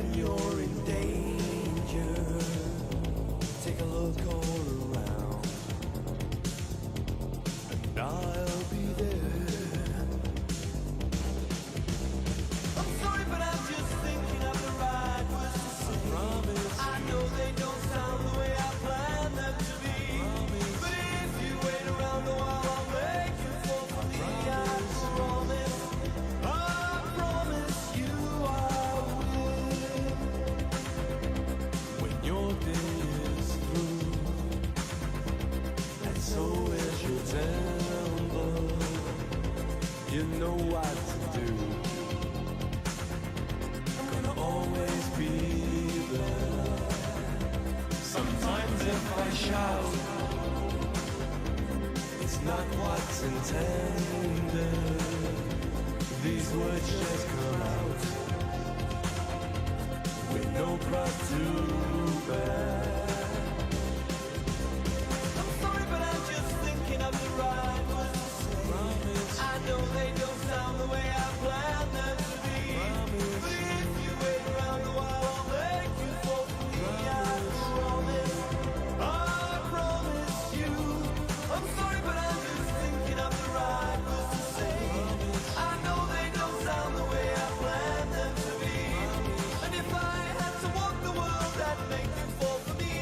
when you're in danger, take a look all around, and I'll be there. I'm sorry, but I'm just thinking of the right words to say. I promise. I know they don't sound the way I planned them to be. Promise. But if you wait around a while, I'll make you fall for me. I promise. I promise you I will. When your day is through, and so is your temple, you know what to do. Gonna always be there. Sometimes if I shout, it's not what's intended. These words just come out with no cross to bear. I'm sorry, but I'm just thinking of the right words to say. Promise. I know they don't sound the way I planned them to be. Promise. But if you wait around a while, I'll make you fall for me. Promise. I promise you. I'm sorry, but I'm just thinking of the right words to say. Promise. I know they don't sound the way I planned them to be. Promise. And if I had to walk the world, I'd make you fall for me.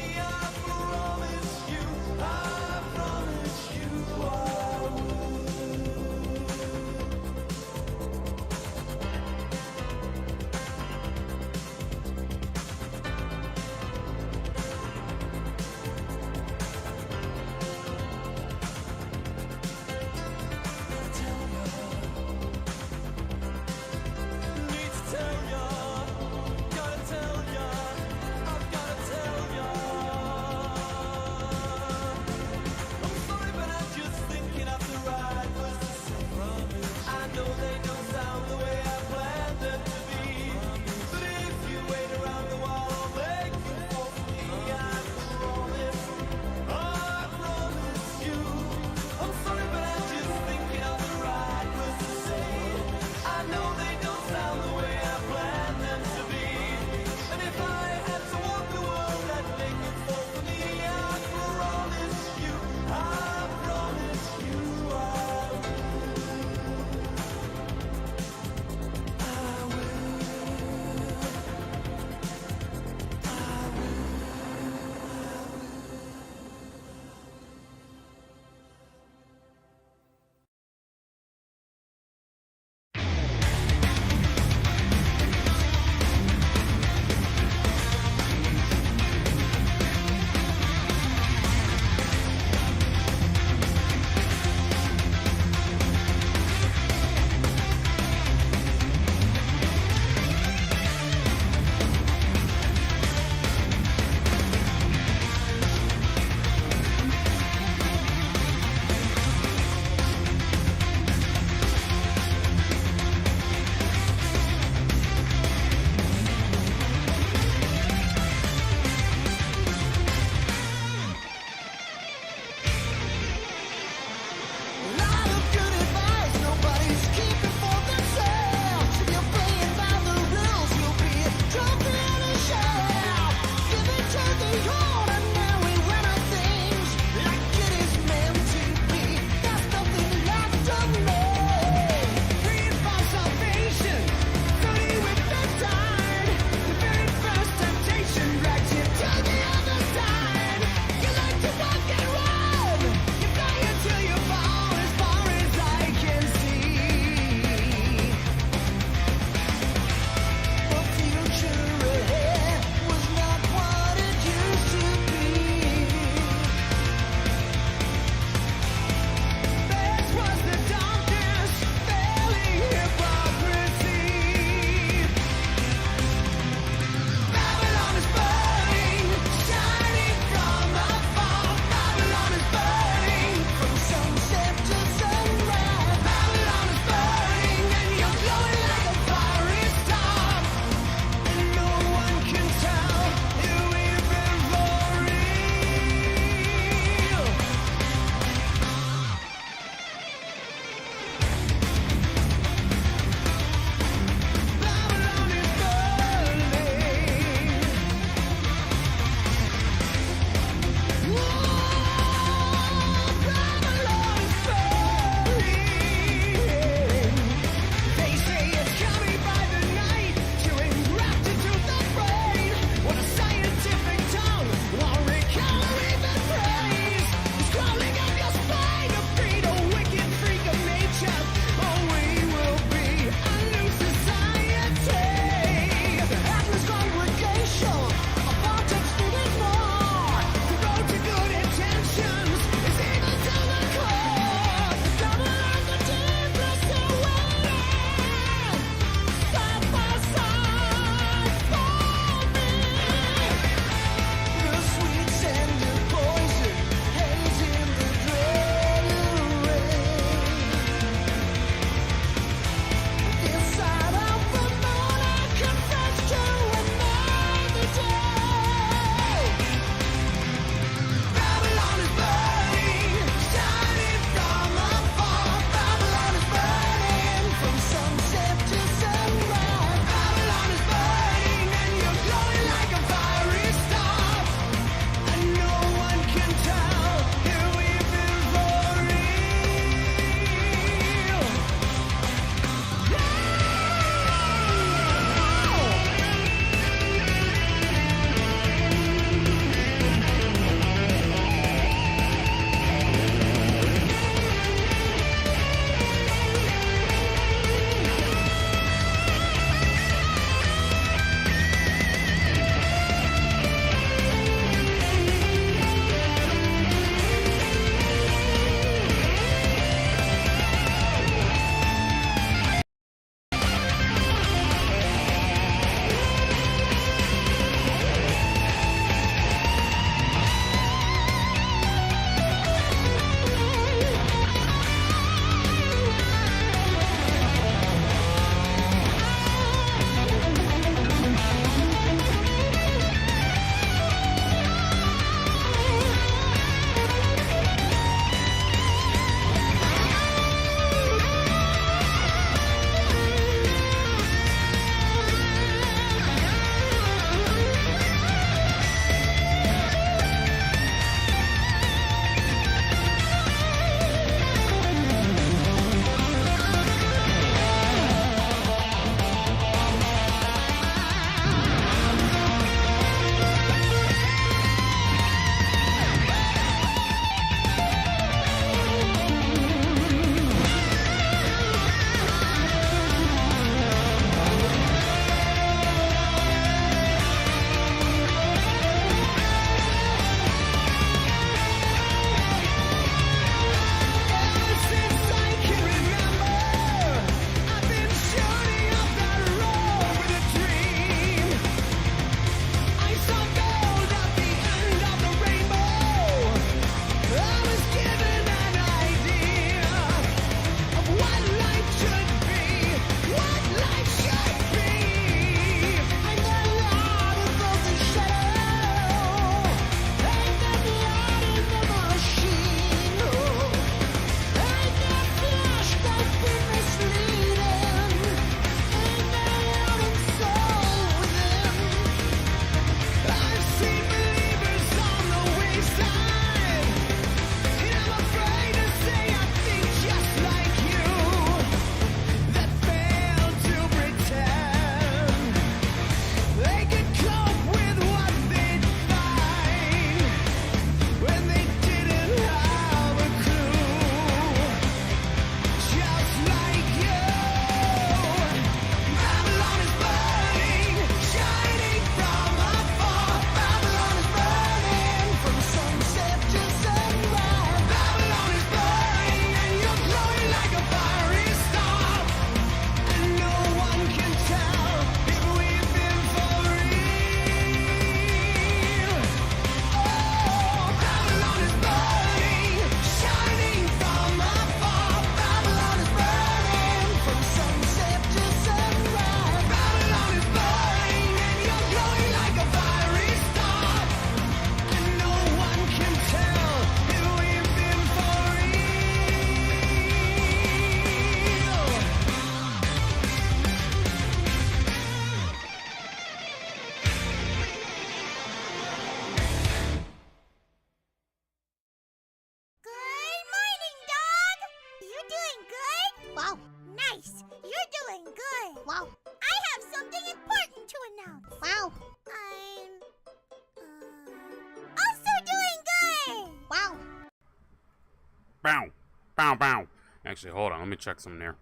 bow. Bow, bow. Actually, hold on. Let me check something there.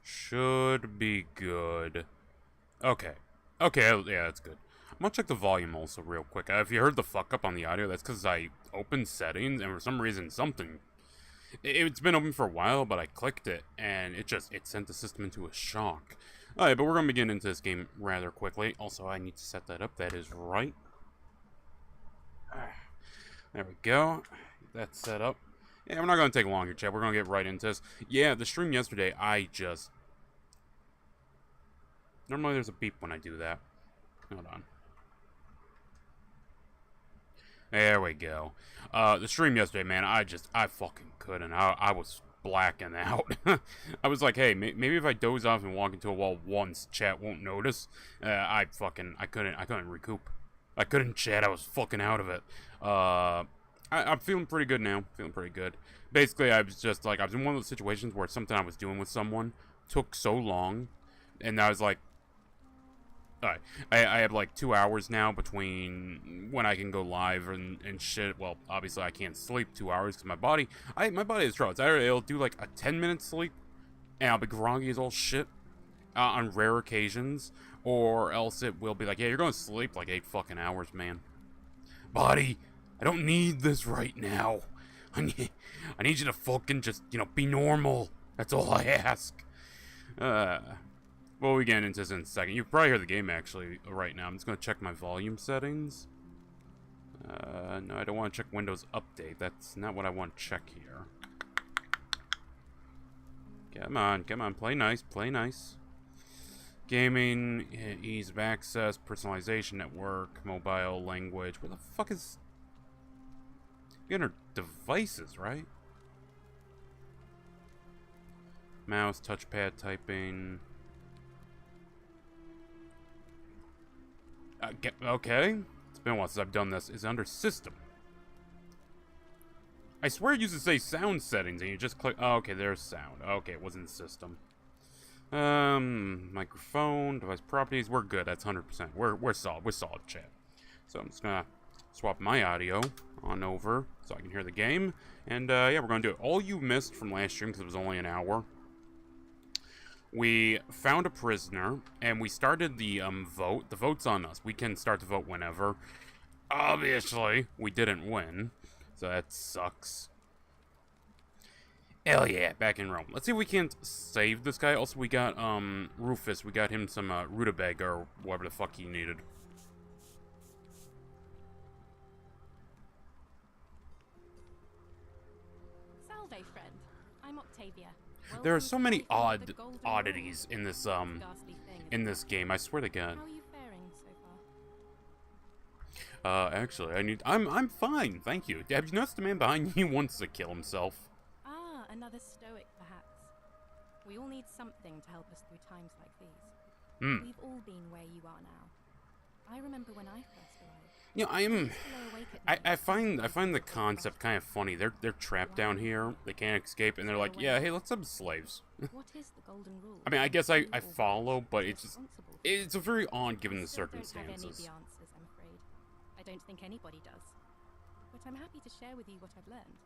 Should be good. Okay. Okay, yeah, that's good. I'm gonna check the volume also real quick. If you heard the fuck up on the audio, that's because I opened settings, and for some reason, something... It's been open for a while, but I clicked it, and it sent the system into a shock. Alright, but we're gonna begin into this game rather quickly. Also, I need to set that up. That is right. There we go. That's set up. Yeah, we're not gonna take long here, chat. We're gonna get right into this. Yeah, the stream yesterday, Normally there's a beep when I do that. Hold on. There we go. The stream yesterday, man, I fucking couldn't. I was blacking out. I was like, hey, maybe if I doze off and walk into a wall once, chat won't notice. I couldn't recoup. I couldn't chat. I was fucking out of it. I'm feeling pretty good now. Feeling pretty good. Basically, I was in one of those situations where something I was doing with someone took so long, and I was like, alright, I have like 2 hours now between when I can go live and shit. Well, obviously I can't sleep 2 hours because my body is trouble. It'll do like a 10-minute sleep, and I'll be groggy as all shit on rare occasions, or else it will be like, yeah, you're going to sleep like 8 fucking hours, man. Body, I don't need this right now. I need you to fucking just, be normal. That's all I ask. We'll get into this in a second. You can probably hear the game, actually, right now. I'm just going to check my volume settings. No, I don't want to check Windows Update. That's not what I want to check here. Come on. Play nice. Gaming, ease of access, personalization, network, mobile, language. Where the fuck is... You got our devices, right? Mouse, touchpad, typing... Okay. It's been a while since I've done this. Is under system. I swear it used to say sound settings and you just click. Oh, okay, there's sound. Okay, it was in system. Microphone, device properties. We're good. That's 100%. We're solid. We're solid, chat. So I'm just gonna swap my audio on over so I can hear the game. And yeah, we're gonna do it. All you missed from last stream, because it was only an hour. We found a prisoner, and we started the vote. The vote's on us. We can start to vote whenever. Obviously, we didn't win, so that sucks. Hell yeah, back in Rome. Let's see if we can't save this guy. Also, we got Rufus. We got him some rutabaga or whatever the fuck he needed. Salve, friend. I'm Octavia. There are so many oddities in this game. I swear to God. How are you faring so far? Actually, I'm fine, thank you. Have you noticed the man behind you wants to kill himself? Ah, another stoic, perhaps. We all need something to help us through times like these. We've all been where you are now. I remember when I first arrived. You know, I find the concept kind of funny. They're trapped down here. They can't escape, and they're like, yeah, hey, let's have slaves. What is the golden rule? I mean, I guess I follow, but it's a very odd given the circumstances. I don't have any of the answers, I'm afraid. I don't think anybody does. But I'm happy to share with you what I've learned.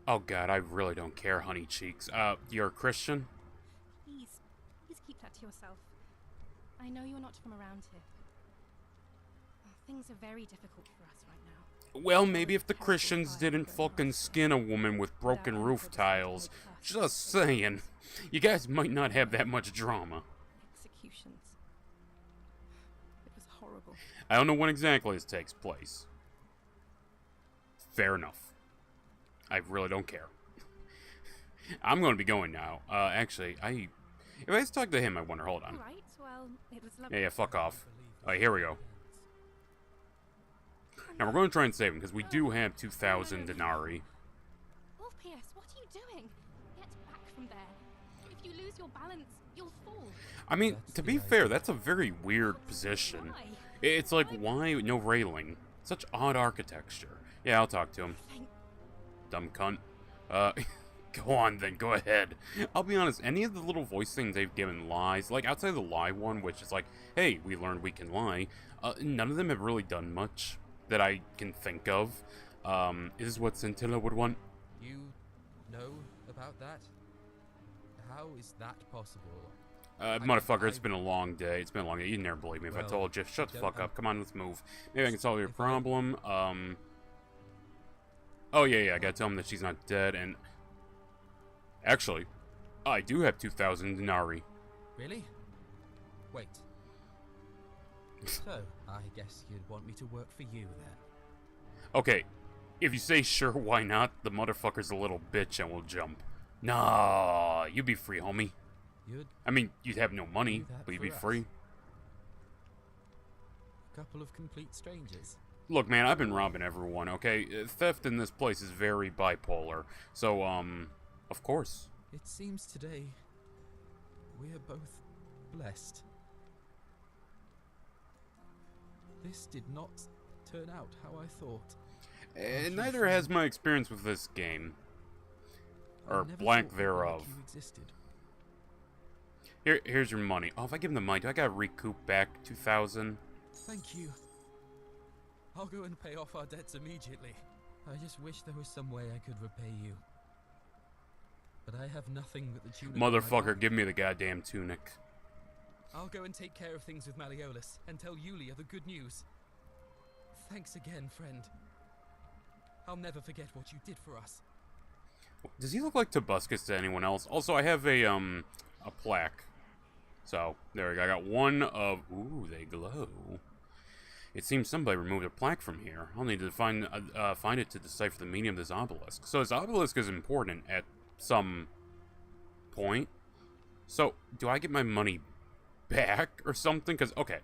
Oh God, I really don't care, honey cheeks. You're a Christian? Please keep that to yourself. I know you're not from around here. Things are very difficult for us right now. Well, maybe if the Christians didn't fucking skin a woman with broken roof tiles. Just saying. You guys might not have that much drama. Executions. It was horrible. I don't know when exactly this takes place. Fair enough. I really don't care. I'm going to be going now. Actually, if I just talk to him, I wonder. Hold on. Right, well, it was lovely. Yeah, fuck off. Alright, here we go. Now, we're going to try and save him, because we do have 2,000 denarii. Orpheus, what are you doing? Get back from there. If you lose your balance, you'll fall. I mean, to be fair, that's a very weird position. Why? It's like, why no railing? Such odd architecture. Yeah, I'll talk to him. Dumb cunt. Go on then, go ahead. I'll be honest, any of the little voice things they've given lies, like outside the lie one, which is like, hey, we learned we can lie, none of them have really done much that I can think of. Is this what Scintilla would want? You know about that? How is that possible? Motherfucker, it's been a long day. It's been a long day. You'd never believe me if I told you. Shut the fuck up. Come on, let's move. Maybe I can solve your problem. Oh, yeah, I gotta tell him that she's not dead, and... Actually, I do have 2,000 denarii. Really? Wait. So, I guess you'd want me to work for you, then? Okay, if you say sure, why not? The motherfucker's a little bitch and will jump. Nah, you'd be free, homie. I mean, you'd have no money, but you'd be free. A couple of complete strangers. Look, man, I've been robbing everyone, okay? Theft in this place is very bipolar. So, of course. It seems today we are both blessed. This did not turn out how I thought. And neither has my experience with this game. Or blank thereof. Here's your money. Oh, if I give him the money, do I gotta recoup back 2,000? Thank you. I'll go and pay off our debts immediately. I just wish there was some way I could repay you. But I have nothing but the tunic. Motherfucker, give me the goddamn tunic. I'll go and take care of things with Malleolus and tell Yulia the good news. Thanks again, friend. I'll never forget what you did for us. Does he look like Tobuscus to anyone else? Also, I have a plaque. So, there we go. I got one of... Ooh, they glow. It seems somebody removed a plaque from here. I'll need to find it to decipher the meaning of this obelisk. So, this obelisk is important at some point. So, do I get my money back or something? Because, okay,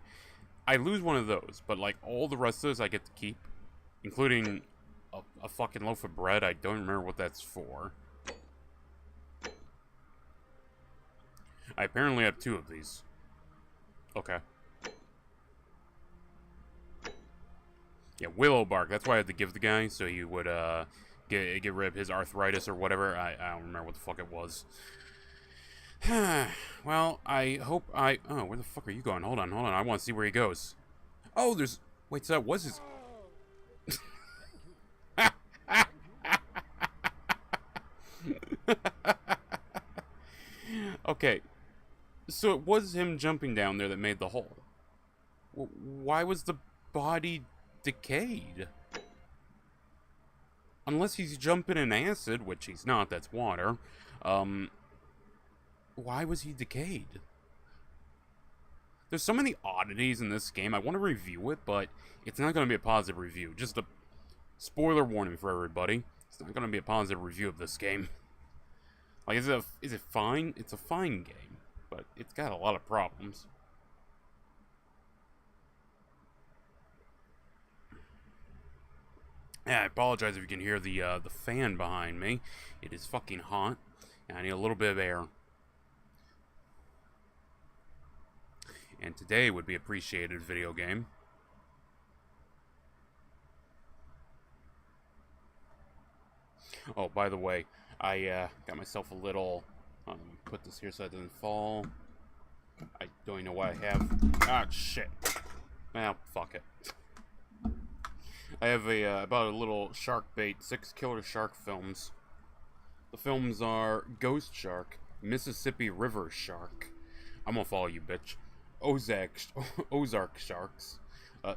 I lose one of those, but, like, all the rest of those I get to keep, including a fucking loaf of bread. I don't remember what that's for. I apparently have 2 of these. Okay. Yeah, willow bark. That's why I had to give the guy, so he would get rid of his arthritis or whatever. I don't remember what the fuck it was. Well, I hope I... Oh, where the fuck are you going? Hold on. I want to see where he goes. Oh, there's... Wait, so that was his... Okay. So it was him jumping down there that made the hole. Why was the body decayed? Unless he's jumping in acid, which he's not, that's water. Why was he decayed? There's so many oddities in this game. I want to review it, but it's not going to be a positive review. Just a spoiler warning for everybody. It's not going to be a positive review of this game. Like, is it fine? It's a fine game, but it's got a lot of problems. Yeah, I apologize if you can hear the fan behind me. It is fucking hot, and I need a little bit of air. And today would be appreciated, video game. Oh, by the way, I got myself a little... put this here so it doesn't fall. I don't even know what I have. Ah, shit. Well, fuck it. I have about a little shark bait, 6 killer shark films. The films are Ghost Shark, Mississippi River Shark. I'm gonna follow you, bitch. Ozark Sharks,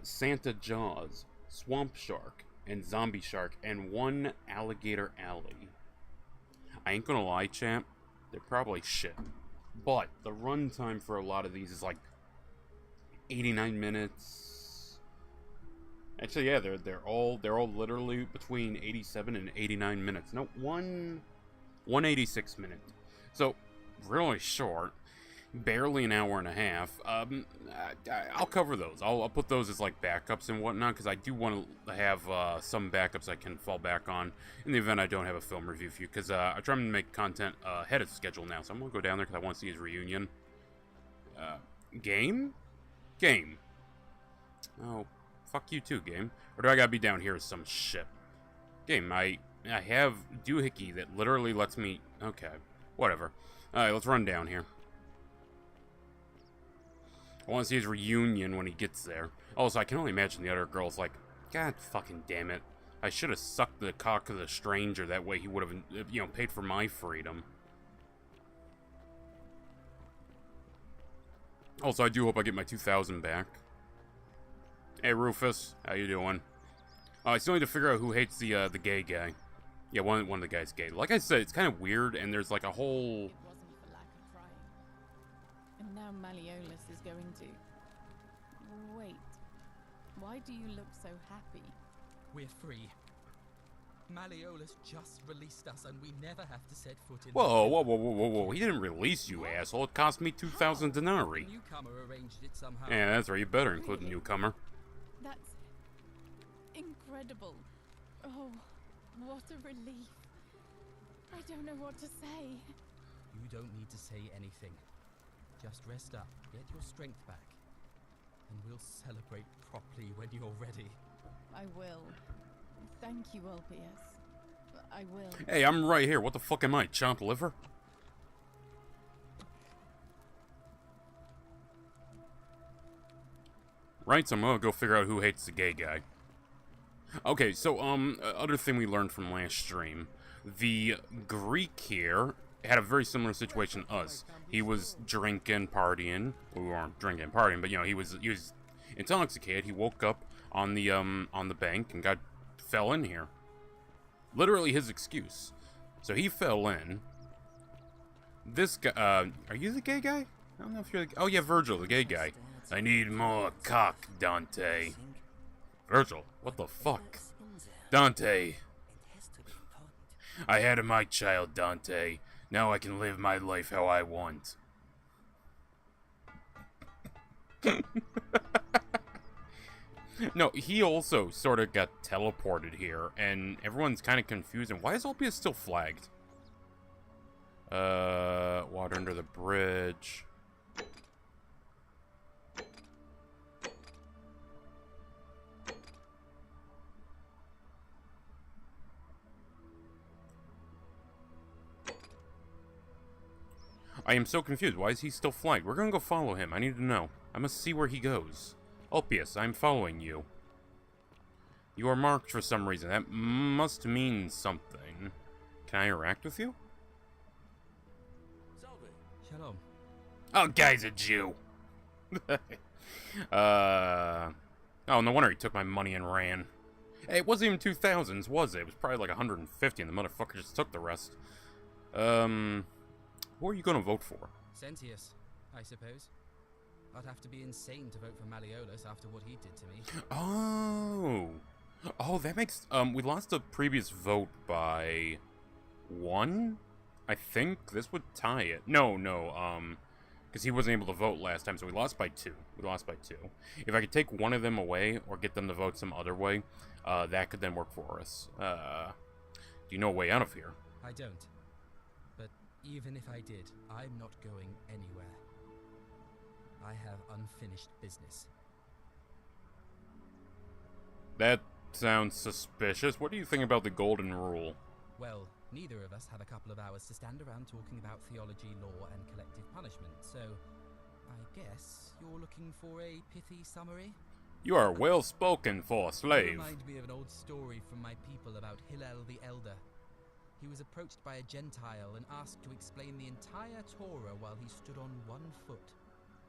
Santa Jaws, Swamp Shark, and Zombie Shark, and 1 Alligator Alley. I ain't gonna lie, champ, they're probably shit. But the runtime for a lot of these is like 89 minutes. Actually, yeah, they're all literally between 87 and 89 minutes. No, 186 minutes. So really short. Barely an hour and a half. I'll cover those. I'll put those as like backups and whatnot, because I do want to have some backups I can fall back on in the event I don't have a film review for you, because I'm trying to make content ahead of schedule now, so I'm going to go down there because I want to see his reunion. Game? Oh, fuck you too, game. Or do I gotta be down here as some shit? Game, I have doohickey that literally lets me... Okay, whatever. Alright, let's run down here. I want to see his reunion when he gets there. Also, I can only imagine the other girl's like, God fucking damn it. I should have sucked the cock of the stranger. That way he would have, you know, paid for my freedom. Also, I do hope I get my 2,000 back. Hey, Rufus. How you doing? I still need to figure out who hates the gay guy. Yeah, one of the guys gay. Like I said, it's kind of weird, and there's like a whole... It wasn't for lack of trying. And now Malleolus is going to... Wait. Why do you look so happy? We're free. Malleolus just released us, and we never have to set foot in. Whoa, whoa, whoa, whoa, whoa, whoa! He didn't release you, asshole. It cost me 2,000 denarii. The newcomer arranged it somehow. Yeah, that's right. You better include the newcomer. That's... incredible. Oh, what a relief. I don't know what to say. You don't need to say anything. Just rest up, get your strength back, and we'll celebrate properly when you're ready. I will. Thank you, Ulpius. I will. Hey, I'm right here. What the fuck am I, chopped liver? Right, so I'm gonna go figure out who hates the gay guy. Okay, so, other thing we learned from last stream. The Greek here had a very similar situation to us. He was drinking, partying. Well, we weren't drinking, partying, but, you know, he was intoxicated. He woke up on the bank and fell in here. Literally his excuse. So he fell in. This guy, are you the gay guy? I don't know if you're the... Oh, yeah, Virgil, the gay guy. I need more cock, Dante. Virgil, what the fuck? Dante. I had my child, Dante. Now I can live my life how I want. No, he also sort of got teleported here, and everyone's kind of confused. And why is Ulpius still flagged? Water under the bridge. I am so confused. Why is he still flagged? We're gonna go follow him. I need to know. I must see where he goes. Ulpius, I'm following you. You are marked for some reason. That must mean something. Can I interact with you? Shalom. Oh, guy's a Jew. Oh, no wonder he took my money and ran. Hey, it wasn't even 2,000s, was it? It was probably like 150, and the motherfucker just took the rest. Who are you gonna vote for? Sentius, I suppose. I'd have to be insane to vote for Malleolus after what he did to me. Oh. Oh, that makes... we lost the previous vote by 1? I think this would tie it. No, because he wasn't able to vote last time, so we lost by 2. If I could take one of them away, or get them to vote some other way, that could then work for us. Do you know a way out of here? I don't. But even if I did, I'm not going anywhere. I have unfinished business. That sounds suspicious. What do you think about the golden rule? Well, neither of us have a couple of hours to stand around talking about theology, law, and collective punishment, so I guess you're looking for a pithy summary? You are well spoken for a slave. You remind me of an old story from my people about Hillel the Elder. He was approached by a Gentile and asked to explain the entire Torah while he stood on one foot.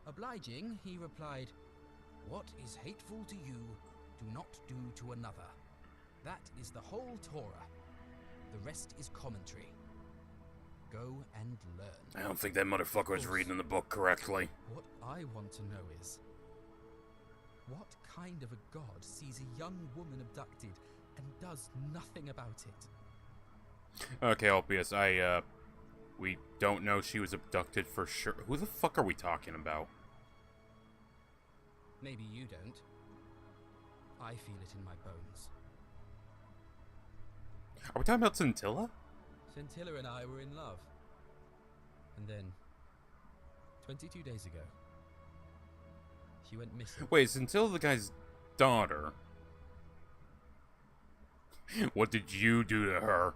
Obliging, he replied, "What is hateful to you, do not do to another. That is the whole Torah. The rest is commentary. Go and learn." I don't think that motherfucker was reading the book correctly. What I want to know is, what kind of a god sees a young woman abducted and does nothing about it? Okay, Ulpius, we don't know she was abducted for sure. Who the fuck are we talking about? Maybe you don't. I feel it in my bones. Are we talking about Scintilla? Scintilla and I were in love. And then, 22 days ago, she went missing. Wait, Scintilla the guy's daughter? What did you do to her?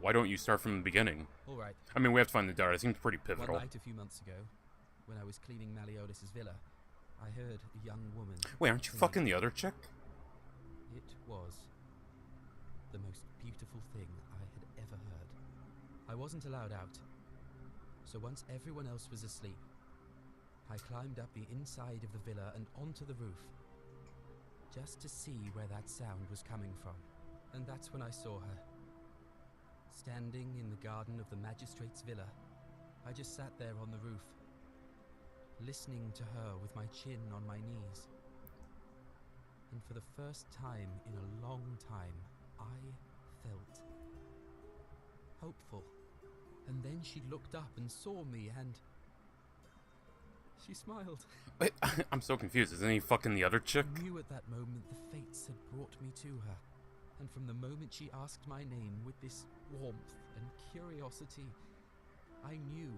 Why don't you start from the beginning? All right. I mean, we have to find the daughter. It seems pretty pivotal. One night a few months ago, when I was cleaning Malleolus' villa, I heard a young woman... Wait, aren't you fucking the other chick? It was the most beautiful thing I had ever heard. I wasn't allowed out, so once everyone else was asleep, I climbed up the inside of the villa and onto the roof, just to see where that sound was coming from. And that's when I saw her, standing in the garden of the magistrate's villa. I just sat there on the roof, listening to her with my chin on my knees. And for the first time in a long time, I felt hopeful. And then she looked up and saw me, and she smiled. Wait, I'm so confused. Isn't he fucking the other chick? I knew at that moment the fates had brought me to her. And from the moment she asked my name with this warmth and curiosity, I knew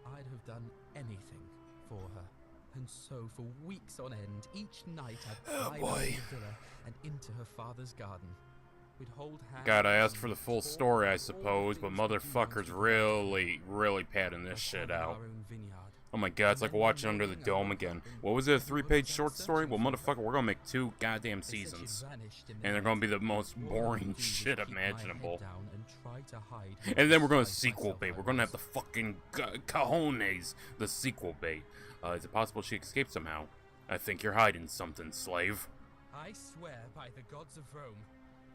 I'd have done anything for her. And so for weeks on end, each night I'd climb out of the villa and into her father's garden. We'd hold hands. God, I asked for the full story, I suppose, but motherfuckers really padding this shit out. Oh my god, it's like watching Under the Dome again. What was it, a 3-page short story? Well, motherfucker, we're gonna make 2 goddamn seasons. And they're gonna be the most boring shit imaginable. And then we're gonna sequel bait. We're gonna have the fucking cojones, the sequel bait. Is it possible she escaped somehow? I think you're hiding something, slave. I swear by the gods of Rome,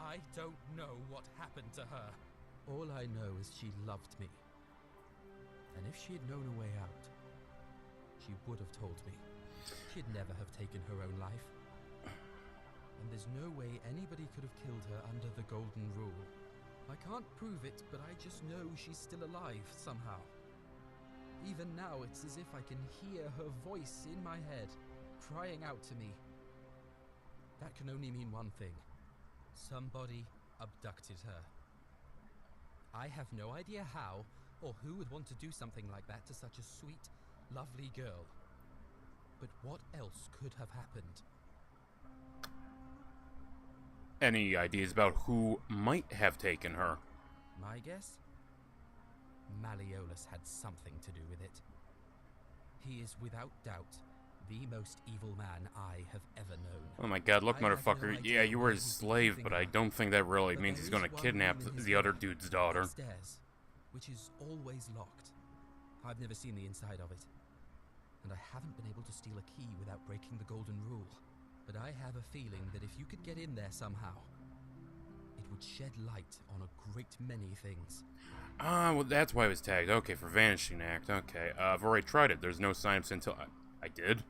I don't know what happened to her. All I know is she loved me. And if she had known a way out, she would have told me. She'd never have taken her own life. And there's no way anybody could have killed her under the Golden Rule. I can't prove it, but I just know she's still alive somehow. Even now, it's as if I can hear her voice in my head, crying out to me. That can only mean one thing. Somebody abducted her. I have no idea how, or who would want to do something like that to such a sweet, lovely girl. But what else could have happened? Any ideas about who might have taken her? My guess? Malleolus had something to do with it. He is without doubt the most evil man I have ever known. Oh my god, look, motherfucker. Yeah, you were his slave, but I don't think that really means he's gonna kidnap the other dude's daughter. Upstairs, which is always locked. I've never seen the inside of it. And I haven't been able to steal a key without breaking the Golden Rule. But I have a feeling that if you could get in there somehow, it would shed light on a great many things. Ah, well, that's why it was tagged. Okay, for Vanishing Act. Okay, I've already tried it. There's no sign of until I did?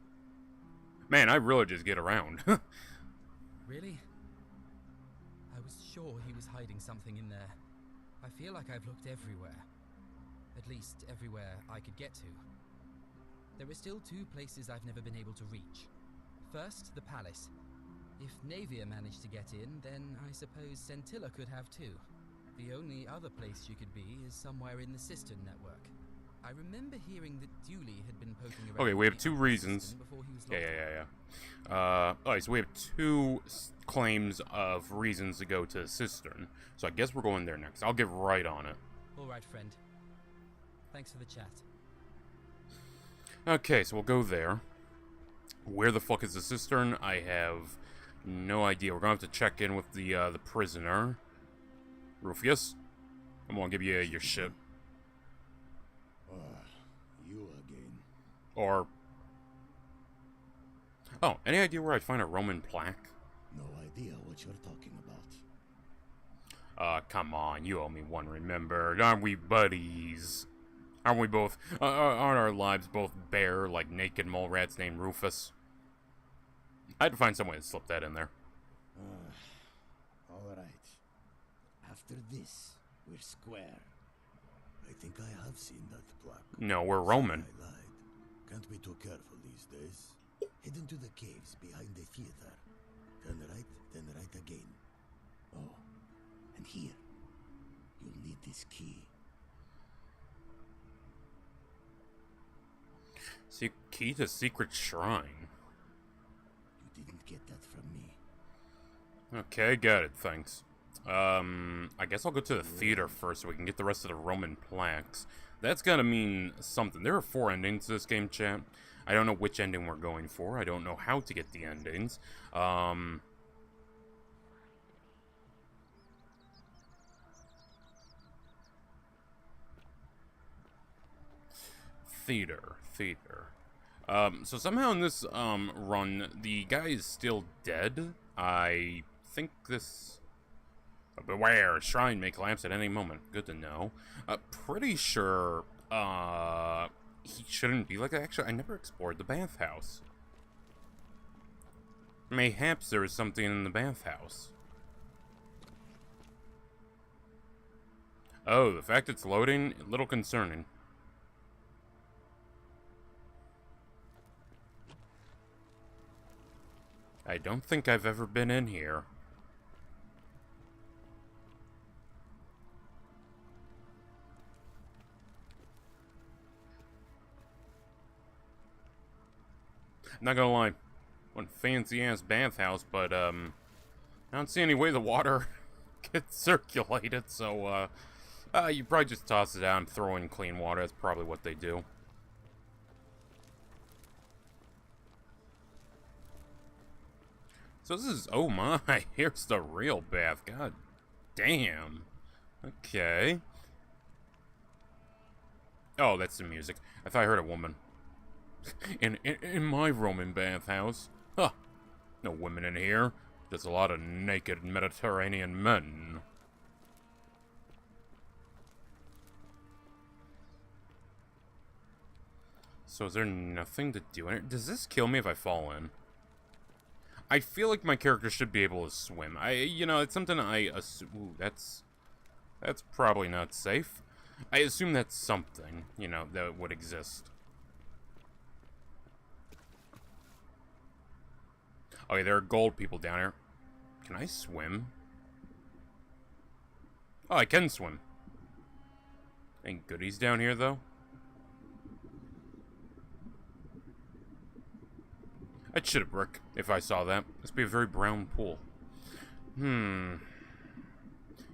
Man, I really just get around. Really? I was sure he was hiding something in there. I feel like I've looked everywhere. At least everywhere I could get to. There are still 2 places I've never been able to reach. First, the palace. If Navia managed to get in, then I suppose Centilla could have too. The only other place she could be is somewhere in the Cistern network. I remember hearing that Dooley had been poking around. Okay, we have 2 reasons. Yeah. Alright, so we have 2 claims of reasons to go to Cistern. So I guess we're going there next. I'll get right on it. Alright, friend. Thanks for the chat. Okay, so we'll go there. Where the fuck is the Cistern? I have no idea. We're gonna have to check in with the prisoner. Rufius? I'm gonna give you your shit. You again. Or... Oh, any idea where I'd find a Roman plaque? No idea what you're talking about. Come on, you owe me one, remember? Aren't we buddies? Aren't we both... aren't our lives both bare, like naked mole rats named Rufus? I had to find some way to slip that in there. Alright. After this, we're square. I think I have seen that plaque. No, we're Roman. I lied. Can't be too careful these days. Head into the caves behind the theater. Turn right, then right again. Oh, and here. You'll need this key. Key to secret shrine. You didn't get that from me. Okay, got it, thanks. I guess I'll go to the theater first so we can get the rest of the Roman plaques. That's gotta mean something. There are 4 endings to this game, chat. I don't know which ending we're going for. I don't know how to get the endings. theater. So somehow in this, run, the guy is still dead. I think this... Beware, shrine may collapse at any moment. Good to know. Pretty sure, he shouldn't be like that. Actually, I never explored the bathhouse. Mayhaps there is something in the bathhouse. Oh, the fact it's loading, a little concerning. I don't think I've ever been in here. Not gonna lie, one fancy-ass bathhouse, but, I don't see any way the water gets circulated, so, you probably just toss it out and throw in clean water. That's probably what they do. So this is, oh my, here's the real bath. God damn. Okay. Oh, that's the music. I thought I heard a woman. In my Roman bathhouse. Huh. No women in here. Just a lot of naked Mediterranean men. So is there nothing to do in it? Does this kill me if I fall in? I feel like my character should be able to swim. You know, it's something I assume... Ooh, that's probably not safe. I assume that's something, you know, that would exist. Okay, there are gold people down here. Can I swim? Oh, I can swim. Any goodies down here, though? I'd shit a brick if I saw that. Must be a very brown pool.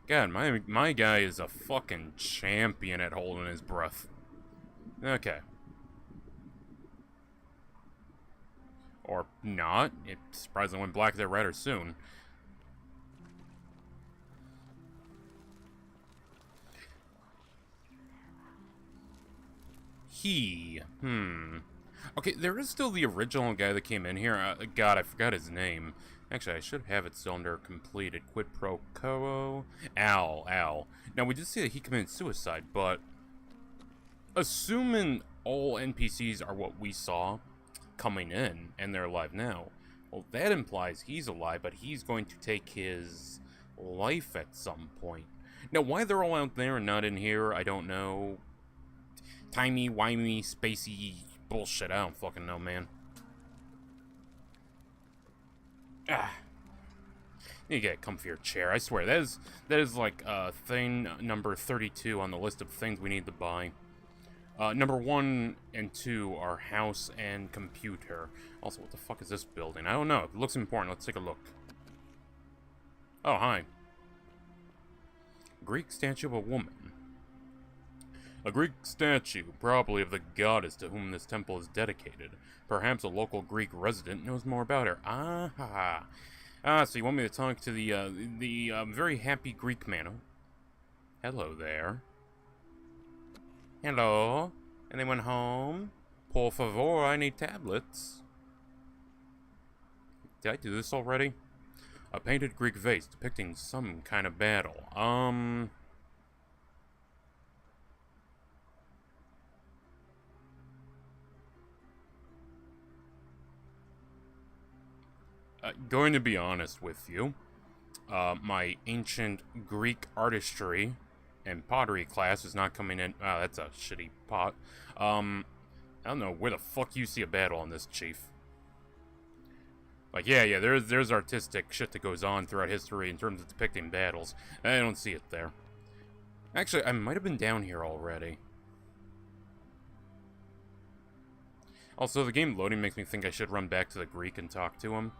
God, my guy is a fucking champion at holding his breath. Okay. Or not. It surprisingly went black there rather soon. Okay, there is still the original guy that came in here. God, I forgot his name. Actually, I should have it still under completed. Quid pro quo. Al. Now, we did see that he committed suicide, but... assuming all NPCs are what we saw coming in, and they're alive now, well, that implies he's alive, but he's going to take his life at some point. Now, why they're all out there and not in here, I don't know. Timey-wimey, spacey bullshit, I don't fucking know, man. You get a comfier chair, I swear. That is like, thing number 32 on the list of things we need to buy. Number 1 and 2 are house and computer. Also, what the fuck is this building? I don't know. It looks important. Let's take a look. Oh, hi. Greek statue of a woman. A Greek statue, probably of the goddess to whom this temple is dedicated. Perhaps a local Greek resident knows more about her. So you want me to talk to the very happy Greek man? Oh. Hello there. Hello? Anyone home? Por favor, I need tablets. Did I do this already? A painted Greek vase depicting some kind of battle. Going to be honest with you, my ancient Greek artistry and pottery class is not coming in. Oh, that's a shitty pot. I don't know where the fuck you see a battle on this, Chief. Like, yeah, there's artistic shit that goes on throughout history in terms of depicting battles. I don't see it there. Actually, I might have been down here already. Also, the game loading makes me think I should run back to the Greek and talk to him.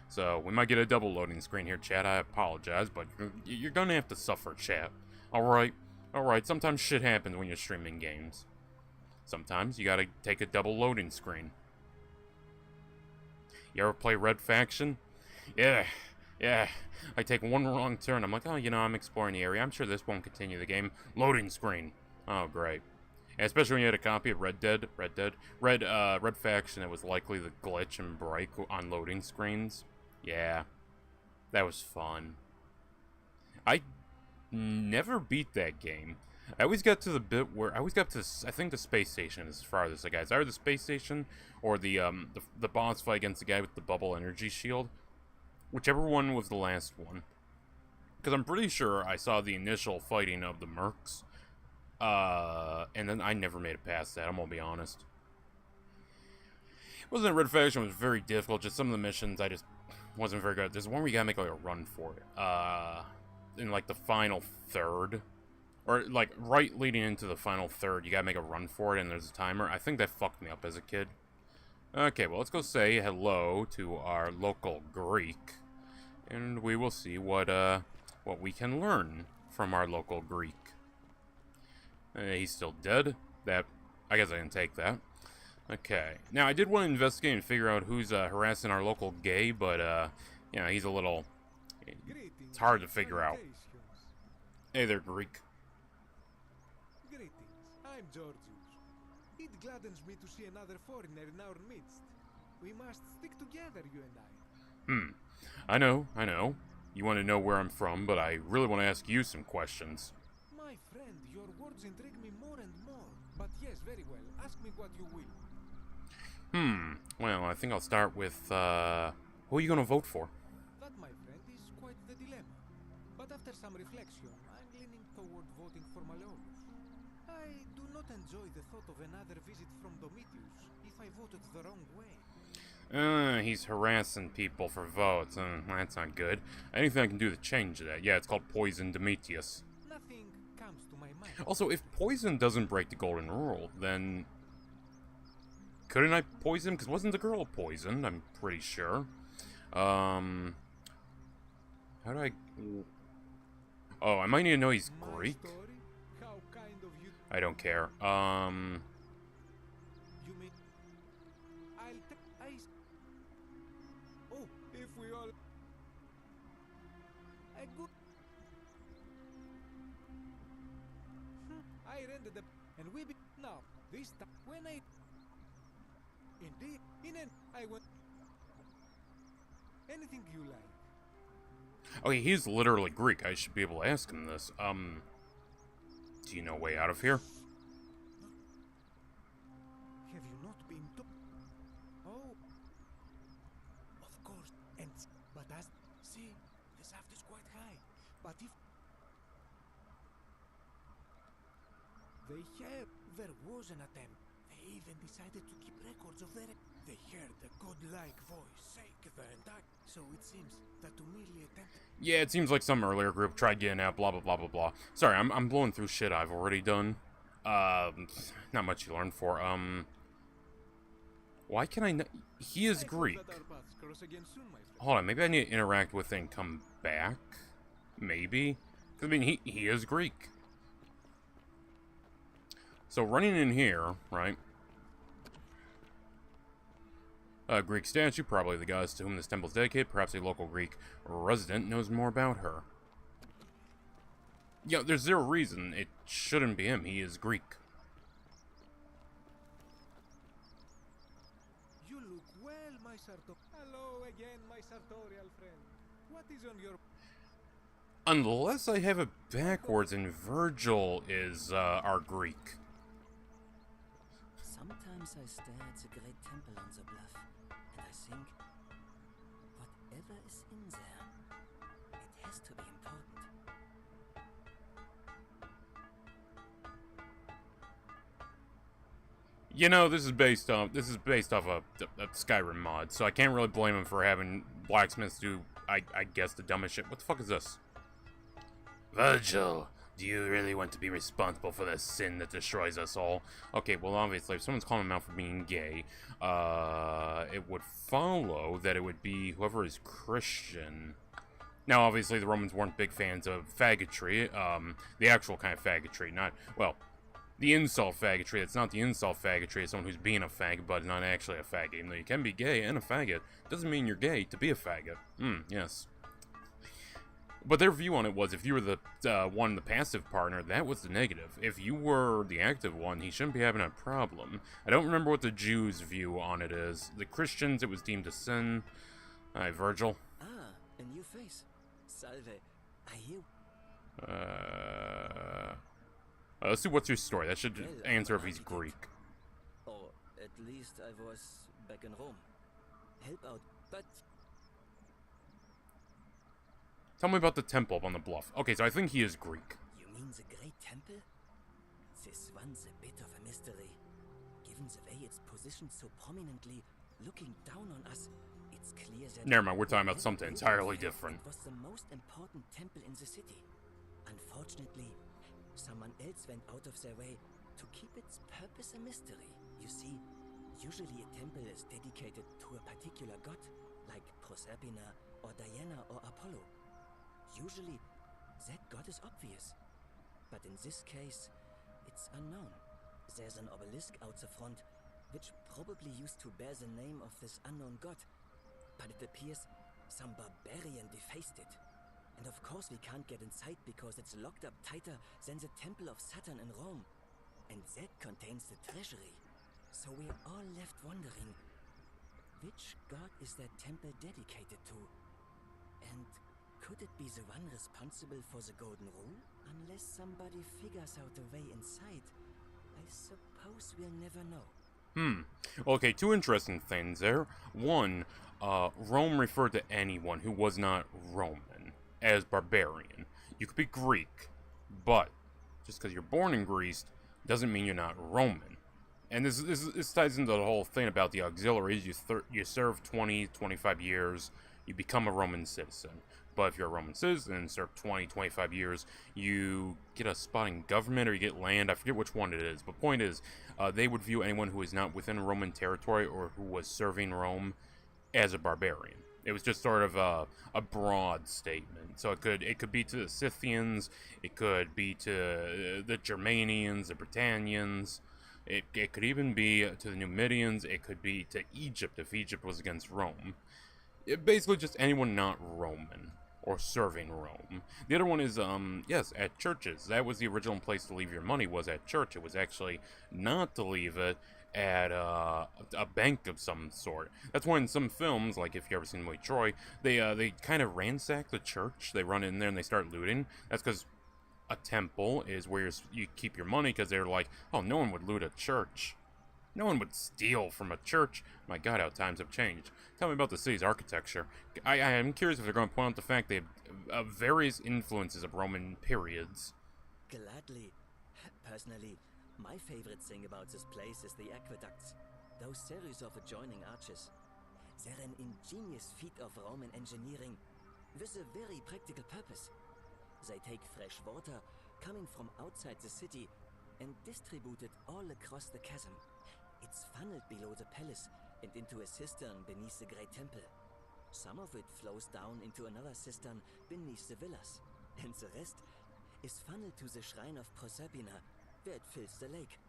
So, we might get a double loading screen here, chat. I apologize, but you're gonna have to suffer, chat. Alright, sometimes shit happens when you're streaming games. Sometimes you gotta take a double loading screen. You ever play Red Faction? Yeah. I take one wrong turn, I'm like, oh, you know, I'm exploring the area. I'm sure this won't continue the game. Loading screen. Oh, great. especially when you had a copy of Red Faction that was likely to glitch and break on loading screens. Yeah, that was fun. I never beat that game. I always got to the bit where I think the space station is farthest. Like, guys, either the space station or the boss fight against the guy with the bubble energy shield, whichever one was the last one. Because I'm pretty sure I saw the initial fighting of the mercs, and then I never made it past that. I'm gonna be honest. It wasn't Red Faction was very difficult. Just some of the missions I just wasn't very good. There's one where you gotta make like a run for it. In like the final third. Or, like, right leading into the final third, you gotta make a run for it, and there's a timer. I think that fucked me up as a kid. Okay, well, let's go say hello to our local Greek, and we will see what we can learn from our local Greek. He's still dead. I guess I can take that. Okay. Now, I did want to investigate and figure out who's harassing our local gay, but, you know, he's a little... It's hard to figure out. Hey there, Greek. I'm Georgius. It gladdens me to see another foreigner in our midst. We must stick together, you and I. I know. You want to know where I'm from, but I really want to ask you some questions. My friend, your words intrigue me more and more. But yes, very well. Ask me what you will. Well, I think I'll start with, who are you gonna vote for? That, my friend, is quite the dilemma. But after some reflection, I'm leaning toward voting for Malleolus. I do not enjoy the thought of another visit from Domitius if I voted the wrong way. He's harassing people for votes. That's not good. Anything I can do to change that? Yeah, it's called Poison Domitius. Nothing comes to my mind. Also, if poison doesn't break the golden rule, then... Couldn't I poison him? Because wasn't the girl poisoned? I'm pretty sure. How do I... Oh, I might need to know he's Greek. I don't care. You mean oh, if we all I go I rented the and we be now this time when I indeed I went anything you like. Okay, he's literally Greek. I should be able to ask him this. Do you know a way out of here? Have you not been to... Oh. Of course. And... But as... See, the shaft is quite high. But if... They heard there was an attempt. They even decided to keep records of their... They heard the godlike voice shake the entire... So it seems that to merely attempt... Yeah, it seems like some earlier group tried getting out, blah, blah, blah, blah, blah. Sorry, I'm blowing through shit I've already done. Not much you learn for. Why can I not... He is Greek. Hold on, maybe I need to interact with and come back? Maybe? 'Cause, I mean, he is Greek. So, running in here, right? A Greek statue, probably the goddess to whom this temple is dedicated. Perhaps a local Greek resident knows more about her. Yeah, there's zero reason it shouldn't be him. He is Greek. You look well, my Sartorial. Hello again, my sartorial friend. What is on your... Unless I have it backwards and Virgil is our Greek. Sometimes I stare at the great temple on the bluff, and I think, whatever is in there, it has to be important. You know, this is based off a Skyrim mod, so I can't really blame him for having blacksmiths do, I guess, the dumbest shit. What the fuck is this? Virgil, do you really want to be responsible for the sin that destroys us all? Okay, well, obviously, if someone's calling him out for being gay, it would follow that it would be whoever is Christian. Now, obviously, the Romans weren't big fans of faggotry, the actual kind of faggotry, not, well, the insult faggotry. It's not the insult faggotry, it's someone who's being a faggot, but not actually a faggot. Even though you can be gay and a faggot, doesn't mean you're gay to be a faggot. Yes. But their view on it was, if you were the one, the passive partner, that was the negative. If you were the active one, he shouldn't be having a problem. I don't remember what the Jews' view on it is. The Christians, it was deemed a sin. Alright, Virgil. Ah, a new face. Salve. Are you? Let's see, what's your story? That should answer if he's Greek. Or at least I was back in Rome. Help out, but... Tell me about the temple up on the bluff. Okay, so I think he is Greek. You mean the Great Temple? This one's a bit of a mystery. Given the way it's positioned so prominently, looking down on us, it's clear that... Never mind, we're talking about something entirely different. It was the most important temple in the city. Unfortunately, someone else went out of their way to keep its purpose a mystery. You see, usually a temple is dedicated to a particular god, like Proserpina or Diana or Apollo. Usually, that god is obvious. But in this case, it's unknown. There's an obelisk out the front, which probably used to bear the name of this unknown god. But it appears some barbarian defaced it. And of course we can't get inside because it's locked up tighter than the Temple of Saturn in Rome. And that contains the treasury. So we're all left wondering, which god is that temple dedicated to? And could it be the one responsible for the Golden Rule? Unless somebody figures out a way inside, I suppose we'll never know. Okay, two interesting things there. One, Rome referred to anyone who was not Roman as barbarian. You could be Greek, but just because you're born in Greece doesn't mean you're not Roman. And this ties into the whole thing about the auxiliaries. You serve 20, 25 years, you become a Roman citizen. But if you're a Roman citizen and serve 20, 25 years, you get a spot in government or you get land. I forget which one it is. But point is, they would view anyone who is not within Roman territory or who was serving Rome as a barbarian. It was just sort of a broad statement. So it could be to the Scythians, it could be to the Germanians, the Britannians, it could even be to the Numidians, it could be to Egypt if Egypt was against Rome. Basically just anyone not Roman or serving Rome. The other one is, yes, at churches. That was the original place to leave your money, was at church. It was actually not to leave it at a bank of some sort. That's why in some films, like if you've ever seen the movie Troy, they kind of ransack the church. They run in there and they start looting. That's because a temple is where you keep your money, because they're like, oh, no one would loot a church. No one would steal from a church. My God, how times have changed. Tell me about the city's architecture. I am curious if they're going to point out the fact they have various influences of Roman periods. Gladly. Personally, my favorite thing about this place is the aqueducts. Those series of adjoining arches. They're an ingenious feat of Roman engineering with a very practical purpose. They take fresh water coming from outside the city and distribute it all across the chasm. It's funneled below the palace and into a cistern beneath the Great Temple. Some of it flows down into another cistern beneath the villas, and the rest is funneled to the shrine of Proserpina, where it fills the lake,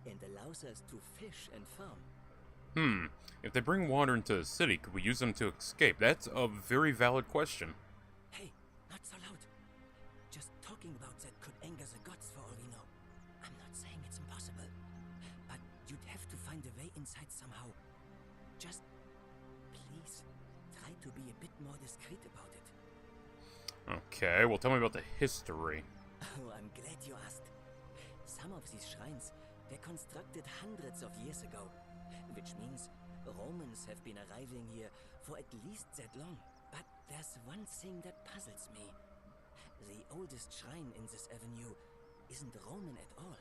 and allows us to fish and farm. If they bring water into the city, could we use them to escape? That's a very valid question. Hey, not so loud. Just talking about that could anger the gods for all we know. I'm not saying it's impossible, but you'd have to find a way inside somehow. Just, please, try to be a bit more discreet about it. Okay, well tell me about the history. Oh, I'm glad you asked. Some of these shrines were constructed hundreds of years ago, which means Romans have been arriving here for at least that long. But there's one thing that puzzles me. The oldest shrine in this avenue isn't Roman at all.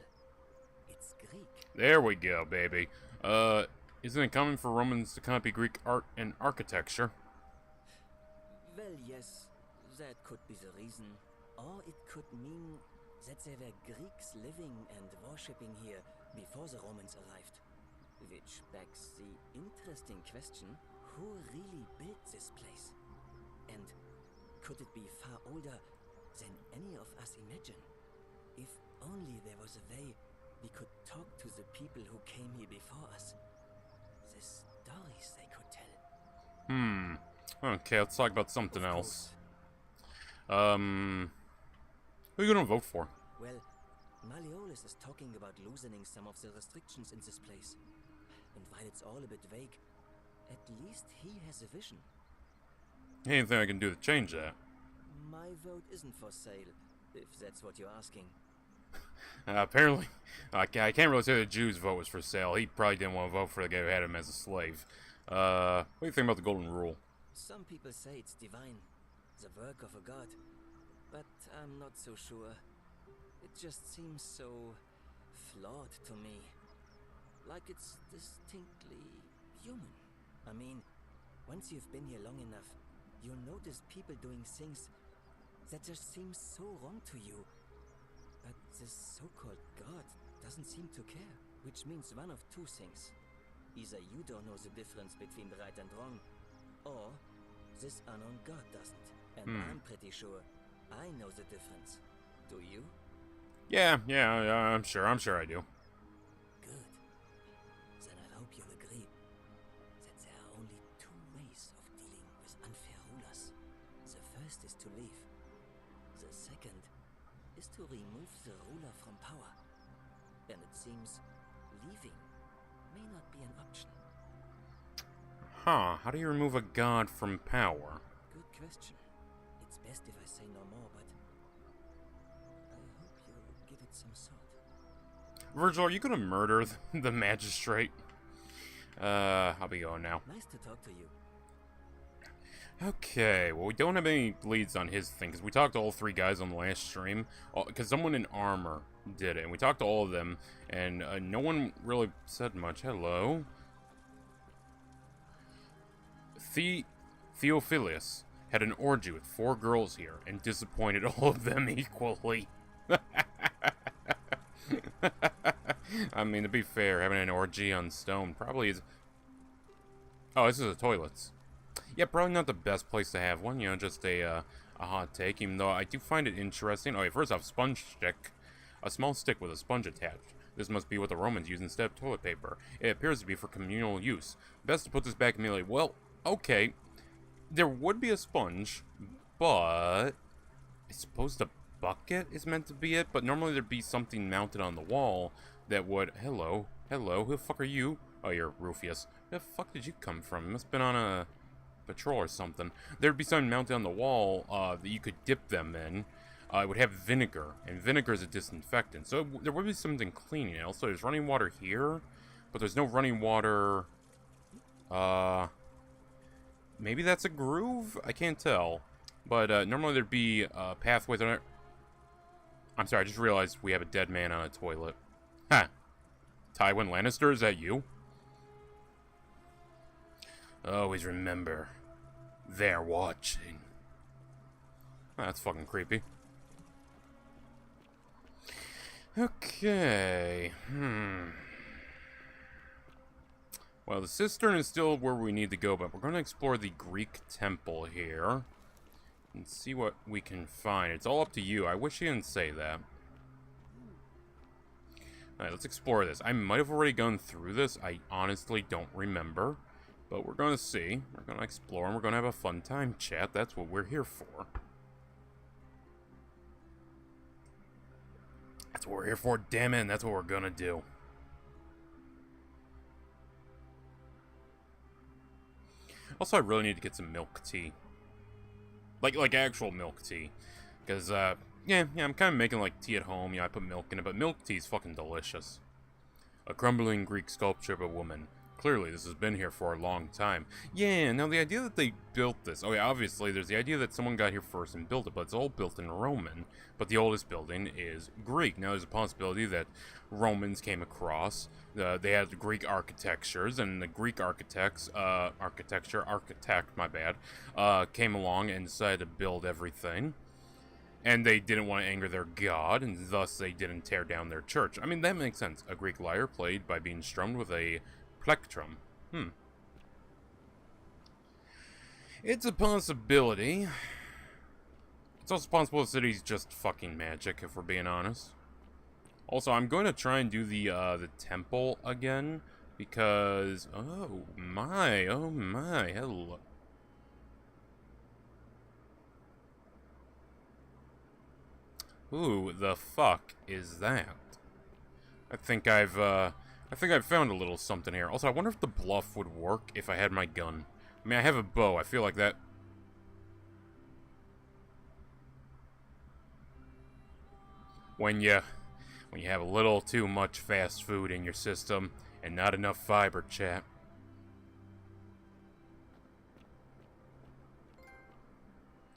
It's Greek. There we go, baby. Isn't it common for Romans to copy Greek art and architecture? Well, yes, that could be the reason. Or it could mean that there were Greeks living and worshipping here before the Romans arrived. Which begs the interesting question, who really built this place? And could it be far older than any of us imagine? If only there was a way we could talk to the people who came here before us. The stories they could tell. Okay, let's talk about something else. Who are you gonna vote for? Well, Malleolus is talking about loosening some of the restrictions in this place. And while it's all a bit vague, at least he has a vision. Anything I can do to change that? My vote isn't for sale, if that's what you're asking. Apparently, I can't really say the Jew's vote was for sale. He probably didn't want to vote for the guy who had him as a slave. What do you think about the Golden Rule? Some people say it's divine, the work of a god. But I'm not so sure. It just seems so flawed to me. Like it's distinctly human. I mean, once you've been here long enough, you'll notice people doing things that just seem so wrong to you. But this so-called god doesn't seem to care, which means one of two things. Either you don't know the difference between right and wrong, or this unknown god doesn't. And I'm pretty sure I know the difference. Do you? Yeah, I'm sure I do. Good. Then I hope you'll agree that there are only two ways of dealing with unfair rulers. The first is to leave. The second is to remove the ruler from power. And it seems leaving may not be an option. Huh, how do you remove a god from power? Good question. It's best if I say no more, but I hope you'll give it some thought. Virgil, are you gonna murder the magistrate? I'll be going now. Nice to talk to you. Okay, well, we don't have any leads on his thing, because we talked to all three guys on the last stream, because someone in armor did it, and we talked to all of them, and no one really said much. Hello? Theophilus had an orgy with 4 girls here, and disappointed all of them equally. I mean, to be fair, having an orgy on stone probably is... Oh, this is the toilets. Yeah, probably not the best place to have one, you know, just a hot take, even though I do find it interesting. Okay, first off, sponge stick. A small stick with a sponge attached. This must be what the Romans used instead of toilet paper. It appears to be for communal use. Best to put this back immediately. Well, okay. There would be a sponge, but I suppose the bucket is meant to be it, but normally there'd be something mounted on the wall that would... Hello? Who the fuck are you? Oh, you're Rufius. Where the fuck did you come from? You must have been on a patrol or something. There'd be something mounted on the wall that you could dip them in. It would have vinegar, and vinegar is a disinfectant, so there would be something cleaning it. Also, there's running water here, but there's no running water... Maybe that's a groove? I can't tell. But normally there'd be pathways on it. I'm sorry, I just realized we have a dead man on a toilet. Huh. Tywin Lannister, is that you? Always remember, they're watching. That's fucking creepy. Okay. Well, the cistern is still where we need to go, but we're going to explore the Greek temple here. And see what we can find. It's all up to you. I wish you didn't say that. Alright, let's explore this. I might have already gone through this. I honestly don't remember. But we're going to see. We're going to explore, and we're going to have a fun time, chat. That's what we're here for. That's what we're here for, damn it, and that's what we're going to do. Also, I really need to get some milk tea. Like actual milk tea. Because, yeah, I'm kind of making, like, tea at home. Yeah, I put milk in it, but milk tea is fucking delicious. A crumbling Greek sculpture of a woman. Clearly, this has been here for a long time. Yeah, now the idea that they built this... Oh, yeah, obviously, there's the idea that someone got here first and built it, but it's all built in Roman. But the oldest building is Greek. Now, there's a possibility that Romans came across. They had Greek architectures, and the Greek architect, came along and decided to build everything. And they didn't want to anger their god, and thus they didn't tear down their church. I mean, that makes sense. A Greek lyre played by being strummed with a plectrum. It's a possibility. It's also possible the city's just fucking magic, if we're being honest. Also, I'm going to try and do the temple again, because... Oh my, hello. Who the fuck is that? I think I've found a little something here. Also, I wonder if the bluff would work if I had my gun. I mean, I have a bow. I feel like that... When you have a little too much fast food in your system and not enough fiber, chat.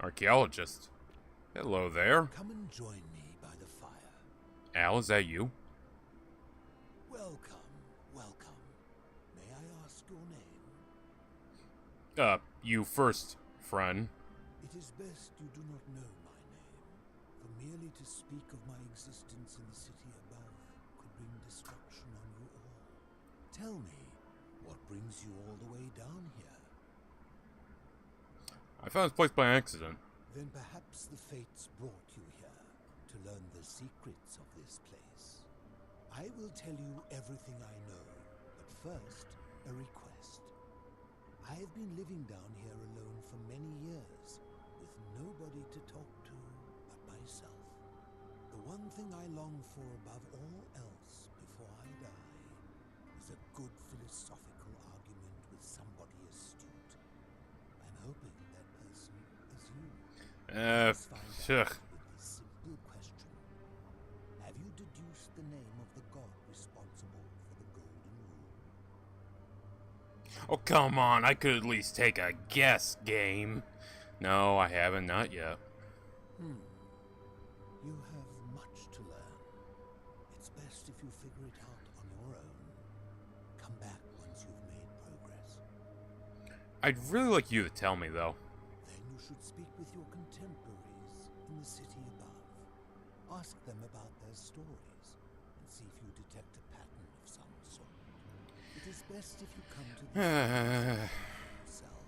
Archaeologist. Hello there. Come and join me by the fire. Al, is that you? Welcome, welcome. May I ask your name? You first, friend. It is best you do not know my name, for merely to speak of my existence in the city above could bring destruction on you all. Tell me, what brings you all the way down here? I found this place by accident. Then perhaps the fates brought you here to learn the secrets of this place. I will tell you everything I know, but first, a request. I have been living down here alone for many years, with nobody to talk to but myself. The one thing I long for above all else before I die is a good philosophical argument with somebody astute. I'm hoping that person is you. Let's find out with this simple question. Have you deduced the name of the god responsible for the Golden Rule? Oh, come on. I could at least take a guess, game. No, I haven't. Not yet. You have much to learn. It's best if you figure it out on your own. Come back once you've made progress. I'd really like you to tell me, though. Then you should speak with your contemporaries in the city above. Ask them about their stories and see if you detect a pattern of some sort. It is best if you come to this yourself.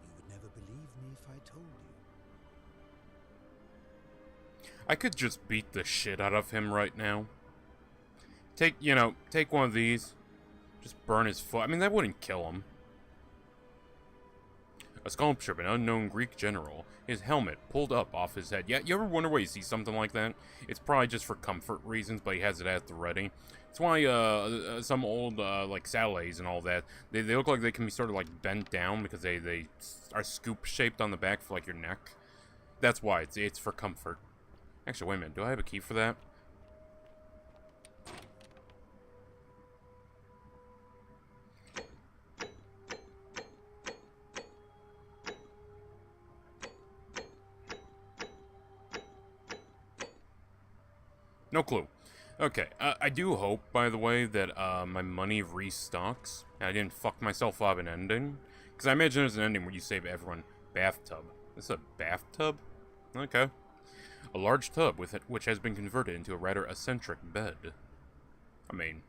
You would never believe me if I told you. I could just beat the shit out of him right now. Take one of these. Just burn his foot. I mean, that wouldn't kill him. A sculpture of an unknown Greek general. His helmet pulled up off his head. Yeah, you ever wonder why you see something like that? It's probably just for comfort reasons, but he has it at the ready. That's why some old like satellites and all that, they look like they can be sort of like bent down because they are scoop shaped on the back for like your neck. That's why it's for comfort. Actually, wait a minute. Do I have a key for that? No clue. Okay, I do hope, by the way, that my money restocks, and I didn't fuck myself up an ending. Because I imagine there's an ending where you save everyone. Bathtub. This is a bathtub? Okay. A large tub which has been converted into a rather eccentric bed. I mean,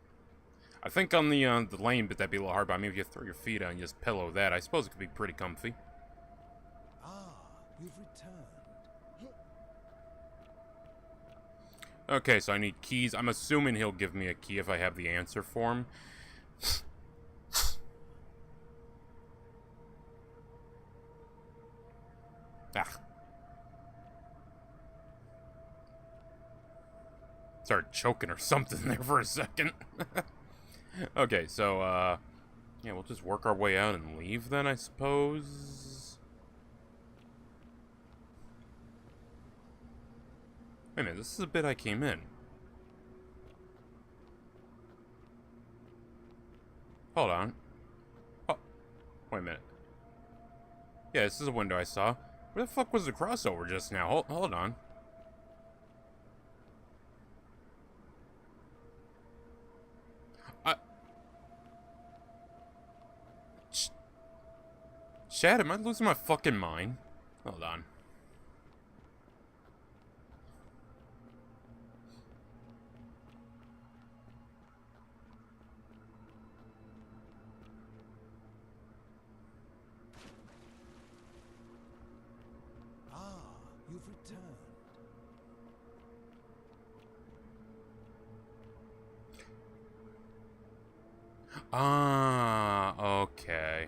I think on the lane bit that'd be a little hard, but I mean if you throw your feet on and just pillow that, I suppose it could be pretty comfy. Ah, you've returned. Okay, so I need keys. I'm assuming he'll give me a key if I have the answer for him. Ah. Started choking or something there for a second. Okay, so, yeah, we'll just work our way out and leave then, I suppose. Wait a minute, this is a bit I came in. Hold on. Oh, wait a minute. Yeah, this is a window I saw. Where the fuck was the crossover just now? Hold on. Shad, am I losing my fucking mind? Hold on. Ah, you've returned. Ah, okay.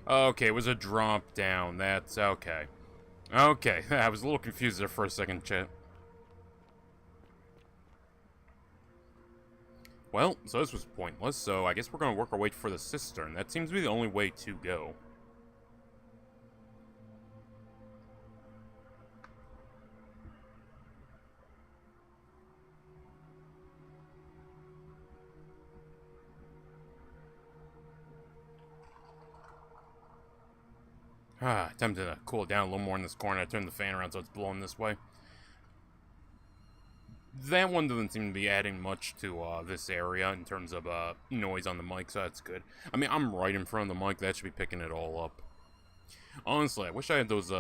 Okay, it was a drop down. That's okay. Okay, I was a little confused there for a second, chat. Well, so this was pointless, so I guess we're gonna work our way for the cistern. That seems to be the only way to go. Time to cool it down a little more in this corner. I turned the fan around so it's blowing this way. That one doesn't seem to be adding much to this area in terms of noise on the mic, so that's good. I mean, I'm right in front of the mic. That should be picking it all up. Honestly, I wish I had those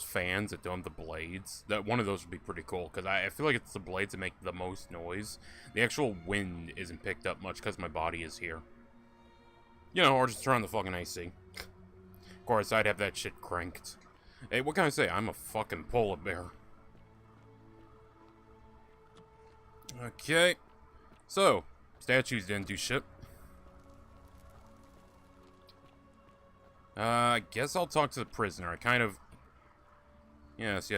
fans that don't have the blades. That one of those would be pretty cool, because I feel like it's the blades that make the most noise. The actual wind isn't picked up much because my body is here. You know, or just turn on the fucking AC. Of course, I'd have that shit cranked. Hey, what can I say? I'm a fucking polar bear. Okay. So, statues didn't do shit. I guess I'll talk to the prisoner. I kind of... Yes.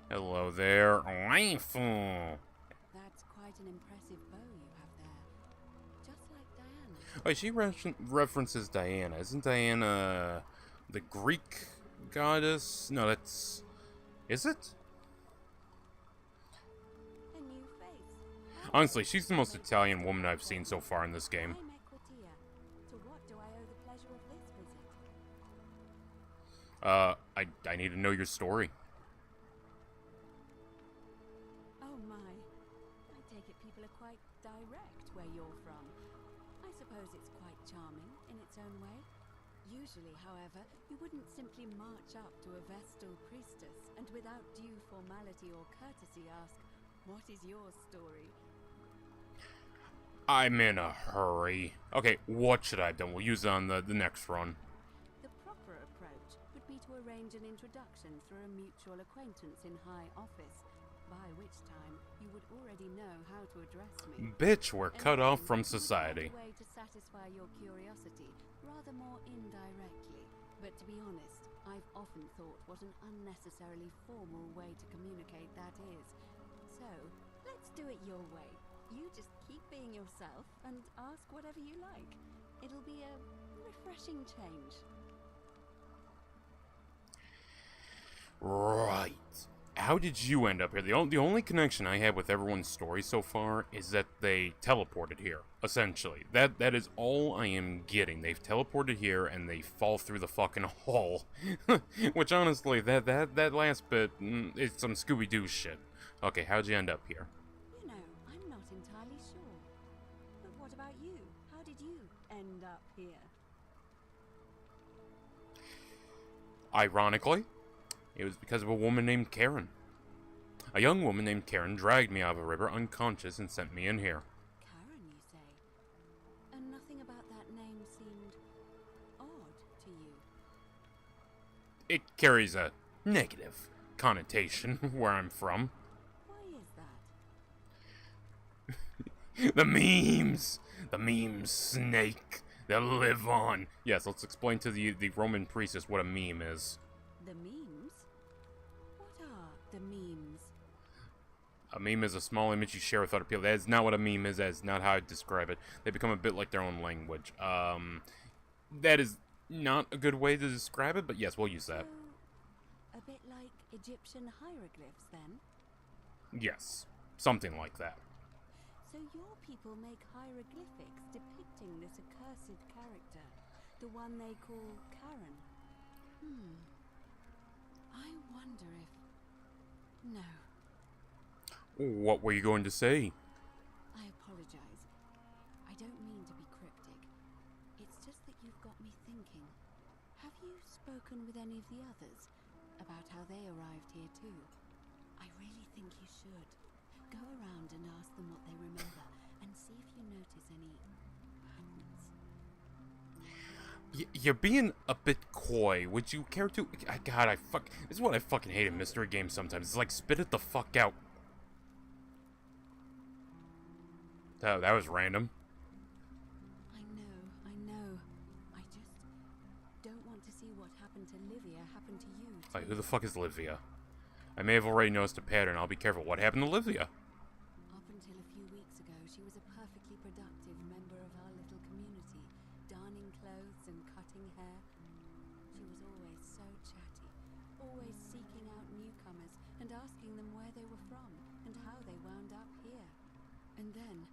Hello there. Rifle. That's quite an impressive bow you have there. Just like Diana. Wait, she references Diana. Isn't Diana the Greek goddess? No, that's... Is it? A new face. Honestly, she's the most Italian woman I've seen so far in this game. To what do I owe the pleasure of this visit? I need to know your story. Oh my. I take it people are quite direct where you're from. I suppose it's quite charming in its own way. Usually, however, you wouldn't simply march up to a Vestal priestess and without due formality or courtesy ask, "What is your story?" I'm in a hurry. Okay, what should I have done? We'll use it on the next run. The proper approach would be to arrange an introduction through a mutual acquaintance in high office, by which time you would already know how to address me. Bitch, we're cut And off then from you would society. find a way to satisfy your curiosity, rather more indirectly. But to be honest, I've often thought what an unnecessarily formal way to communicate that is. So, let's do it your way. You just keep being yourself and ask whatever you like. It'll be a refreshing change. Right. How did you end up here? The only connection I have with everyone's story so far is that they teleported here, essentially. That is all I am getting. They've teleported here and they fall through the fucking hole. Which honestly, that last bit is some Scooby-Doo shit. Okay, how'd you end up here? You know, I'm not entirely sure. But what about you? How did you end up here? Ironically, it was because of a woman named Karen. A young woman named Karen dragged me out of a river unconscious and sent me in here. Karen, you say? And nothing about that name seemed odd to you. It carries a negative connotation where I'm from. Why is that? The memes! The meme snake! They'll live on! Yes, let's explain to the Roman priestess what a meme is. The memes? What are the memes? A meme is a small image you share with other people. That is not what a meme is. That is not how I describe it. They become a bit like their own language. That is not a good way to describe it, but yes, we'll use that. So, a bit like Egyptian hieroglyphs, then? Yes, something like that. So your people make hieroglyphics depicting this accursed character, the one they call Karen. I wonder if... No. What were you going to say? I apologize. I don't mean to be cryptic. It's just that you've got me thinking. Have you spoken with any of the others about how they arrived here too? I really think you should. Go around and ask them what they remember and see if you notice any patterns. You're being a bit coy. Would you care to... God, this is what I fucking hate in mystery games sometimes. It's like, spit it the fuck out. Oh, that was random. I know. happened to Livia happened to you, too. Wait, who the fuck is Livia? I may have already noticed a pattern. I'll be careful. What happened to Livia? Up until a few weeks ago, she was a perfectly productive member of our little community, darning clothes and cutting hair. She was always so chatty, always seeking out newcomers and asking them where they were from and how they wound up here. And then,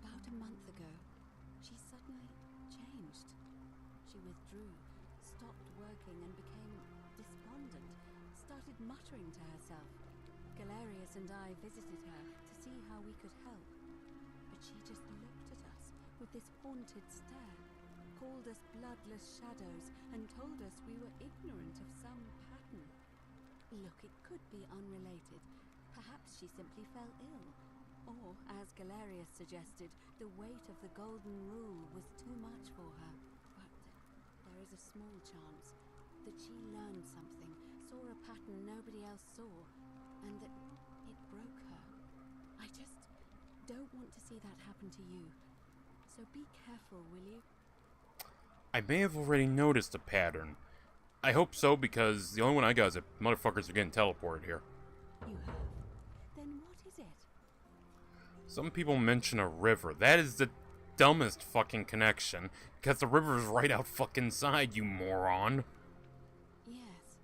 about a month ago, she suddenly changed. She withdrew, stopped working and became despondent, started muttering to herself. Galerius and I visited her to see how we could help. But she just looked at us with this haunted stare, called us bloodless shadows, and told us we were ignorant of some pattern. Look, it could be unrelated. Perhaps she simply fell ill. Or, as Galerius suggested, the weight of the golden rule was too much for her. But there is a small chance that she learned something, saw a pattern nobody else saw, and that it broke her. I just don't want to see that happen to you. So be careful, will you? I may have already noticed a pattern. I hope so, because the only one I got is that motherfuckers are getting teleported here. You have? Then what is it? Some people mention a river. That is the dumbest fucking connection, because the river is right out fucking side, you moron. Yes,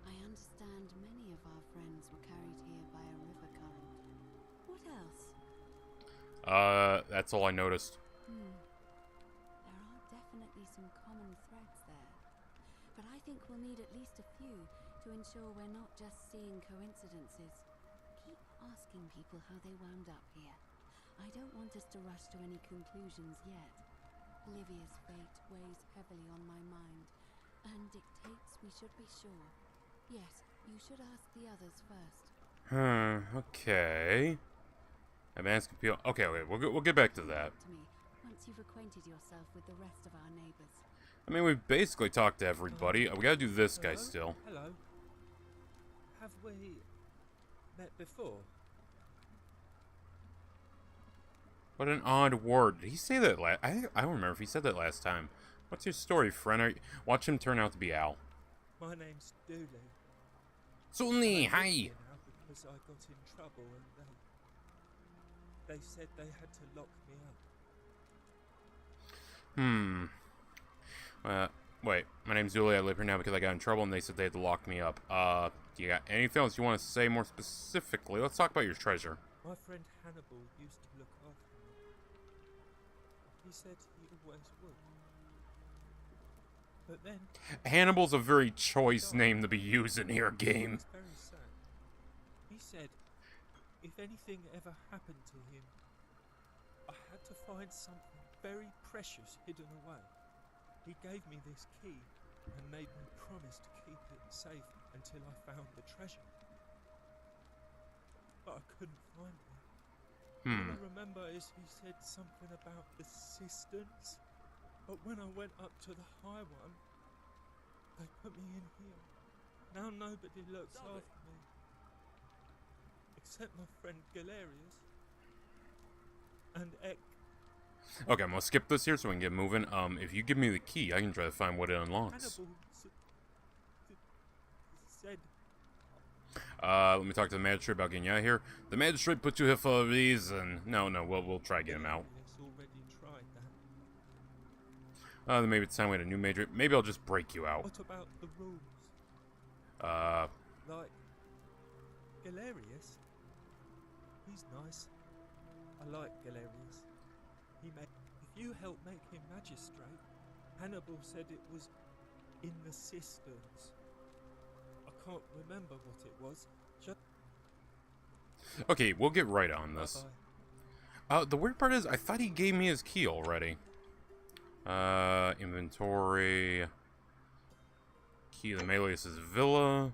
I understand many of our friends were carried here by a river current. What else? That's all I noticed. There are definitely some common threads there. But I think we'll need at least a few to ensure we're not just seeing coincidences. Keep asking people how they wound up here. I don't want us to rush to any conclusions yet. Livia's fate weighs heavily on my mind, and dictates we should be sure. Yes, you should ask the others first. Okay. I'm asking people. Okay, we'll get back to that. To me, once you've acquainted yourself with the rest of our neighbors. I mean, we've basically talked to everybody. We gotta do this guy still. Hello. Have we met before? What an odd word. Did he say that last? I don't remember if he said that last time. What's your story, friend? Watch him turn out to be Al. My name's Dooley. Sunni, hi. Because I got in trouble and they said they had to lock me up. Wait. My name's Dooley. I live here now because I got in trouble and they said they had to lock me up. Do you got anything else you want to say more specifically? Let's talk about your treasure. My friend Hannibal used to look after me. He said he always would. But then... Hannibal's a very choice name to be used in your game. It's very sad. He said, if anything ever happened to him, I had to find something very precious hidden away. He gave me this key and made me promise to keep it safe until I found the treasure. But I couldn't find it. All I remember is he said something about the cisterns. But when I went up to the high one, they put me in here. Now nobody looks after me. Except my friend Galerius. And Ek. Okay, I'm gonna skip this here so we can get moving. If you give me the key, I can try to find what it unlocks. Hannibal said... Let me talk to the magistrate about getting you out of here. The magistrate put you here for a reason. No, we'll try to get him out. Already tried that. Then maybe it's time we had a new magistrate. Maybe I'll just break you out. What about the rules? Like Galerius? He's nice. I like Galerius. If you help make him magistrate, Hannibal said it was in the cisterns. I can't remember what it was. Okay, we'll get right on this. The weird part is, I thought he gave me his key already. Inventory. Key to the Melius's villa.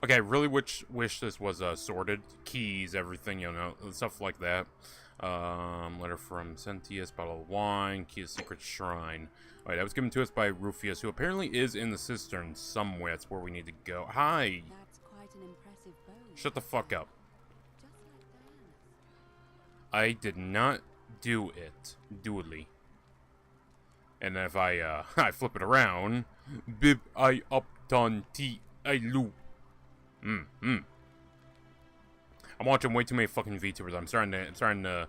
Okay, I really wish this was sorted. Keys, everything, you know, stuff like that. Letter from Sentius, bottle of wine, key to secret shrine. Alright, that was given to us by Rufius, who apparently is in the cistern somewhere. That's where we need to go. Hi! That's quite an impressive bow. Shut the fuck up. Just like Diana's. I did not do it. Dooley. And then if I, I flip it around, bib I upton t I lu. I'm watching way too many fucking VTubers. I'm starting to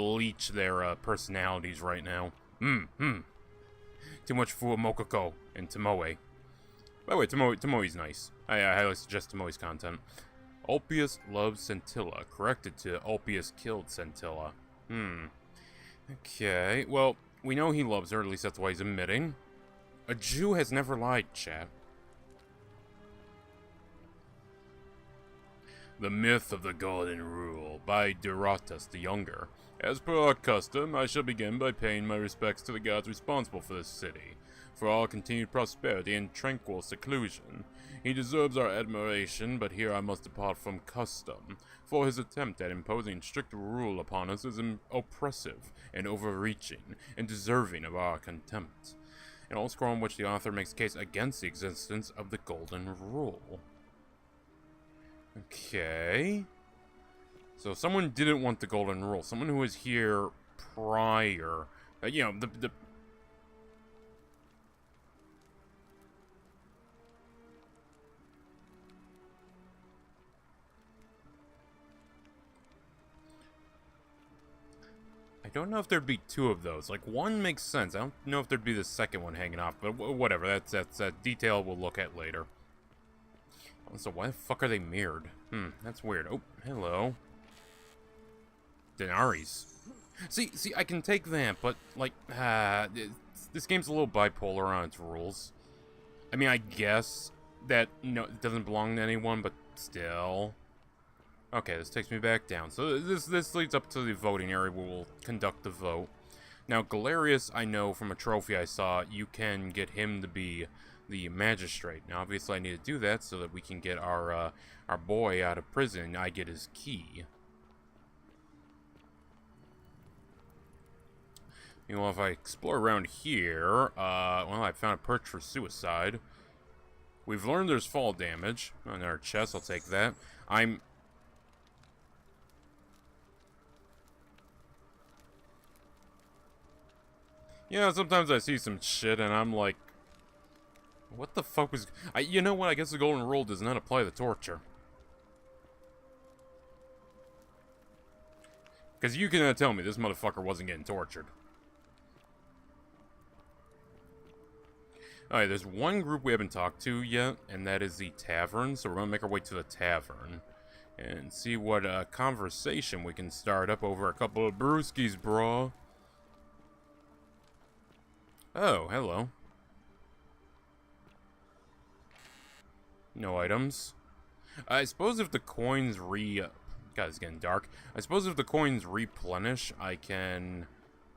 leech their personalities right now. Too much Fuamokoko and Tomoe. By the way, Tomoe's nice. I highly suggest Tomoe's content. Ulpius loves Scintilla. Corrected to Ulpius killed Scintilla. Okay, well, we know he loves her, at least that's why he's admitting. A Jew has never lied, chat. The Myth of the Golden Rule by Duratus the Younger. As per our custom, I shall begin by paying my respects to the gods responsible for this city, for all continued prosperity and tranquil seclusion. He deserves our admiration, but here I must depart from custom, for his attempt at imposing strict rule upon us is oppressive and overreaching, and deserving of our contempt. An old scroll in which the author makes a case against the existence of the Golden Rule. Okay. So someone didn't want the Golden Rule. Someone who was here prior. You know, the I don't know if there'd be two of those. Like, one makes sense. I don't know if there'd be the second one hanging off, but whatever. That's a detail we'll look at later. So why the fuck are they mirrored? That's weird. Oh, hello. Denaries. See, I can take that, but, like, this game's a little bipolar on its rules. I mean, I guess that, it doesn't belong to anyone, but still. Okay, this takes me back down. So this leads up to the voting area where we'll conduct the vote. Now, Galerius, I know from a trophy I saw, you can get him to be the magistrate. Now, obviously, I need to do that so that we can get our boy out of prison. I get his key. Meanwhile, if I explore around here, well, I found a perch for suicide. We've learned there's fall damage. Another chest, I'll take that. Yeah, sometimes I see some shit and I'm like, what the fuck was... you know what? I guess the Golden Rule does not apply to torture. Because you cannot tell me this motherfucker wasn't getting tortured. Alright, there's one group we haven't talked to yet, and that is the tavern. So we're going to make our way to the tavern. And see what conversation we can start up over a couple of brewskis, bro. Oh, hello. No items. I suppose if the coins God, it's getting dark. I suppose if the coins replenish, I can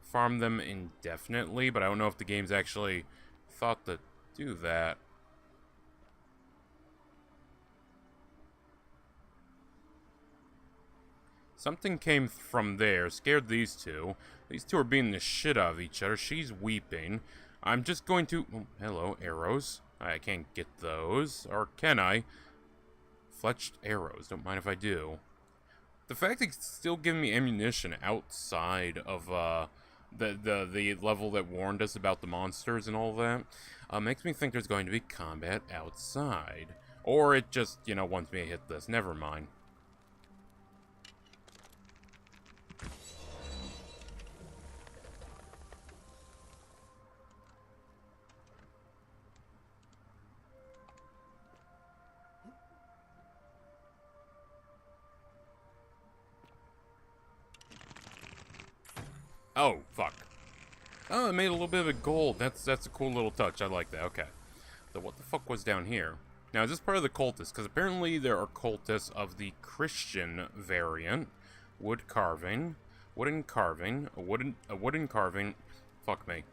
farm them indefinitely, but I don't know if the game's actually thought to do that. Something came from there, scared these two. These two are beating the shit out of each other. She's weeping. I'm just going to... Oh, hello, arrows. I can't get those. Or can I? Fletched arrows. Don't mind if I do. The fact that it's still giving me ammunition outside of the level that warned us about the monsters and all that makes me think there's going to be combat outside. Or it just, wants me to hit this. Never mind. Oh, fuck. Oh, I made a little bit of a gold. That's a cool little touch. I like that. Okay. So what the fuck was down here? Now, is this part of the cultists? Because apparently there are cultists of the Christian variant. Wood carving. Wooden carving. A wooden carving. Fuck me.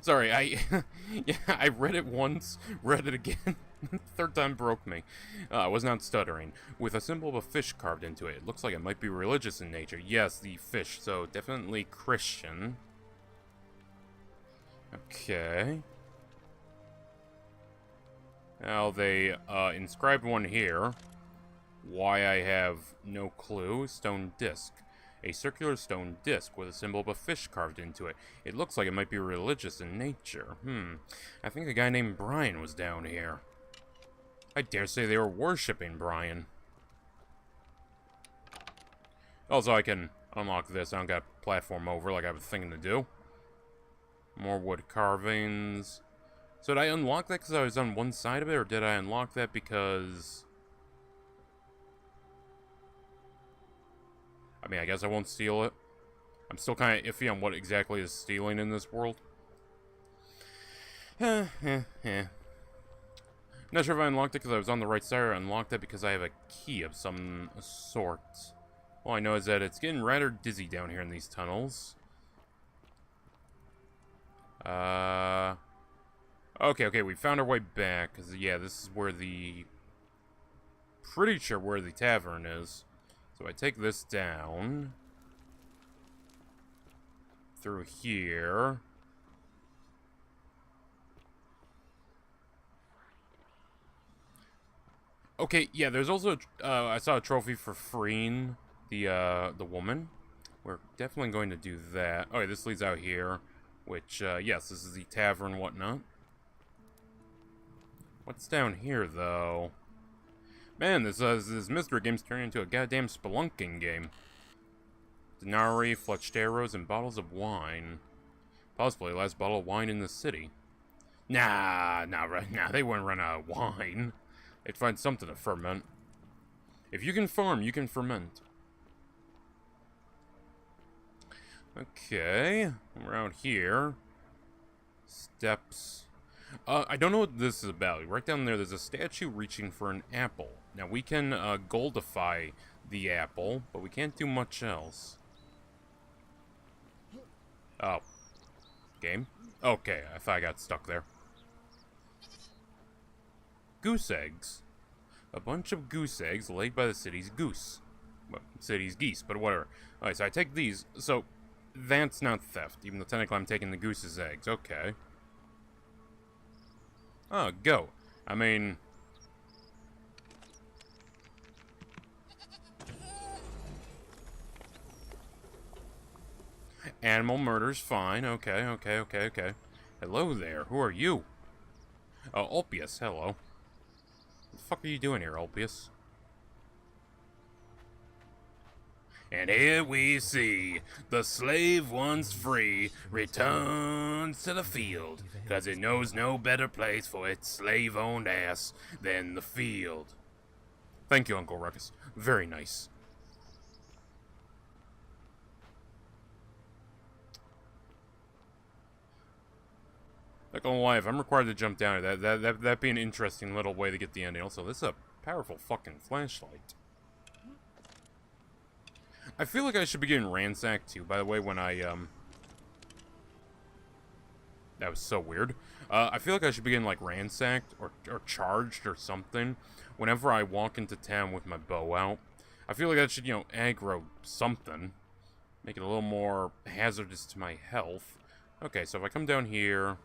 Sorry, I read it once, read it again. Third time broke me. I was not stuttering. With a symbol of a fish carved into it. It looks like it might be religious in nature. Yes, the fish, so definitely Christian. Okay. Now they inscribed one here. Why I have no clue. Stone disc. A circular stone disc with a symbol of a fish carved into it. It looks like it might be religious in nature. I think a guy named Brian was down here. I dare say they were worshipping Brian. Also, I can unlock this. I don't got platform over like I was thinking to do. More wood carvings. So did I unlock that because I was on one side of it, or did I unlock that because... I mean, I guess I won't steal it. I'm still kind of iffy on what exactly is stealing in this world. Not sure if I unlocked it because I was on the right side, or I unlocked it because I have a key of some sort. All I know is that it's getting rather dizzy down here in these tunnels. Okay, we found our way back, because, yeah, this is where the... Pretty sure where the tavern is. So I take this down. Through here. Okay, yeah, there's also, I saw a trophy for freeing the woman. We're definitely going to do that. Oh, yeah, this leads out here. Which, yes, this is the tavern and whatnot. What's down here, though? Man, this mystery game's turning into a goddamn spelunking game. Denarii, fletched arrows, and bottles of wine. Possibly the last bottle of wine in the city. Nah, they wouldn't run out of wine. They'd find something to ferment. If you can farm, you can ferment. Okay, around here. Steps. I don't know what this is about. Right down there's a statue reaching for an apple. Now, we can goldify the apple, but we can't do much else. Oh. Game? Okay, I thought I got stuck there. Goose eggs. A bunch of goose eggs laid by the city's goose. Well, city's geese, but whatever. Alright, so I take these. So, that's not theft, even though technically I'm taking the goose's eggs. Okay. Oh, go. I mean... Animal murder's fine. Okay. Hello there. Who are you? Oh, Ulpius. Hello. What the fuck are you doing here, Ulpius? And here we see the slave once free returns to the field, 'cause it knows no better place for its slave-owned ass than the field. Thank you, Uncle Ruckus. Very nice. Not gonna lie, if I'm required to jump down, that'd be an interesting little way to get the ending. Also, this is a powerful fucking flashlight. I feel like I should be getting ransacked too, by the way, when I, that was so weird. I feel like I should be getting, like, ransacked or charged or something whenever I walk into town with my bow out. I feel like that should, you know, aggro something. Make it a little more hazardous to my health. Okay, so if I come down here...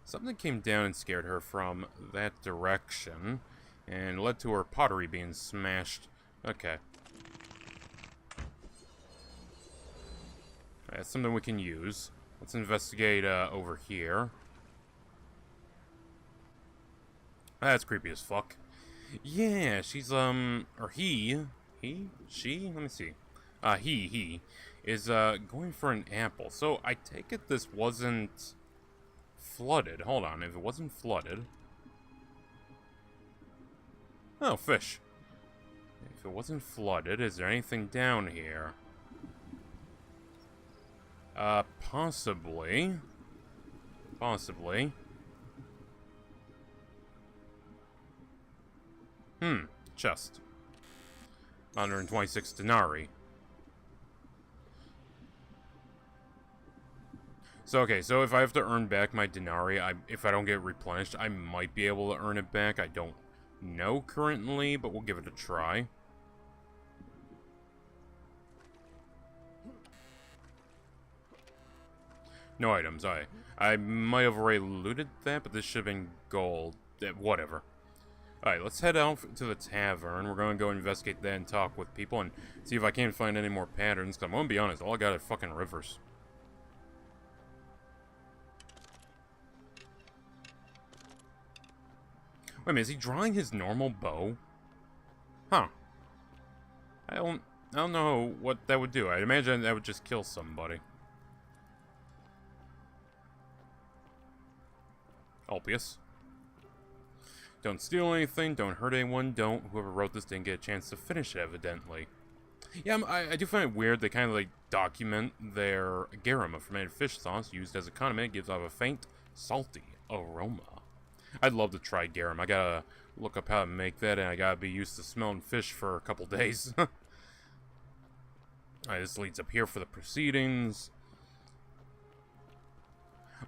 Something came down and scared her from that direction, and led to her pottery being smashed. Okay. That's something we can use. Let's investigate over here. That's creepy as fuck. Yeah, she's, or she? Let me see. He is, going for an apple. So, I take it this wasn't... flooded. Hold on, if it wasn't flooded... Oh, fish. If it wasn't flooded, is there anything down here? Possibly. Possibly. Chest. 126 denarii. So, okay, so if I have to earn back my denarii, if I don't get replenished, I might be able to earn it back. I don't know currently, but we'll give it a try. No items, I might have already looted that, but this should have been gold. Whatever. Alright, let's head out to the tavern. We're going to go investigate that and talk with people and see if I can't find any more patterns. Because I'm going to be honest, all I got are fucking rivers. Wait a minute, is he drawing his normal bow? Huh. I don't know what that would do. I'd imagine that would just kill somebody. Obvious. Don't steal anything, don't hurt anyone, don't. Whoever wrote this didn't get a chance to finish it, evidently. Yeah, I do find it weird they kind of, like, document their garum, a fermented fish sauce used as a condiment. It gives off a faint, salty aroma. I'd love to try garum. I gotta look up how to make that, and I gotta be used to smelling fish for a couple days. Alright, this leads up here for the proceedings.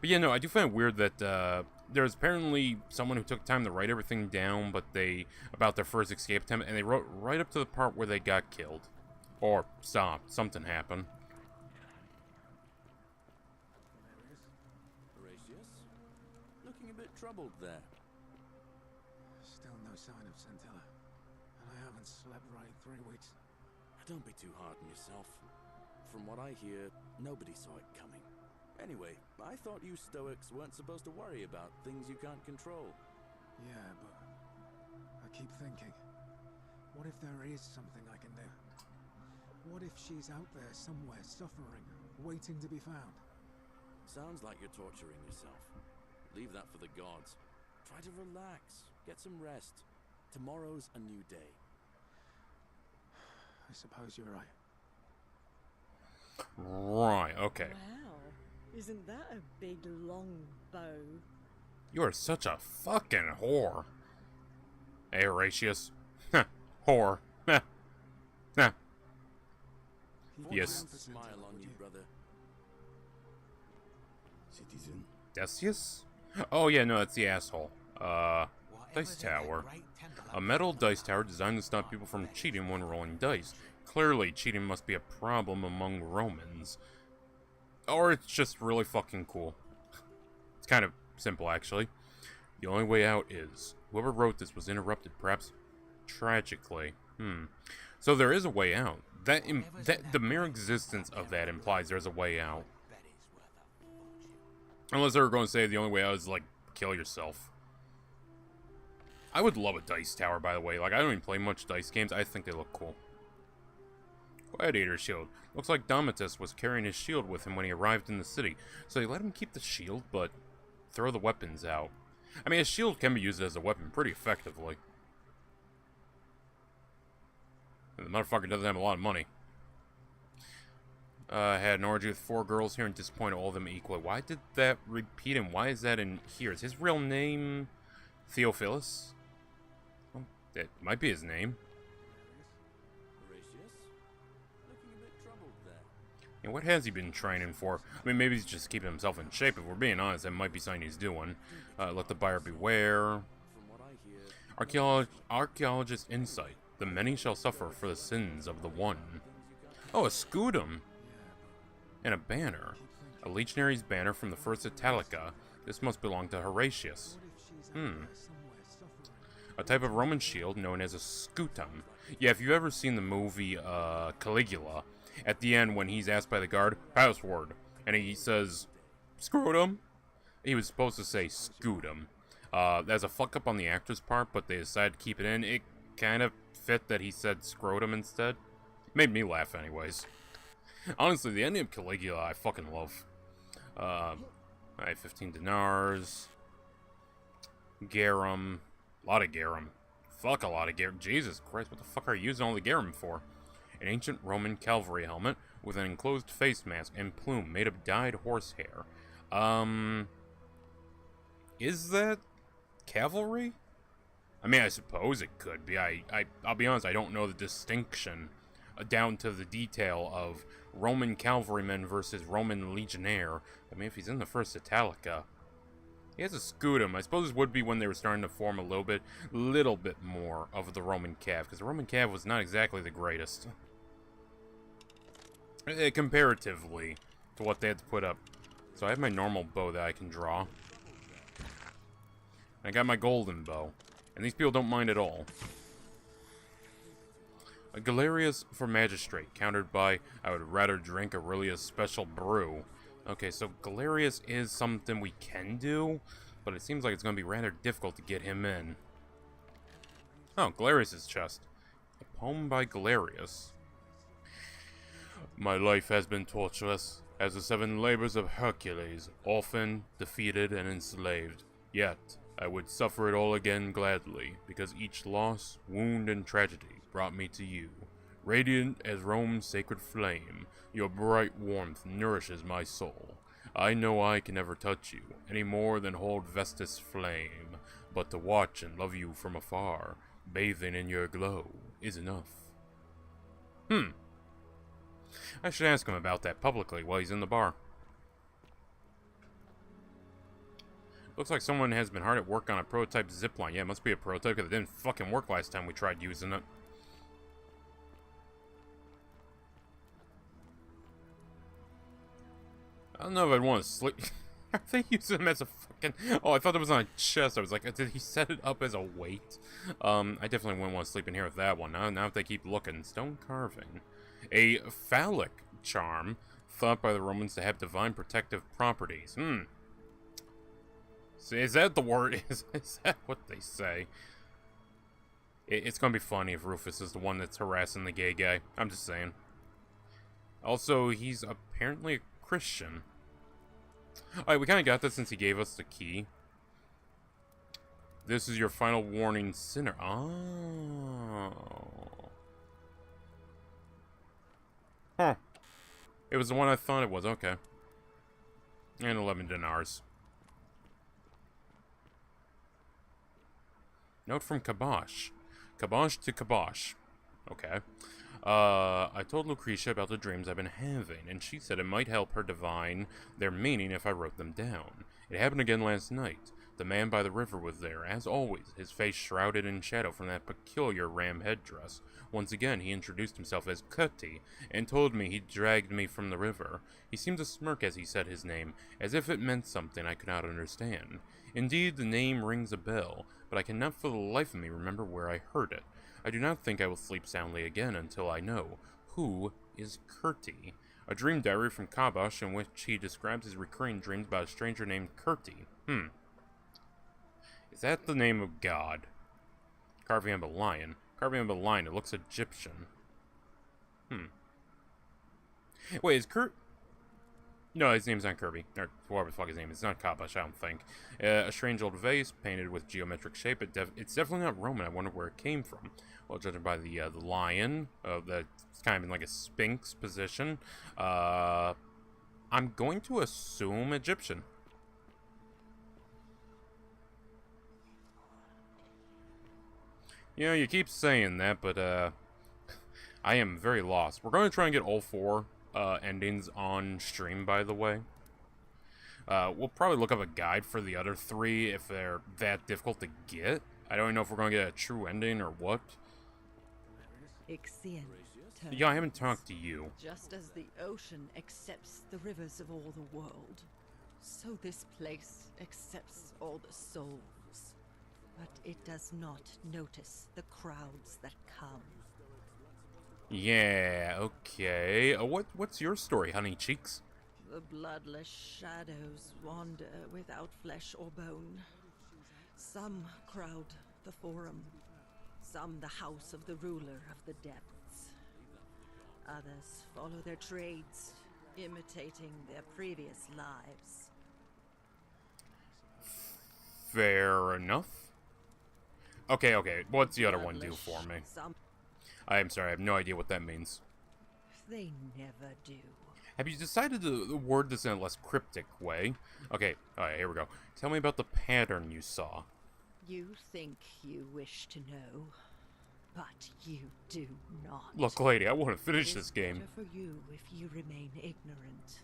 But yeah, no, I do find it weird that, there's apparently someone who took time to write everything down, but about their first escape attempt, and they wrote right up to the part where they got killed. Or stopped. Something happened. Horatius? Looking a bit troubled there. Still no sign of Scintilla. And I haven't slept right 3 weeks. Don't be too hard on yourself. From what I hear, nobody saw it coming. Anyway, I thought you Stoics weren't supposed to worry about things you can't control. Yeah, but I keep thinking, what if there is something I can do? What if she's out there somewhere suffering, waiting to be found? Sounds like you're torturing yourself. Leave that for the gods. Try to relax, get some rest. Tomorrow's a new day. I suppose you're right. Right, okay. Wow. Isn't that a big, long bow? You are such a fucking whore. Hey, Horatius. Heh, whore. Heh. Heh. Yes. Smile on you, brother. Citizen. Decius? Oh, yeah, no, that's the asshole. Dice tower. A metal dice tower designed to stop people from cheating when rolling dice. Clearly, cheating must be a problem among Romans. Or it's just really fucking cool. It's kind of simple, actually. The only way out is... Whoever wrote this was interrupted, perhaps tragically. So there is a way out. The mere existence of that implies there's a way out. Unless they were going to say the only way out is, like, kill yourself. I would love a dice tower, by the way. Like, I don't even play much dice games. I think they look cool. Gladiator shield. Looks like Domitus was carrying his shield with him when he arrived in the city. So they let him keep the shield, but throw the weapons out. I mean, a shield can be used as a weapon pretty effectively. And the motherfucker doesn't have a lot of money. Had an orgy with 4 girls here and disappointed all of them equally. Why did that repeat and why is that in here? Is his real name Theophilus? Well, that might be his name. And what has he been training for? I mean, maybe he's just keeping himself in shape. If we're being honest, that might be something he's doing. Let the buyer beware. Archaeologist insight. The many shall suffer for the sins of the one. Oh, a scutum. And a banner. A legionary's banner from the first Italica. This must belong to Horatius. A type of Roman shield known as a scutum. Yeah, if you've ever seen the movie Caligula, at the end when he's asked by the guard, password, and he says, scrotum, he was supposed to say scutum. That's a fuck up on the actor's part, but they decided to keep it in. It kind of fit that he said scrotum instead. Made me laugh anyways. Honestly, the ending of Caligula I fucking love. Alright, 15 dinars. Garum. A lot of garum. Fuck a lot of garum. Jesus Christ, what the fuck are you using all the garum for? An ancient Roman cavalry helmet with an enclosed face mask and plume made of dyed horsehair. Is that cavalry? I mean, I suppose it could be. I'll be honest, I don't know the distinction down to the detail of Roman cavalryman versus Roman legionnaire. I mean, if he's in the first Italica, he has a scutum. I suppose it would be when they were starting to form a little bit more of the Roman cav, because the Roman cav was not exactly the greatest. Comparatively to what they had to put up. So I have my normal bow that I can draw. I got my golden bow. And these people don't mind at all. A Galerius for Magistrate, countered by, I would rather drink Aurelia's special brew. Okay, so Galerius is something we can do, but it seems like it's going to be rather difficult to get him in. Oh, Galerius' chest. A poem by Galerius. My life has been tortuous, as the 7 labors of Hercules, often defeated and enslaved. Yet, I would suffer it all again gladly, because each loss, wound, and tragedy brought me to you. Radiant as Rome's sacred flame, your bright warmth nourishes my soul. I know I can never touch you, any more than hold Vestus' flame, but to watch and love you from afar, bathing in your glow, is enough. I should ask him about that publicly while he's in the bar. Looks like someone has been hard at work on a prototype zipline. Yeah, it must be a prototype because it didn't fucking work last time we tried using it. I don't know if I'd want to sleep. Are they using him as a fucking... Oh, I thought it was on a chest. I was like, did he set it up as a weight? I definitely wouldn't want to sleep in here with that one. Now if they keep looking. Stone carving. A phallic charm thought by the Romans to have divine protective properties. So is that the word? Is that what they say? It's gonna be funny if Rufus is the one that's harassing the gay guy. I'm just saying. Also, he's apparently a Christian. Alright, we kind of got that since he gave us the key. This is your final warning, sinner. Oh. Huh. It was the one I thought it was. Okay. And 11 dinars. Note from Kabosh. Kabosh to Kabosh. Okay. I told Lucretia about the dreams I've been having, and she said it might help her divine their meaning if I wrote them down. It happened again last night. The man by the river was there, as always, his face shrouded in shadow from that peculiar ram headdress. Once again, he introduced himself as Cutty, and told me he'd dragged me from the river. He seemed to smirk as he said his name, as if it meant something I could not understand. Indeed, the name rings a bell, but I cannot for the life of me remember where I heard it. I do not think I will sleep soundly again until I know who is Curti. A dream diary from Kabosh in which he describes his recurring dreams about a stranger named Curti. Is that the name of God? Carving up a lion. Carving up a lion, it looks Egyptian. Wait, is Kurt... No, his name's not Kirby. Or whatever the fuck his name is. It's not Kabosh, I don't think. A strange old vase, painted with geometric shape. It's definitely not Roman. I wonder where it came from. Well, judging by the lion, that's kind of in like a sphinx position. I'm going to assume Egyptian. You know, you keep saying that, but I am very lost. We're going to try and get all 4 endings on stream, by the way. We'll probably look up a guide for the other 3 if they're that difficult to get. I don't know if we're going to get a true ending or what. Yeah, I haven't talked to you. Just as the ocean accepts the rivers of all the world, so this place accepts all the souls. But it does not notice the crowds that come. Yeah, okay. What's your story, honey cheeks? The bloodless shadows wander without flesh or bone. Some crowd the forum, some the house of the ruler of the depths. Others follow their trades, imitating their previous lives. Fair enough. Okay. What's the other one do for me? I'm sorry, I have no idea what that means. They never do. Have you decided to word this in a less cryptic way? Okay, alright, here we go. Tell me about the pattern you saw. You think you wish to know, but you do not. Look, lady, I want to finish this game. Better for you if you remain ignorant.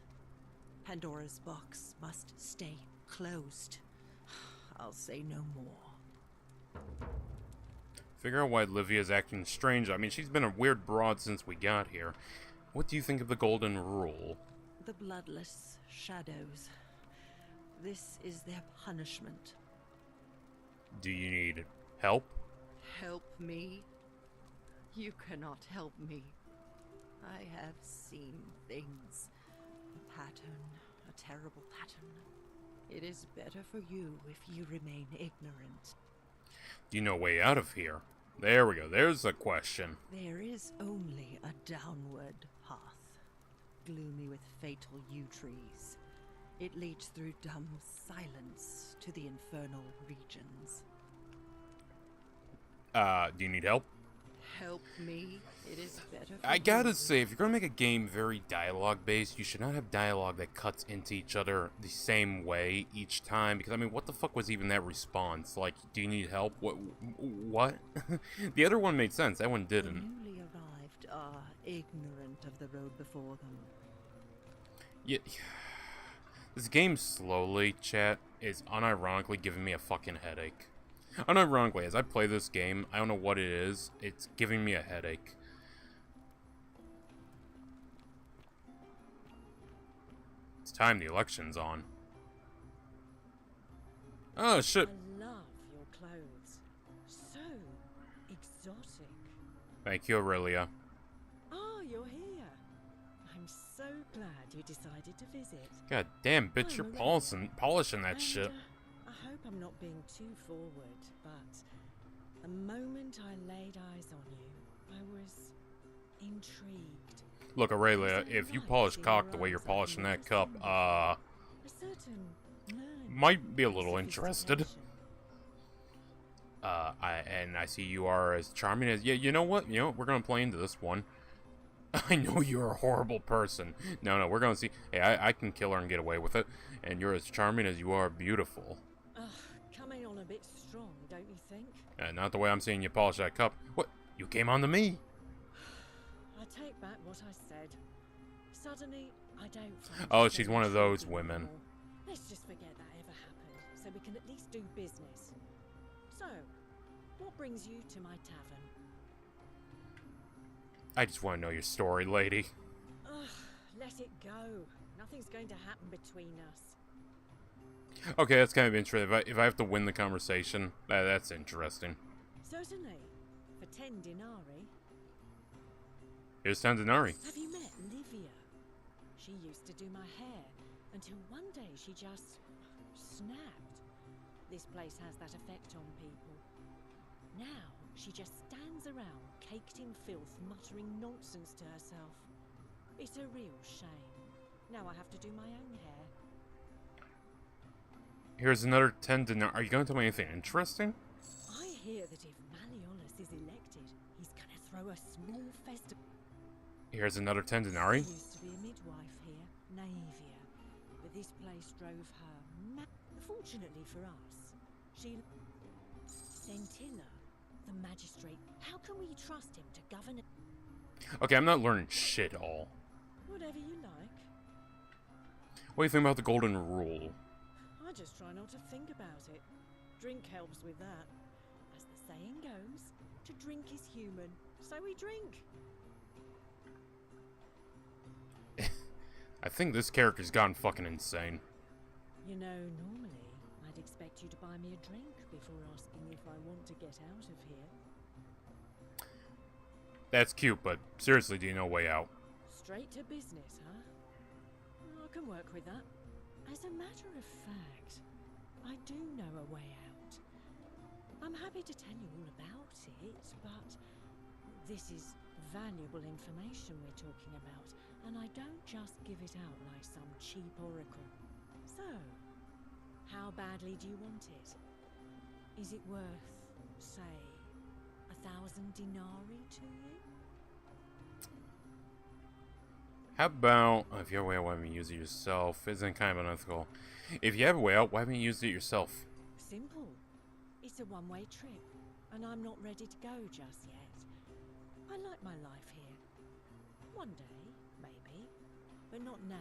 Pandora's box must stay closed. I'll say no more. Figure out why Livia's acting strange. I mean, she's been a weird broad since we got here. What do you think of the Golden Rule? The bloodless shadows. This is their punishment. Do you need Help? Help me? You cannot help me. I have seen things. A pattern, a terrible pattern. It is better for you if you remain ignorant. Do you know a way out of here? There we go. There's a question. There is only a downward path, gloomy with fatal yew trees. It leads through dumb silence to the infernal regions. Do you need help? Help me. It is better for I gotta you. say, if you're gonna make a game very dialogue-based, you should not have dialogue that cuts into each other the same way each time. Because, I mean, what the fuck was even that response? Like, do you need help? What? The other one made sense. That one didn't. The newly arrived are ignorant of the road before them. Yeah. This game slowly, chat, is unironically giving me a fucking headache. Unironically, as I play this game, I don't know what it is. It's giving me a headache. It's time the election's on. Oh, shit. I love your clothes. So exotic. Thank you, Aurelia. Oh, you're here. I'm so glad you decided to visit. God damn, bitch, you're polishing that And, shit. I hope I'm not being too forward, but the moment I laid eyes on you, I was intrigued. Look, Aurelia, if you polish cock the way you're polishing that cup, A certain might be a little interested. And I see you are as charming as... Yeah, you know what? You know, we're gonna play into this one. I know you're a horrible person. No, we're gonna see... Hey, I can kill her and get away with it. And you're as charming as you are beautiful. coming on a bit strong, don't you think? Not the way I'm seeing you polish that cup. What? You came on to me. I take back what I said. Suddenly, I don't find Oh, it she's so one of those intriguing women. anymore. Let's just forget that ever happened, so we can at least do business. So, what brings you to my tavern? I just want to know your story, lady. Ugh, let it go. Nothing's going to happen between us. Okay, that's kind of interesting. If I have to win the conversation, that's interesting. Certainly. For 10 denarii. Here's 10 denarii. Have you met Livia? She used to do my hair, until one day she just snapped. This place has that effect on people. Now, she just stands around, caked in filth, muttering nonsense to herself. It's a real shame. Now I have to do my own hair. Here's another 10 denarii. Are you going to tell me anything interesting? I hear that if Malleolus is elected, he's gonna throw a small festival. Here's another 10 denarii. There used to be a midwife here, Navia, but this place drove her Fortunately for us, she... Scintilla, the magistrate. How can we trust him to govern... Okay, I'm not learning shit all. Whatever you like. What do you think about the golden rule? I just try not to think about it. Drink helps with that. As the saying goes, to drink is human, so we drink. I think this character's gone fucking insane. You know, normally, I'd expect you to buy me a drink before asking if I want to get out of here. That's cute, but seriously, do you know a way out? Straight to business, huh? I can work with that. As a matter of fact, I do know a way out. I'm happy to tell you all about it, but this is valuable information we're talking about, and I don't just give it out like some cheap oracle. So, how badly do you want it? Is it worth, say, 1,000 denarii to you? How about, if you have a way out, why haven't you used it yourself? Isn't kind of unethical. If you have a way out, why haven't you used it yourself? Simple. It's a one-way trip, and I'm not ready to go just yet. I like my life here. One day, maybe, but not now.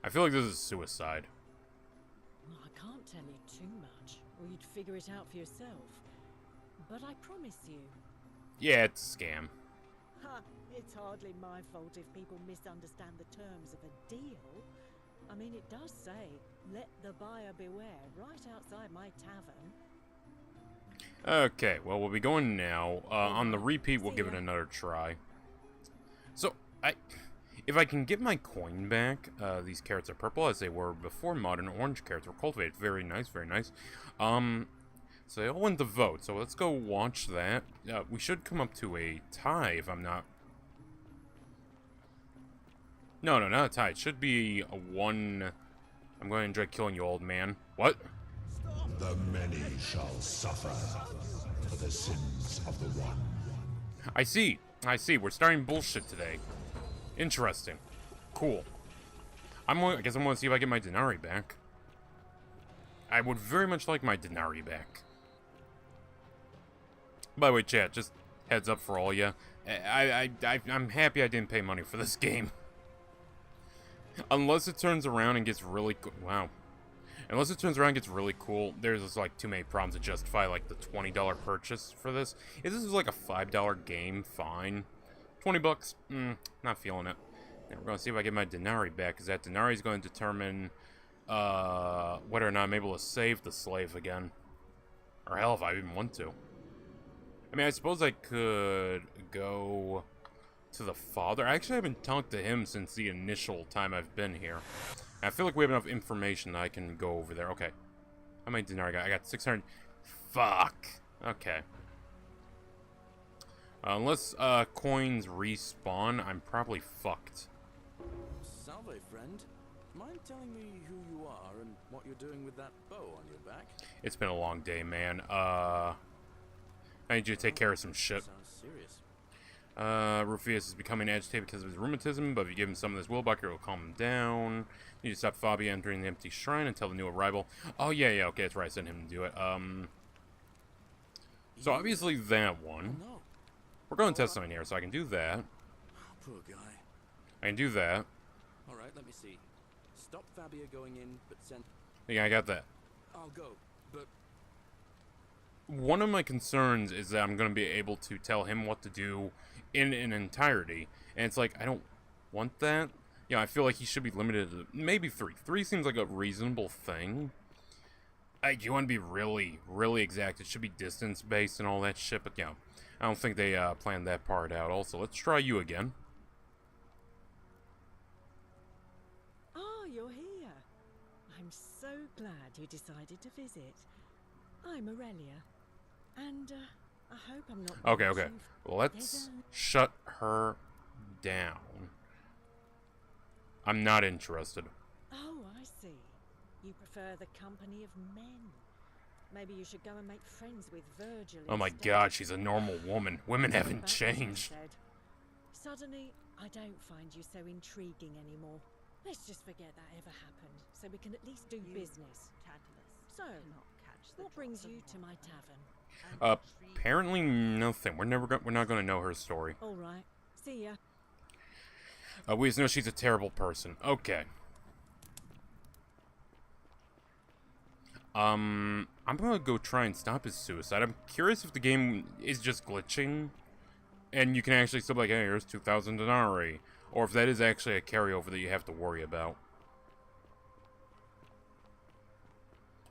I feel like this is suicide. Well, I can't tell you too much, or you'd figure it out for yourself. But I promise you. Yeah, it's a scam. Ha! It's hardly my fault if people misunderstand the terms of a deal. I mean, it does say, let the buyer beware, right outside my tavern. Okay, well, we'll be going now. On the repeat, we'll give it another try. So, if I can get my coin back, these carrots are purple as they were before modern orange carrots were cultivated. Very nice, very nice. So they all went to vote, so let's go watch that. We should come up to a tie if I'm not... No, not a tie. It should be a 1... I'm going to enjoy killing you, old man. What? The many shall suffer for the sins of the one. I see. We're starting bullshit today. Interesting. Cool. I guess I'm going to see if I get my denarii back. I would very much like my denarii back. By the way, chat, just heads up for all ya. I'm happy I didn't pay money for this game. Unless it turns around and gets really cool. Wow. Unless it turns around and gets really cool, there's just, like, too many problems to justify, like, the $20 purchase for this. If this is, like, a $5 game, fine. 20 bucks, not feeling it. Now we're going to see if I get my denarii back, because that denarii is going to determine, whether or not I'm able to save the slave again. Or hell, if I even want to. I mean, I suppose I could go to the father. I actually haven't talked to him since the initial time I've been here. I feel like we have enough information that I can go over there. Okay. How many denarii I got? 600. Fuck. Okay. Unless coins respawn, I'm probably fucked. Salve, friend. Mind telling me who you are and what you're doing with that bow on your back? It's been a long day, man. I need you to take care of some shit. Sounds serious. Rufius is becoming agitated because of his rheumatism, but if you give him some of this willbucker, it'll calm him down. You need to stop Fabi entering the empty shrine and tell the new arrival. Oh, yeah, okay, that's right, I sent him to do it. So obviously that one. Oh, no. We're going to test something here, so I can do that. Poor guy. I can do that. Alright, let me see. Stop Fabia going in, but send... Yeah, I got that. I'll go, but... One of my concerns is that I'm going to be able to tell him what to do in an entirety. And it's like, I don't want that. You know, I feel like he should be limited to maybe 3. 3 seems like a reasonable thing. You want to be really, really exact. It should be distance-based and all that shit, but yeah. I don't think they planned that part out. Also, let's try you again. Oh, you're here. I'm so glad you decided to visit. I'm Aurelia. And, I hope I'm not... Okay. Let's shut her down. I'm not interested. Oh, I see. You prefer the company of men. Maybe you should go and make friends with Virgil. Oh my god, she's a normal woman. Women haven't changed. Suddenly, I don't find you so intriguing anymore. Let's just forget that ever happened, so we can at least do business. So, what brings you to my tavern? Apparently nothing. We're not going to know her story. All right. See ya. We just know she's a terrible person. Okay. I'm gonna go try and stop his suicide. I'm curious if the game is just glitching, and you can actually still be like, hey, here's 2,000 denarii, or if that is actually a carryover that you have to worry about.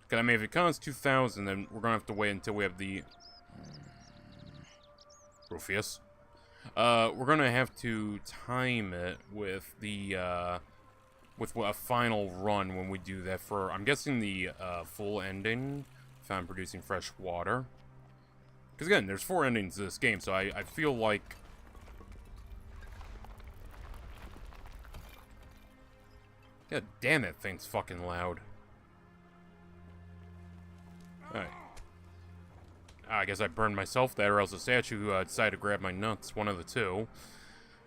Because, I mean, if it counts 2,000, then we're gonna have to wait until we have the... Rufius. We're gonna have to time it with the, with a final run when we do that for, I'm guessing, the full ending, if I'm producing fresh water. Because again, there's 4 endings to this game, so I feel like... God damn, that thing's fucking loud. Alright. I guess I burned myself that, or else the statue decided to grab my nuts, one of the two.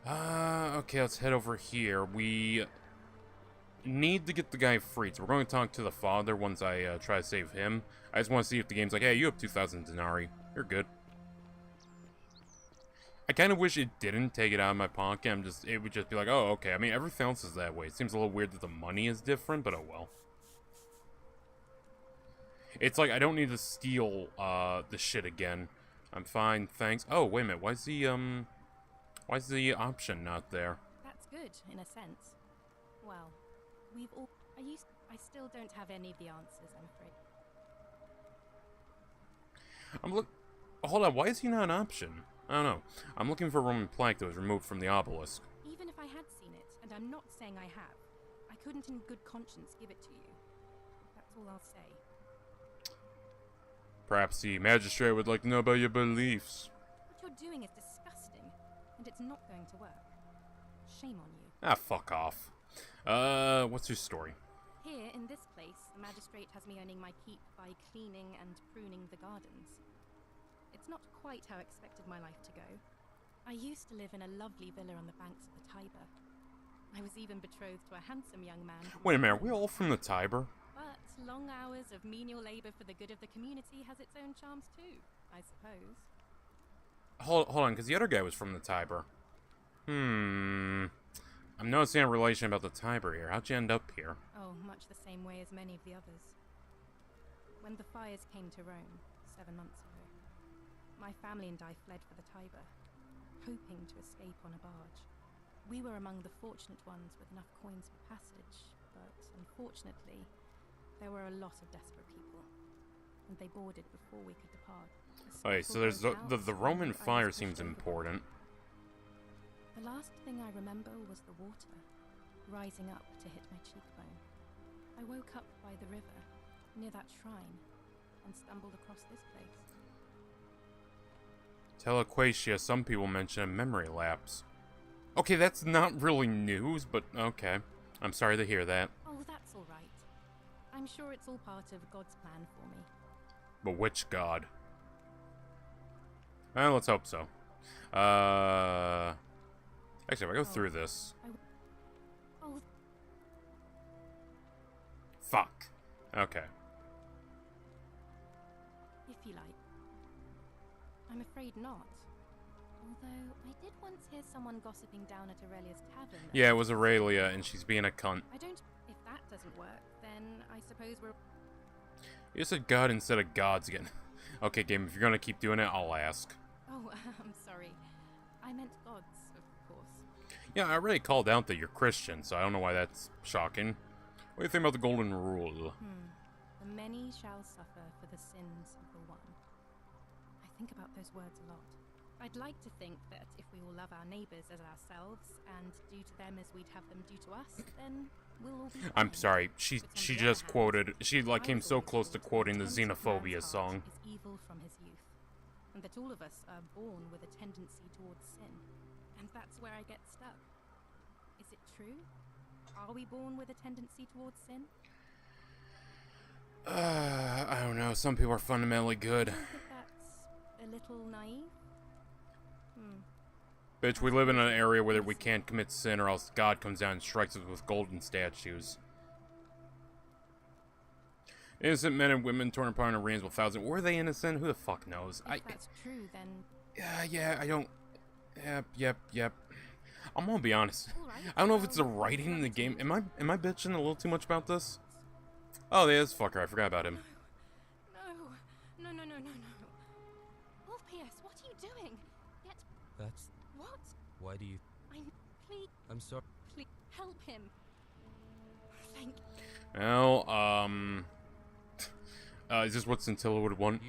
Okay, let's head over here. We need to get the guy freed, so we're going to talk to the father once I try to save him. I just want to see if the game's like, hey, you have 2,000 denarii. You're good. I kind of wish it didn't take it out of my pocket. It would just be like, oh, okay. I mean, everything else is that way. It seems a little weird that the money is different, but oh well. It's like, I don't need to steal, the shit again. I'm fine, thanks. Oh, wait a minute. Why is the option not there? That's good, in a sense. Well, we've all... I still don't have any of the answers, I'm afraid. Hold on, why is he not an option? I don't know. I'm looking for a Roman plaque that was removed from the obelisk. Even if I had seen it, and I'm not saying I have, I couldn't in good conscience give it to you. That's all I'll say. Perhaps the magistrate would like to know about your beliefs. What you're doing is disgusting, and it's not going to work. Shame on you. Ah, fuck off. What's your story? Here, in this place, the magistrate has me earning my keep by cleaning and pruning the gardens. It's not quite how I expected my life to go. I used to live in a lovely villa on the banks of the Tiber. I was even betrothed to a handsome young man. Wait a minute, are we all from the Tiber? But long hours of menial labor for the good of the community has its own charms too, I suppose. Hold on, because the other guy was from the Tiber. I'm noticing a relation about the Tiber here. How'd you end up here? Oh, much the same way as many of the others. When the fires came to Rome, 7 months ago, my family and I fled for the Tiber, hoping to escape on a barge. We were among the fortunate ones with enough coins for passage, but unfortunately, there were a lot of desperate people, and they boarded before we could depart. Okay, so there's the Roman fire seems important. The last thing I remember was the water, rising up to hit my cheekbone. I woke up by the river, near that shrine, and stumbled across this place. Telequatia, some people mention a memory lapse. Okay, that's not really news, but okay. I'm sorry to hear that. Oh, that's all right. I'm sure it's all part of God's plan for me. But which god? Well, let's hope so. Actually, if I go through this... Oh. Fuck. Okay. If you like. I'm afraid not. Although, I did once hear someone gossiping down at Aurelia's tavern. Yeah, it was Aurelia, and she's being a cunt. I don't... If that doesn't work, then I suppose we're... You said god instead of gods again. Okay, game, if you're gonna keep doing it, I'll ask. Oh, I'm sorry. I meant gods, of course. Yeah, I already called out that you're Christian, so I don't know why that's shocking. What do you think about the golden rule? The many shall suffer for the sins of the one. I think about those words a lot. I'd like to think that if we all love our neighbors as ourselves and do to them as we'd have them do to us, then we'll all be fine. I'm sorry, she just quoted, she like came so close to quoting the Xenophobia song. Is evil from his youth, and that all of us are born with a tendency towards sin. And that's where I get stuck. Is it true? Are we born with a tendency towards sin? I don't know, some people are fundamentally good. I think that's a little naive. Bitch, we live in an area where we can't commit sin or else God comes down and strikes us with golden statues. Innocent men and women torn apart in arenas with thousands. Were they innocent? Who the fuck knows? If that's true, then... Yeah, I don't... Yep. I'm gonna be honest. I don't know if it's the writing in the game. Am I bitching a little too much about this? Oh, yeah, this fucker. I forgot about him. No. Orpheus, what are you doing? That's... What? Why do you... I'm sorry. Please, help him. Thank you. Well, is this what Scintilla would want?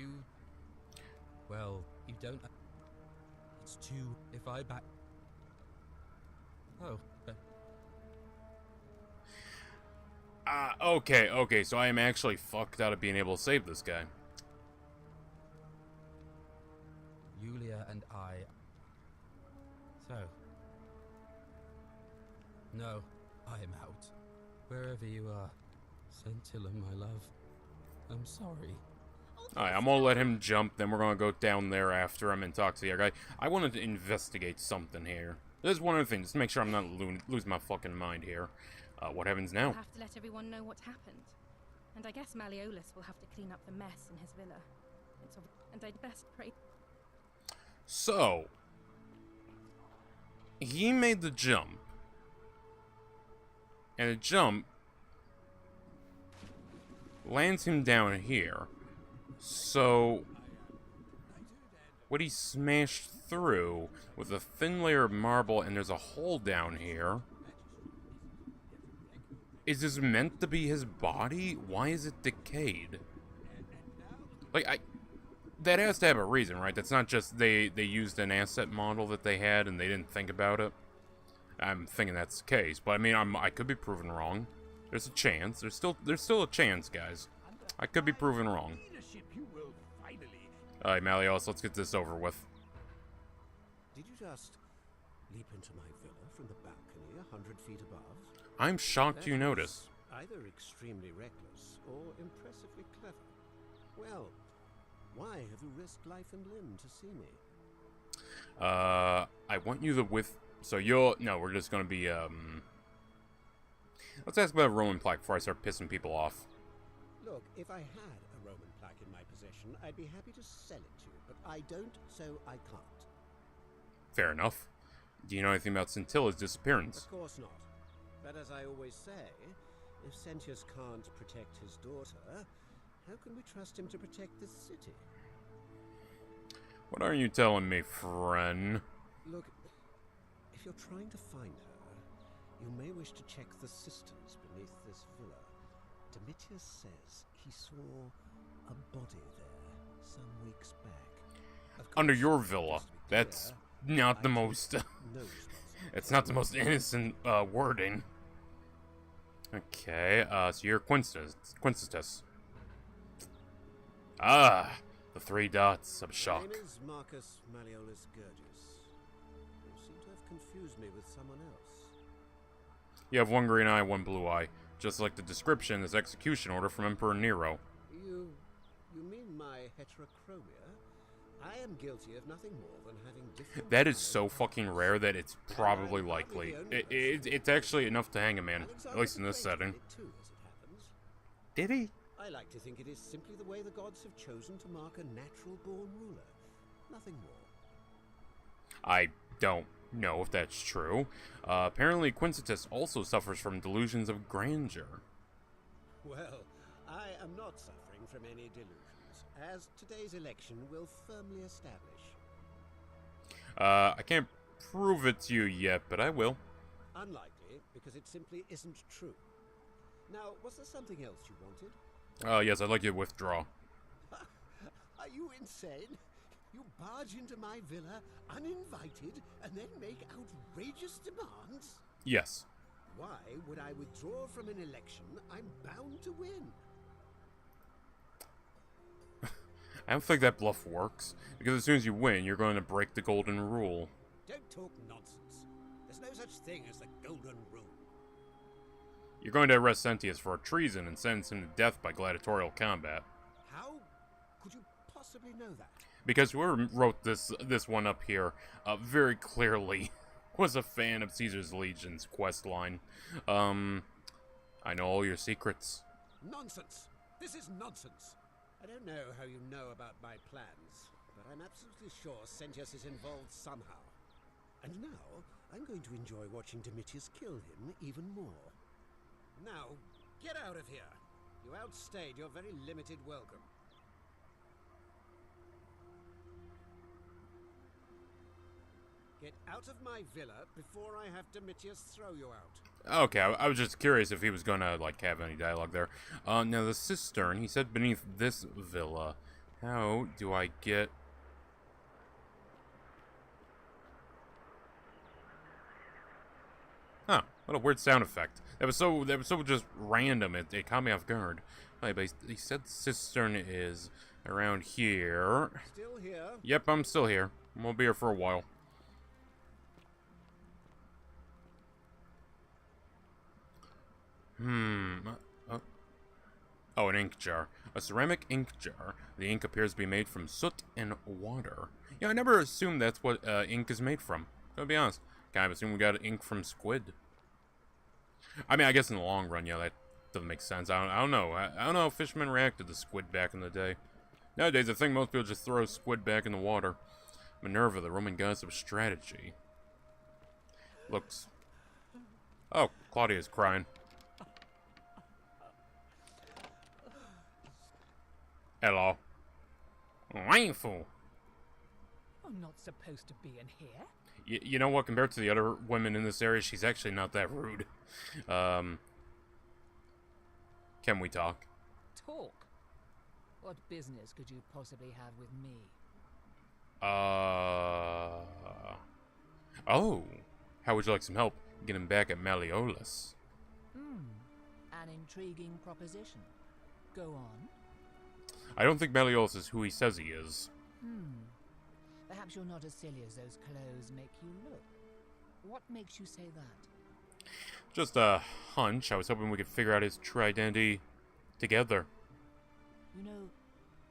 Well, you don't... It's too... If I back... Oh, Okay, so I am actually fucked out of being able to save this guy. Yulia and I... So... No, I am out. Wherever you are, Scintilla, my love. I'm sorry. Alright, I'm gonna let him jump, then we're gonna go down there after him and talk to the other guy. I wanted to investigate something here. There's one other thing, just to make sure I'm not losing my fucking mind here. What happens now? We'll have to let everyone know what happened. And I guess Malleolus will have to clean up the mess in his villa. And I'd best pray... So... he made the jump. And the jump... lands him down here. So... what he smashed through with a thin layer of marble, and there's a hole down here. Is this meant to be his body? Why is it decayed? Like, that has to have a reason, right? That's not just they used an asset model that they had and they didn't think about it. I'm thinking that's the case, but I mean, I could be proven wrong. There's a chance. There's still a chance, guys. I could be proven wrong. Alright, Malios, let's get this over with. Did you just leap into my villa from the balcony 100 feet above? I'm shocked you noticed. Either extremely reckless or impressively clever. Well, why have you risked life and limb to see me? I want you to so you'll... No, we're just gonna be, Let's ask about a Roman plaque before I start pissing people off. Look, if I had a Roman plaque in my possession, I'd be happy to sell it to you, but I don't, so I can't. Fair enough. Do you know anything about Scintilla's disappearance? Of course not. But as I always say, if Sentius can't protect his daughter, how can we trust him to protect this city? What are you telling me, friend? Look, if you're trying to find her, you may wish to check the cisterns beneath this villa. Domitius says he saw a body there some weeks back. Under your villa. That's not the most... it's not the most innocent wording. Okay, so you're Quincetus. Ah, the 3 dots of shock. My name is Marcus Malleolus Gurgis. You seem to have confused me with someone else. You have 1 green eye, 1 blue eye. Just like the description in this execution order from Emperor Nero. You mean my heterochromia? I am guilty of nothing more than having different... That is so fucking rare that it's probably likely. It's actually enough to hang a man, at least in this setting. Did he? I like to think it is simply the way the gods have chosen to mark a natural-born ruler. Nothing more. I don't know if that's true. Apparently, Quincetus also suffers from delusions of grandeur. Well, I am not suffering from any delusions, as today's election will firmly establish. I can't prove it to you yet, but I will. Unlikely, because it simply isn't true. Now, was there something else you wanted? Yes, I'd like you to withdraw. Are you insane? You barge into my villa, uninvited, and then make outrageous demands? Yes. Why would I withdraw from an election I'm bound to win? I don't think that bluff works, because as soon as you win, you're going to break the golden rule. Don't talk nonsense. There's no such thing as the golden rule. You're going to arrest Sentius for treason and sentence him to death by gladiatorial combat. How could you possibly know that? Because whoever wrote this one up here very clearly was a fan of Caesar's Legion's quest line. I know all your secrets. Nonsense! This is nonsense! I don't know how you know about my plans, but I'm absolutely sure Sentius is involved somehow. And now, I'm going to enjoy watching Domitius kill him even more. Now, get out of here! You outstayed your very limited welcome. Get out of my villa before I have Domitius throw you out. Okay, I was just curious if he was gonna, like, have any dialogue there. Now the cistern, he said beneath this villa. How do I get... Huh, what a weird sound effect. That was so just random, it caught me off guard. Right, but he said cistern is around here. Still here? Yep, I'm still here. We'll be here for a while. Oh, an ink jar. A ceramic ink jar. The ink appears to be made from soot and water. Yeah, I never assumed that's what ink is made from. Gotta be honest. Kind of assume we got ink from squid. I mean, I guess in the long run, yeah, that doesn't make sense. I don't know. I don't know how fishermen reacted to squid back in the day. Nowadays, I think most people just throw squid back in the water. Minerva, the Roman goddess of strategy. Looks... Oh, Claudia's crying. Hello. Waifu. I'm not supposed to be in here. You know what? Compared to the other women in this area, she's actually not that rude. Can we talk? Talk? What business could you possibly have with me? Oh. How would you like some help getting back at Malleolus? An intriguing proposition. Go on. I don't think Malleolus is who he says he is. Perhaps you're not as silly as those clothes make you look. What makes you say that? Just a hunch. I was hoping we could figure out his true identity together. You know,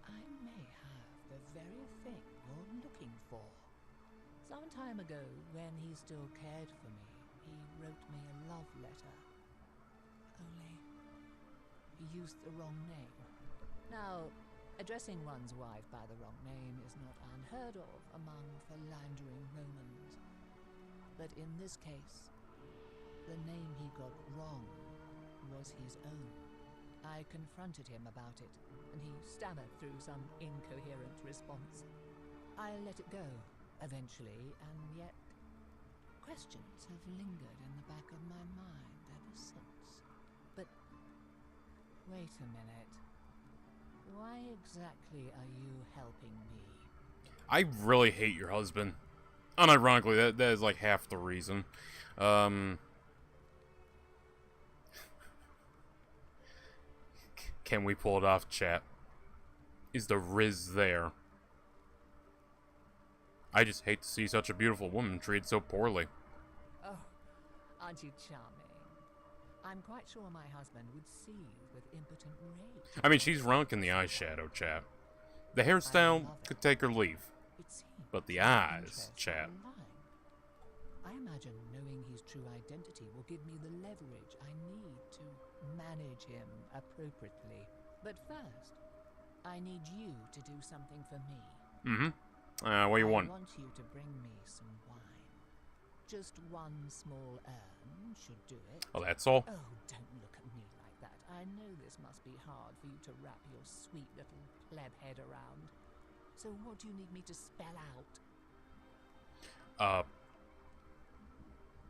I may have the very thing you're looking for. Some time ago, when he still cared for me, he wrote me a love letter. Only, he used the wrong name. Now, addressing one's wife by the wrong name is not unheard of among philandering Romans. But in this case, the name he got wrong was his own. I confronted him about it, and he stammered through some incoherent response. I let it go, eventually, and yet questions have lingered in the back of my mind ever since. But wait a minute. Why exactly are you helping me? I really hate your husband. Unironically, that is like half the reason. Can we pull it off, chat? Is the Riz there? I just hate to see such a beautiful woman treated so poorly. Oh, aren't you charming? I'm quite sure my husband would seethe with impotent rage. I mean, she's rocking the eyeshadow, chat. The hairstyle could take or leave. But the eyes, chat. I imagine knowing his true identity will give me the leverage I need to manage him appropriately. But first, I need you to do something for me. What do you want? I want you to bring me some wine. Just one small urn should do it. Oh, that's all? Oh, don't look at me like that. I know this must be hard for you to wrap your sweet little pleb head around. So what do you need me to spell out?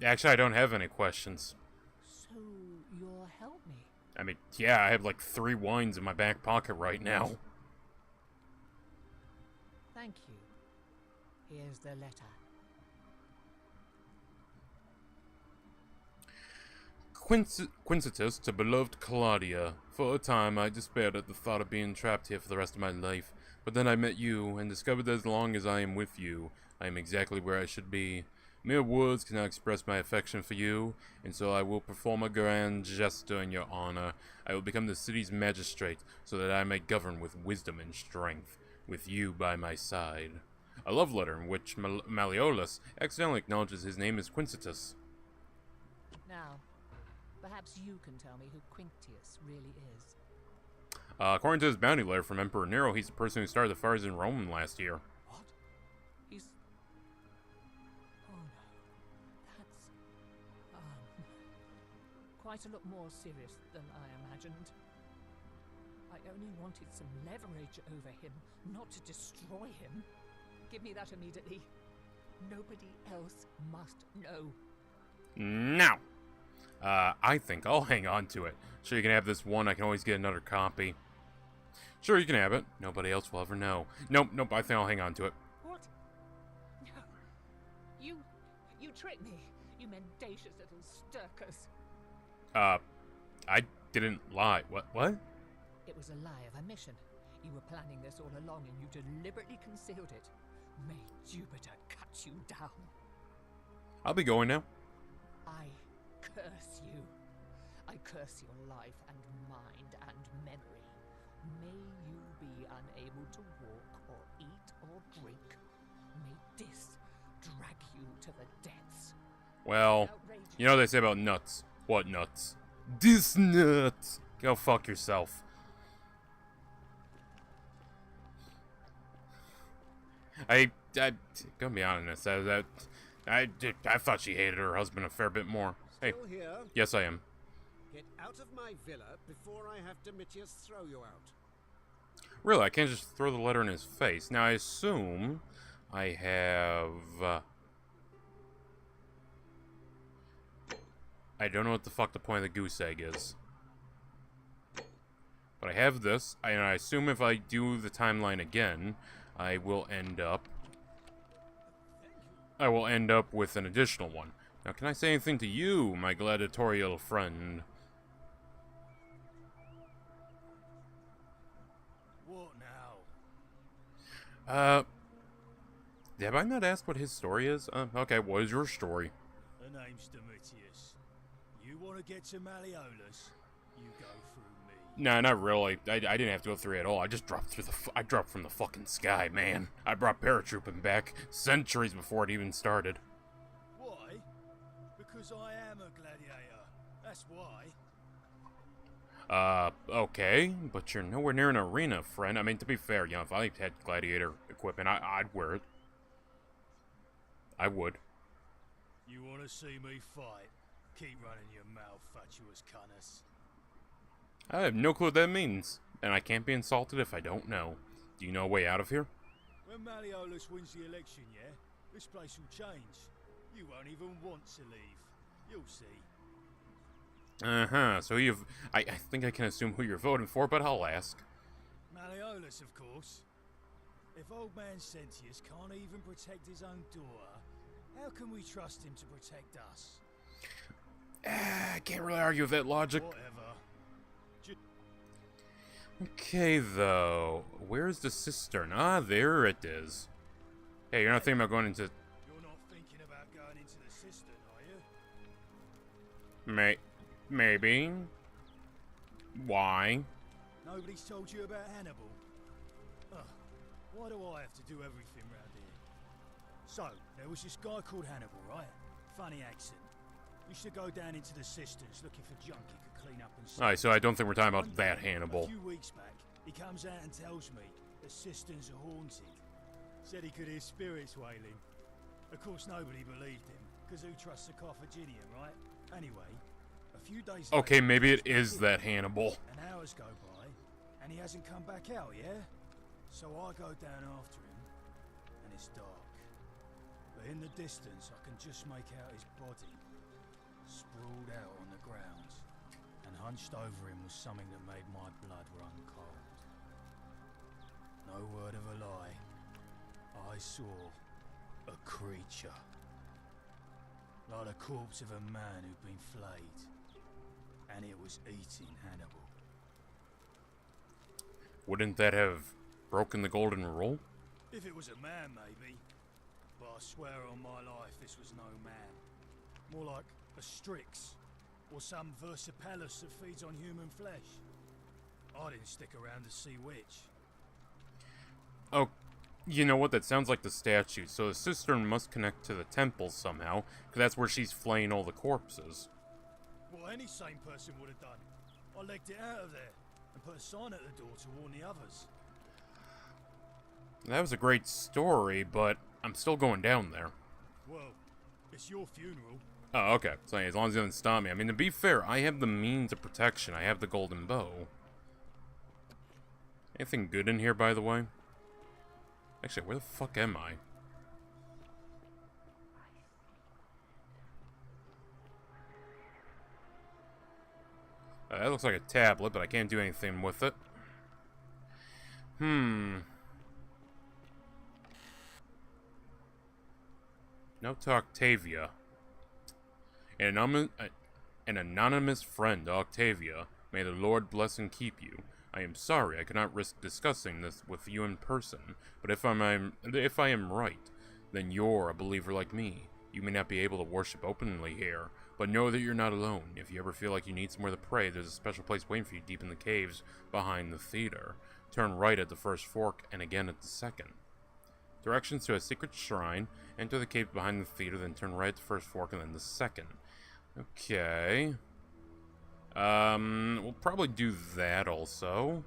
Actually, I don't have any questions. So you'll help me? I mean, yeah, I have like 3 wines in my back pocket right now. Thank you. Here's the letter. Quincetus to beloved Claudia. For a time, I despaired at the thought of being trapped here for the rest of my life. But then I met you, and discovered that as long as I am with you, I am exactly where I should be. Mere words cannot express my affection for you, and so I will perform a grand gesture in your honor. I will become the city's magistrate, so that I may govern with wisdom and strength, with you by my side. A love letter in which Malleolus accidentally acknowledges his name as Quincetus. Now, perhaps you can tell me who Quintius really is. According to his bounty letter from Emperor Nero, he's the person who started the fires in Rome last year. What? He's... Oh no. That's... quite a lot more serious than I imagined. I only wanted some leverage over him, not to destroy him. Give me that immediately. Nobody else must know. Now! I think I'll hang on to it. Sure, you can have this one. I can always get another copy. Sure, you can have it. Nobody else will ever know. Nope, I think I'll hang on to it. What? No. You tricked me. You mendacious little stirkers. I didn't lie. What? It was a lie of a mission. You were planning this all along and you deliberately concealed it. May Jupiter cut you down. I'll be going now. I curse you. I curse your life and mind and memory. May you be unable to walk or eat or drink. May this drag you to the depths. Well, you know what they say about nuts. What nuts? This nuts! Go fuck yourself. I gonna be honest, I thought she hated her husband a fair bit more. Hey, Still here? yes I am. Get out of my villa before I have Domitius throw you out. Really, I can't just throw the letter in his face. Now, I assume I have... I don't know what the fuck the point of the goose egg is. But I have this, and I assume if I do the timeline again, I will end up with an additional one. Now, can I say anything to you, my gladiatorial friend? What now? Have I not asked what his story is? Okay, what is your story? The name's Domitius. You want to get to Malleolus? You go through me. Nah, not really. I didn't have to go through it at all. I just dropped through I dropped from the fucking sky, man. I brought paratrooping back centuries before it even started. Why? Because I am a gladiator. That's why. Okay, but you're nowhere near an arena, friend. I mean, to be fair, you know, if I had gladiator equipment, I'd wear it. I would. You want to see me fight? Keep running your mouth, fatuous cunnis. I have no clue what that means, and I can't be insulted if I don't know. Do you know a way out of here? When Malleolus wins the election, yeah, this place will change. You won't even want to leave. You'll see. Uh-huh, so I think I can assume who you're voting for, but I'll ask. Malleolus, of course. If old man Sentius can't even protect his own daughter, how can we trust him to protect us? I can't really argue with that logic. Whatever. Okay, though. Where's the cistern? Ah, there it is. Hey, you're not thinking about going into... You're not thinking about going into the cistern, are you? Maybe. Why? Nobody's told you about Hannibal? Ugh, why do I have to do everything round here? So, there was this guy called Hannibal, right? Funny accent. Used to go down into the cisterns looking for junk he could clean up and sell. Alright, so I don't think we're talking about that Hannibal. A few weeks back, he comes out and tells me the cisterns are haunted. Said he could hear spirits wailing. Of course, nobody believed him, because who trusts a Carthaginian, right? Anyway, a few days later... Okay, maybe it is that Hannibal. And hours go by, and he hasn't come back out, yeah? So I go down after him, and it's dark. But in the distance, I can just make out his body, sprawled out on the ground, and hunched over him was something that made my blood run cold. No word of a lie, I saw a creature. Like the corpse of a man who'd been flayed, and it was eating Hannibal. Wouldn't that have broken the golden rule? If it was a man, maybe. But I swear on my life this was no man. More like a Strix, or some Versipelus that feeds on human flesh. I didn't stick around to see which. Oh, you know what? That sounds like the statue. So the cistern must connect to the temple somehow, because that's where she's flaying all the corpses. What any sane person would have done. I legged it out of there, and put a sign at the door to warn the others. That was a great story, but I'm still going down there. Well, it's your funeral. Oh, okay. So as long as it doesn't stop me. I mean, to be fair, I have the means of protection. I have the golden bow. Anything good in here, by the way? Actually, where the fuck am I? That looks like a tablet, but I can't do anything with it. Note to Octavia. An anonymous friend, Octavia. May the Lord bless and keep you. I am sorry I cannot risk discussing this with you in person, but if I am right, then you're a believer like me. You may not be able to worship openly here, but know that you're not alone. If you ever feel like you need somewhere to pray, there's a special place waiting for you deep in the caves behind the theater. Turn right at the first fork and again at the second. Directions to a secret shrine. Enter the cave behind the theater, then turn right at the first fork and then the second. Okay. We'll probably do that also.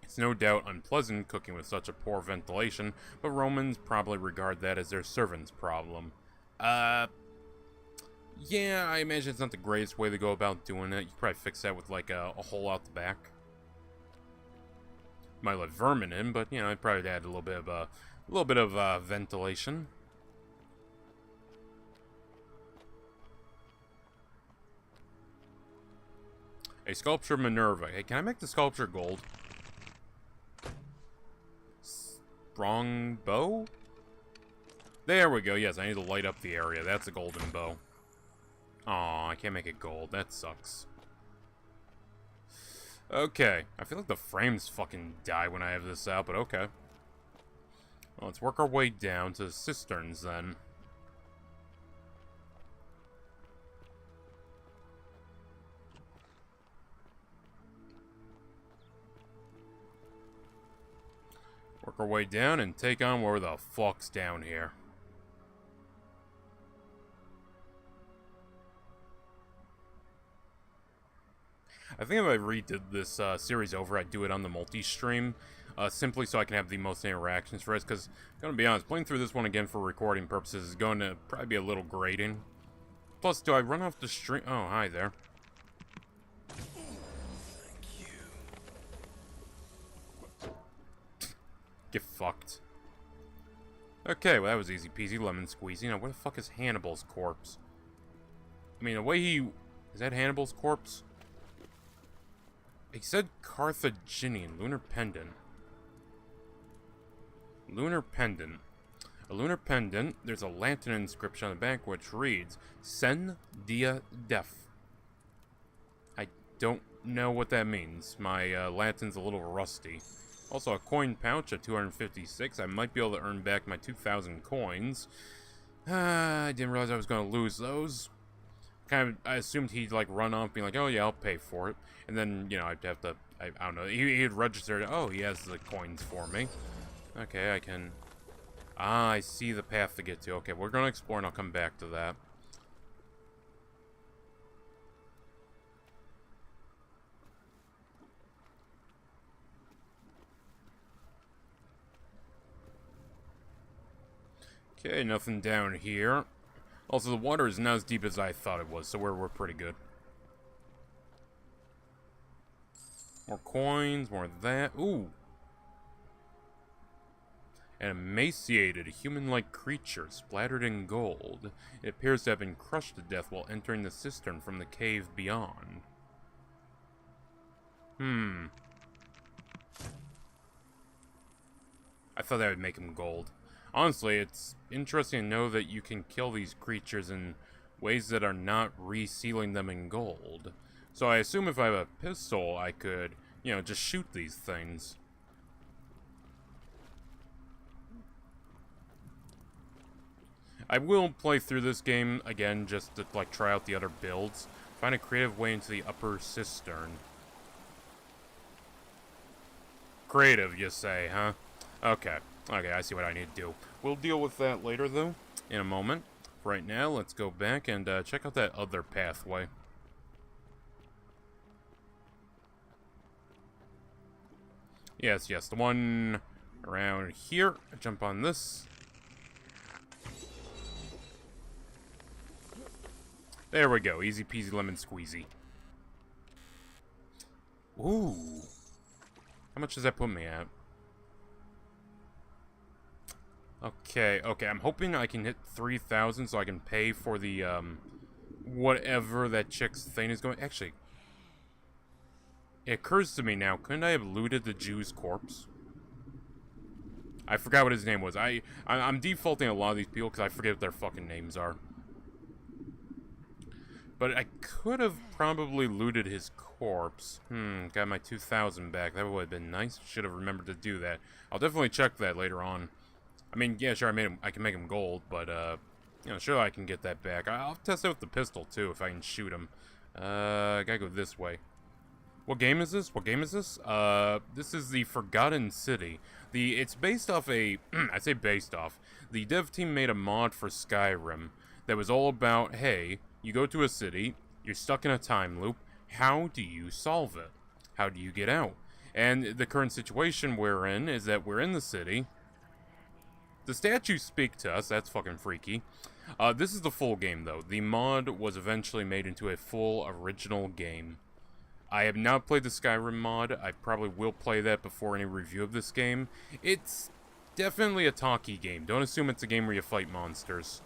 It's no doubt unpleasant cooking with such a poor ventilation, but Romans probably regard that as their servant's problem. Yeah, I imagine it's not the greatest way to go about doing it. You could probably fix that with, like, a hole out the back. Might let vermin in, but, you know, I'd probably add a little bit of ventilation. A sculpture of Minerva. Hey, can I make the sculpture gold? Strong bow? There we go. Yes, I need to light up the area. That's a golden bow. Aw, I can't make it gold. That sucks. Okay. I feel like the frames fucking die when I have this out, but okay. Well, let's work our way down to the cisterns, then. Work our way down and take on where the fuck's down here. I think if I redid this series over, I'd do it on the multi-stream, simply so I can have the most interactions for it, because, I'm gonna be honest, playing through this one again for recording purposes is going to probably be a little grating. Plus, do I run off the stream? Oh, hi there. Get fucked. Okay, well that was easy peasy lemon squeezy. Now where the fuck is Hannibal's corpse? I mean, the way he... Is that Hannibal's corpse? He said Carthaginian. Lunar pendant. Lunar pendant. A lunar pendant. There's a lantern inscription on the back which reads, Sen dia def. I don't know what that means. My lantern's a little rusty. Also, a coin pouch at 256. I might be able to earn back my 2,000 coins. I didn't realize I was going to lose those. I assumed he'd, like, run off being like, oh, yeah, I'll pay for it. And then, you know, I'd have to, I don't know, he'd register, oh, he has the coins for me. Okay, I can, I see the path to get to. Okay, we're going to explore and I'll come back to that. Okay, nothing down here. Also, the water is not as deep as I thought it was, so we're pretty good. More coins, more of that. Ooh! An emaciated, human-like creature splattered in gold. It appears to have been crushed to death while entering the cistern from the cave beyond. I thought that would make him gold. Honestly, it's interesting to know that you can kill these creatures in ways that are not resealing them in gold. So I assume if I have a pistol, I could, you know, just shoot these things. I will play through this game again just to, like, try out the other builds. Find a creative way into the upper cistern. Creative, you say, huh? Okay. Okay, I see what I need to do. We'll deal with that later, though, in a moment. Right now, let's go back and check out that other pathway. Yes, yes, the one around here. Jump on this. There we go. Easy peasy lemon squeezy. Ooh. How much does that put me at? Okay, okay, I'm hoping I can hit 3,000 so I can pay for the, whatever that chick's thing is going... Actually, it occurs to me now, couldn't I have looted the Jew's corpse? I forgot what his name was. I'm defaulting a lot of these people because I forget what their fucking names are. But I could have probably looted his corpse. Got my 2,000 back. That would have been nice. Should have remembered to do that. I'll definitely check that later on. I mean, yeah, sure, I can make him gold, but, you know, sure I can get that back. I'll test it with the pistol, too, if I can shoot him. I gotta go this way. What game is this? What game is this? This is the Forgotten City. It's based off a, I say based off, the dev team made a mod for Skyrim that was all about, hey, you go to a city, you're stuck in a time loop, how do you solve it? How do you get out? And the current situation we're in is that we're in the city. The statues speak to us, that's fucking freaky. This is the full game, though. The mod was eventually made into a full original game. I have not played the Skyrim mod. I probably will play that before any review of this game. It's definitely a talkie game. Don't assume it's a game where you fight monsters.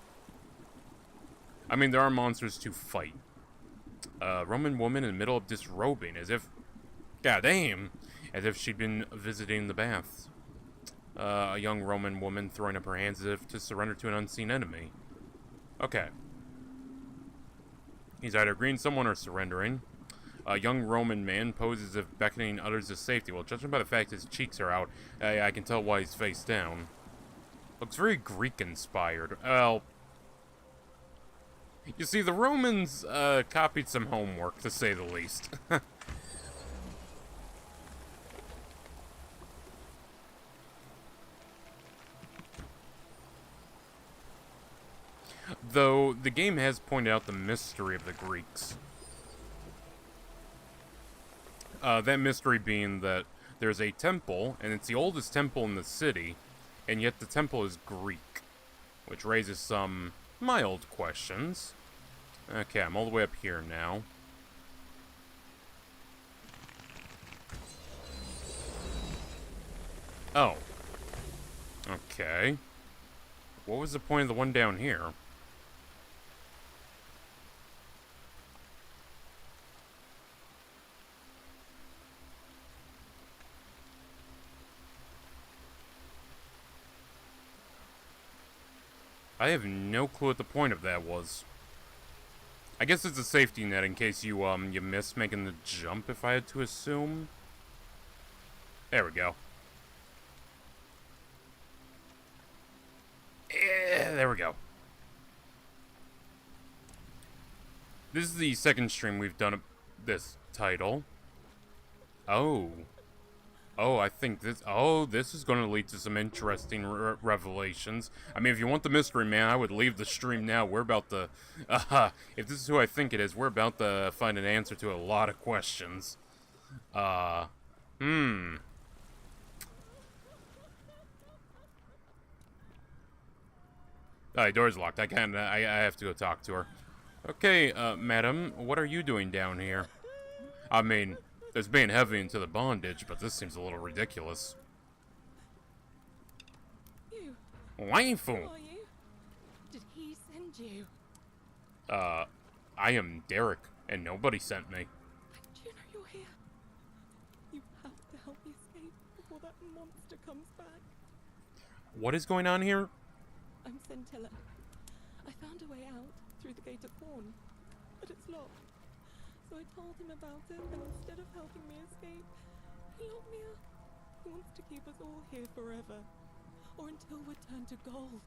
I mean, there are monsters to fight. Roman woman in the middle of disrobing, as if... Goddamn! As if she'd been visiting the baths. A young Roman woman throwing up her hands as if to surrender to an unseen enemy. Okay. He's either agreeing someone or surrendering. A young Roman man poses as if beckoning others to safety. Well, judging by the fact his cheeks are out, I can tell why he's face down. Looks very Greek-inspired. Well... You see, the Romans, copied some homework, to say the least. Though, the game has pointed out the mystery of the Greeks. That mystery being that there's a temple, and it's the oldest temple in the city, and yet the temple is Greek, which raises some mild questions. Okay, I'm all the way up here now. Oh. Okay. What was the point of the one down here? I have no clue what the point of that was. I guess it's a safety net in case you miss making the jump, if I had to assume. There we go. There we go. This is the second stream we've done of this title. Oh. Oh, I think this... Oh, this is going to lead to some interesting revelations. I mean, if you want the mystery, man, I would leave the stream now. We're about to... if this is who I think it is, we're about to find an answer to a lot of questions. Alright, door's locked. I have to go talk to her. Okay, madam, what are you doing down here? I mean... There's being heavy into the bondage, but this seems a little ridiculous. You. Waifu! Who are you? Did he send you? I am Derek, and nobody sent me. Do you know you're here? You have to help me escape before that monster comes back. What is going on here? I'm Scintilla. I found a way out through the gate of Horn, but it's locked. So I told him about it, and instead of helping me escape, he locked me up. He wants to keep us all here forever, or until we're turned to gold.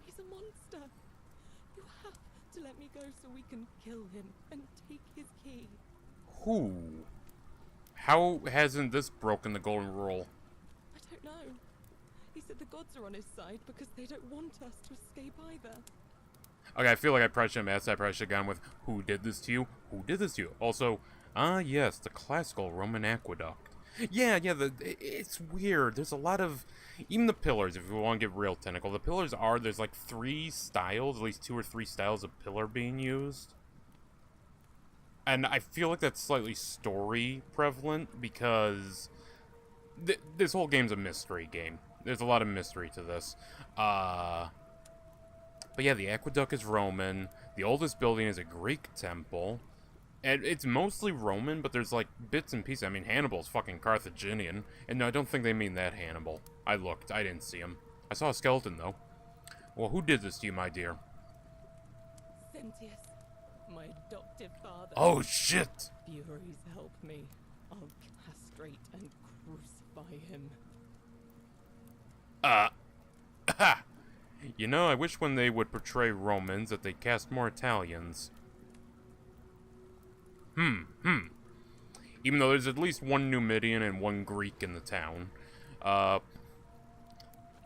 He's a monster. You have to let me go so we can kill him and take his key. Who? How hasn't this broken the golden rule? I don't know. He said the gods are on his side because they don't want us to escape either. Okay, I feel like I probably shouldn't have asked that. I probably should have gone with, who did this to you? Who did this to you? Also, yes, the classical Roman aqueduct. Yeah, it's weird. There's a lot of... Even the pillars, if we want to get real technical, the pillars are... There's like 3 styles, at least 2 or 3 styles of pillar being used. And I feel like that's slightly story prevalent, because... this whole game's a mystery game. There's a lot of mystery to this. But yeah, the aqueduct is Roman. The oldest building is a Greek temple. And it's mostly Roman, but there's like bits and pieces. I mean, Hannibal's fucking Carthaginian. And no, I don't think they mean that Hannibal. I looked. I didn't see him. I saw a skeleton, though. Well, who did this to you, my dear? Sentius, my adoptive father. Oh, shit! Furies help me. I'll castrate and crucify him. You know, I wish when they would portray Romans that they'd cast more Italians. Even though there's at least 1 Numidian and 1 Greek in the town.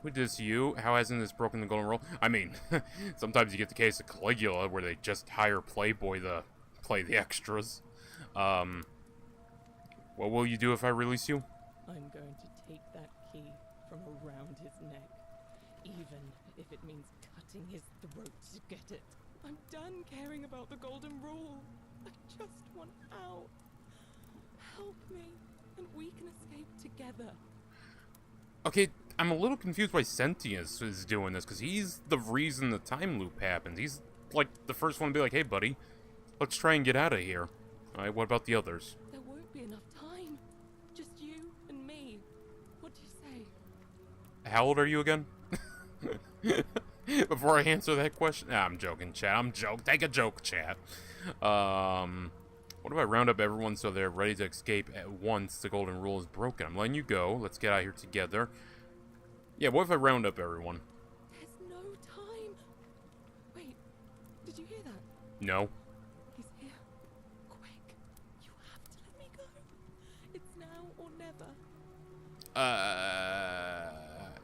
Who does you? How hasn't this broken the golden rule? I mean, sometimes you get the case of Caligula where they just hire Playboy to play the extras. What will you do if I release you? I'm going to take that key from around his neck, even if it means cutting his throat to get it. I'm done caring about the golden rule. I just want out. Help me, and we can escape together. Okay, I'm a little confused why Sentius is doing this, because he's the reason the time loop happens. He's, like, the first one to be like, hey, buddy, Let's try and get out of here. Alright, what about the others? There won't be enough time. Just you and me. What do you say? How old are you again? Before I answer that question. Nah, I'm joking, chat. I'm joking. Take a joke, chat. What if I round up everyone so they're ready to escape at once the golden rule is broken? I'm letting you go. Let's get out of here together. Yeah, what if I round up everyone? There's no time. Wait, did you hear that? No. He's here. Quick. You have to let me go. It's now or never.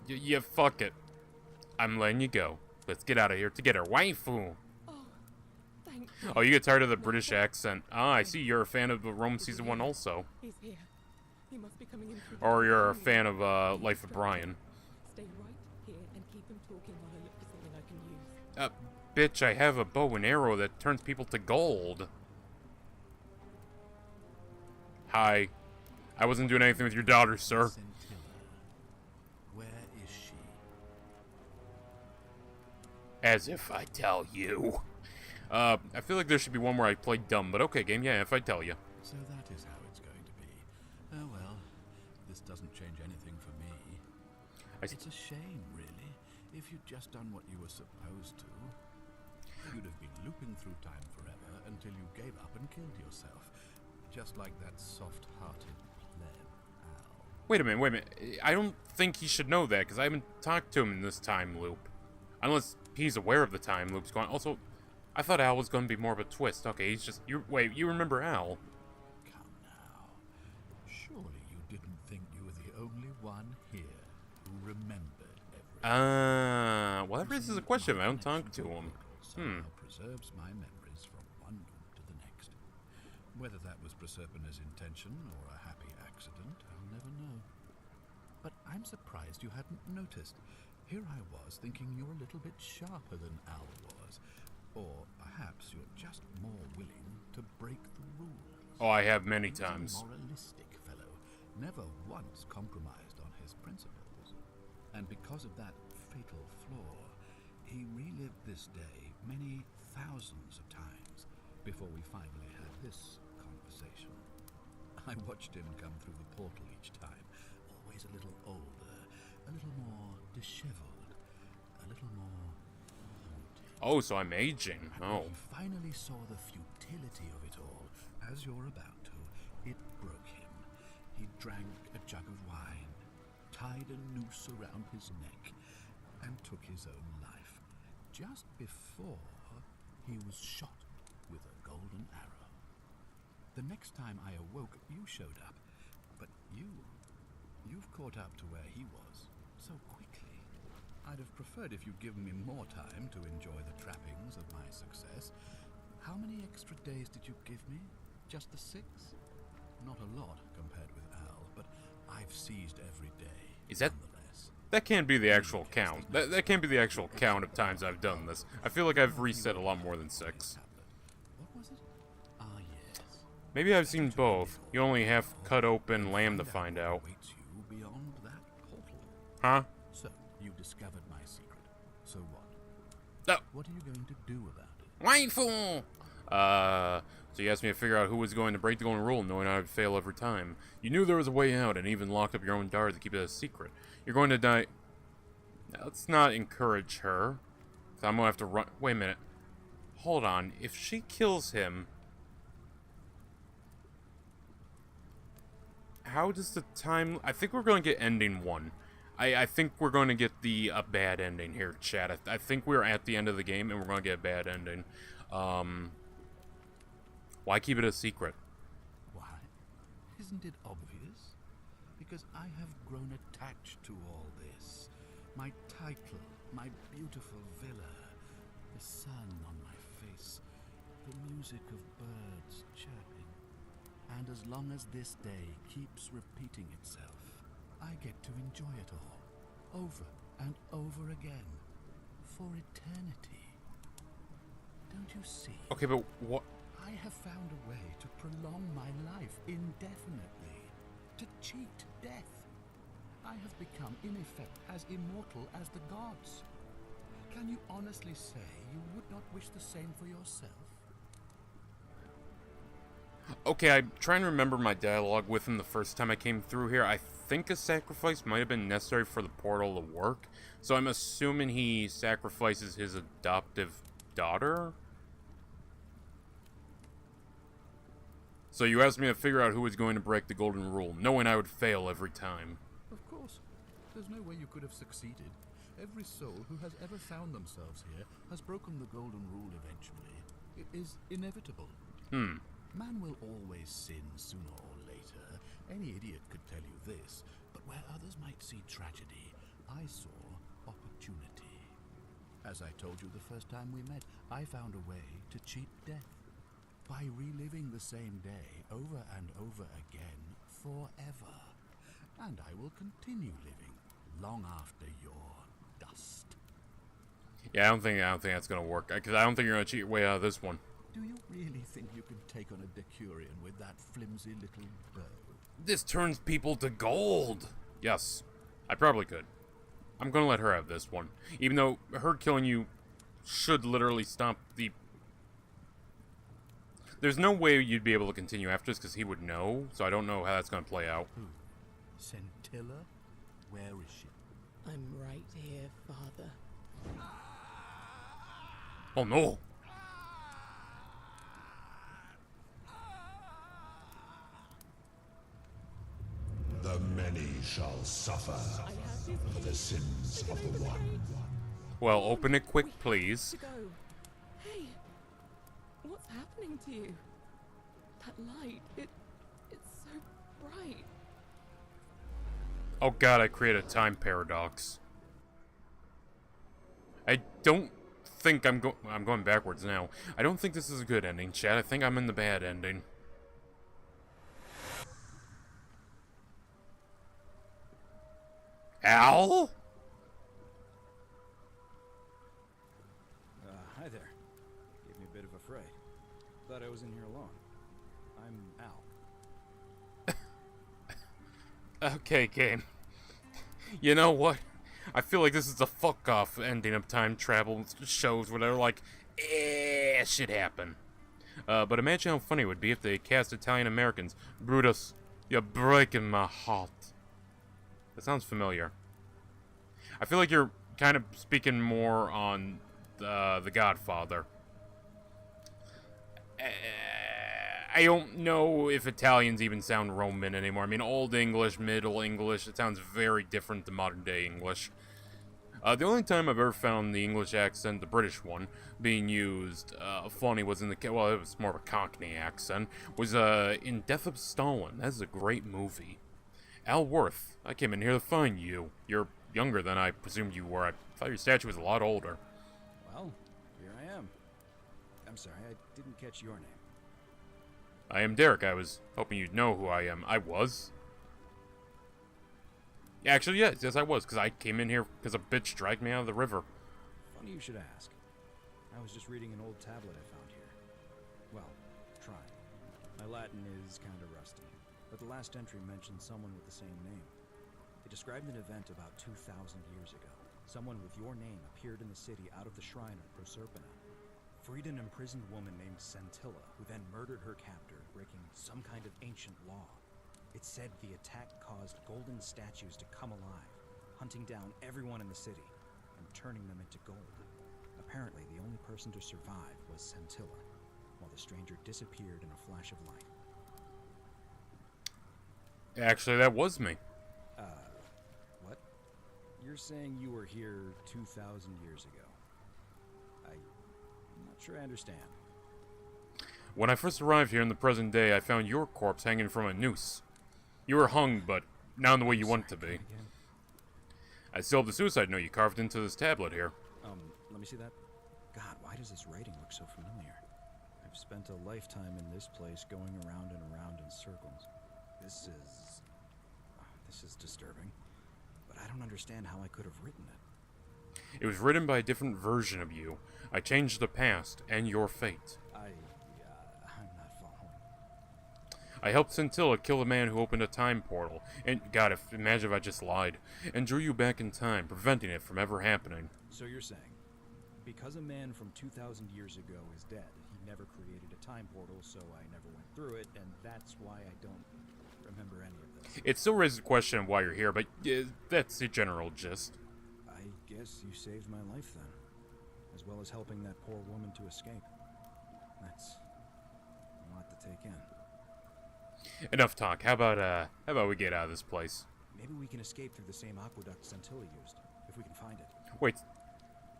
Yeah, fuck it. I'm letting you go. Let's get out of here together. Waifu! Thank Oh, you get tired of the British accent. Ah, I see you're a fan of Rome Season 1 also. He's here. He must be coming in through the Or you're a door. fan of Life of Brian. Stay right here and keep him talking while I look for something I can use. Bitch, I have a bow and arrow that turns people to gold. Hi. I wasn't doing anything with your daughter, sir. Where is she? As if I tell you. I feel like there should be one where I play dumb, but okay, game, yeah, if I tell you. So that is how it's going to be. Oh well, this doesn't change anything for me. It's a shame, really, if you'd just done what you were supposed to. You'd have been looping through time forever until you gave up and killed yourself. Just like that soft-hearted pleb, Al. Wait a minute. I don't think he should know that, because I haven't talked to him in this time loop. Unless he's aware of the time loops going. Also, I thought Al was going to be more of a twist. Okay, he's just... Wait, you remember Al? Come now. Surely you didn't think you were the only one here who remembered everything. Well, that raises a question if I don't talk to him. Preserves my memories from one loop to the next. Whether that was Proserpina's intention or a happy accident, I'll never know. But I'm surprised you hadn't noticed. Here I was thinking you're a little bit sharper than Al was. Or perhaps you're just more willing to break the rules. Oh, I have many He was times. a moralistic fellow, never once compromised on his principles. And because of that fatal flaw, he relived this day many thousands of times before we finally had this conversation. I watched him come through the portal each time, always a little older, a little more disheveled, a little more haunted. Oh, so I'm aging. Oh. He finally saw the futility of it all. As you're about to, it broke him. He drank a jug of wine, tied a noose around his neck, and took his own life. Just before he was shot with a golden arrow. The next time I awoke, you showed up. But you've caught up to where he was so quickly. I'd have preferred if you'd given me more time to enjoy the trappings of my success. How many extra days did you give me? Just the 6? Not a lot compared with Al, but I've seized every day. Is that... That can't be the actual count. That can't be the actual count of times I've done this. I feel like I've reset a lot more than 6. What was it? Ah, yes. Maybe I've seen both. You only have cut open lamb to find out. Waits you beyond that portal. Huh? So, you discovered my secret. So what? No. What are you going to do about it? Waifu! So you asked me to figure out who was going to break the golden rule, knowing I would fail every time. You knew there was a way out, and even locked up your own daughter to keep it a secret. You're going to die... Let's not encourage her. So I'm gonna have to run... Wait a minute. Hold on. If she kills him... How does the time... I think we're going to get ending 1. I think we're going to get a bad ending here, chat. I think we're at the end of the game, and we're going to get a bad ending. Why keep it a secret? Why? Isn't it obvious? Because I have grown attached to all this. My title, my beautiful villa, the sun on my face, the music of birds chirping. And as long as this day keeps repeating itself, I get to enjoy it all, over and over again, for eternity. Don't you see? Okay, but what... I have found a way to prolong my life indefinitely, to cheat death. I have become, in effect, as immortal as the gods. Can you honestly say you would not wish the same for yourself? Okay, I'm trying to remember my dialogue with him the first time I came through here. I think a sacrifice might have been necessary for the portal to work. So I'm assuming he sacrifices his adoptive daughter? So you asked me to figure out who was going to break the golden rule, knowing I would fail every time. Of course. There's no way you could have succeeded. Every soul who has ever found themselves here has broken the golden rule eventually. It is inevitable. Man will always sin sooner or later. Any idiot could tell you this, but where others might see tragedy, I saw opportunity. As I told you the first time we met, I found a way to cheat death. By reliving the same day over and over again forever. And I will continue living long after your dust. Yeah, I don't think that's gonna work, because I don't think you're gonna cheat your way out of this one. Do you really think you can take on a Decurion with that flimsy little bow? This turns people to gold! Yes, I probably could. I'm gonna let her have this one. Even though her killing you should literally stop the... There's no way you'd be able to continue after this, because he would know, so I don't know how that's gonna play out. Scintilla? Where is she? I'm right here, Father. Oh no! The many shall suffer for the sins of the one. Well, open it quick, please. To go. Hey, what's happening to you? That light, it's so bright. Oh god, I created a time paradox. I don't think I'm going backwards now. I don't think this is a good ending, chat. I think I'm in the bad ending. Al? Hi there. Gave me a bit of a fright. Thought I was in here alone. I'm Al. Okay, game. You know what? I feel like this is a fuck-off ending of time travel shows where they're like, shit happen. But imagine how funny it would be if they cast Italian Americans. Brutus, you're breaking my heart. That sounds familiar. I feel like you're kind of speaking more on the Godfather. I don't know if Italians even sound Roman anymore. I mean, Old English, Middle English, it sounds very different than modern-day English. The only time I've ever found the English accent, the British one, being used funny was in the... Well, it was more of a Cockney accent. Was in Death of Stalin. That is a great movie. Al Worth, I came in here to find you. You're younger than I presumed you were. I thought your statue was a lot older. Well, here I am. I'm sorry, I didn't catch your name. I am Derek. I was hoping you'd know who I am. I was. Actually, yes, I was, because I came in here because a bitch dragged me out of the river. Funny you should ask. I was just reading an old tablet I found here. Well, trying. My Latin is kind of rusty, but the last entry mentioned someone with the same name. It described an event about 2,000 years ago. Someone with your name appeared in the city out of the shrine of Proserpina. Freed an imprisoned woman named Scintilla, who then murdered her captor, breaking some kind of ancient law. It said the attack caused golden statues to come alive, hunting down everyone in the city and turning them into gold. Apparently, the only person to survive was Scintilla, while the stranger disappeared in a flash of light. Actually, that was me. What? You're saying you were here 2,000 years ago? I'm not sure I understand. When I first arrived here in the present day, I found your corpse hanging from a noose. You were hung, but not in the way you want to be. I still have the suicide note you carved into this tablet here. Let me see that. God, why does this writing look so familiar? I've spent a lifetime in this place going around and around in circles. This is disturbing. But I don't understand how I could have written it. It was written by a different version of you. I changed the past and your fate. I'm not following. I helped Scintilla kill the man who opened a time portal. And, God, imagine if I just lied. And drew you back in time, preventing it from ever happening. So you're saying, because a man from 2,000 years ago is dead, he never created a time portal, so I never went through it, and that's why I don't remember any of this. It still raises the question of why you're here, but that's the general gist. I guess you saved my life then, as well as helping that poor woman to escape. That's a lot to take in. Enough talk. How about we get out of this place? Maybe we can escape through the same aqueduct Centilla used, if we can find it. Wait,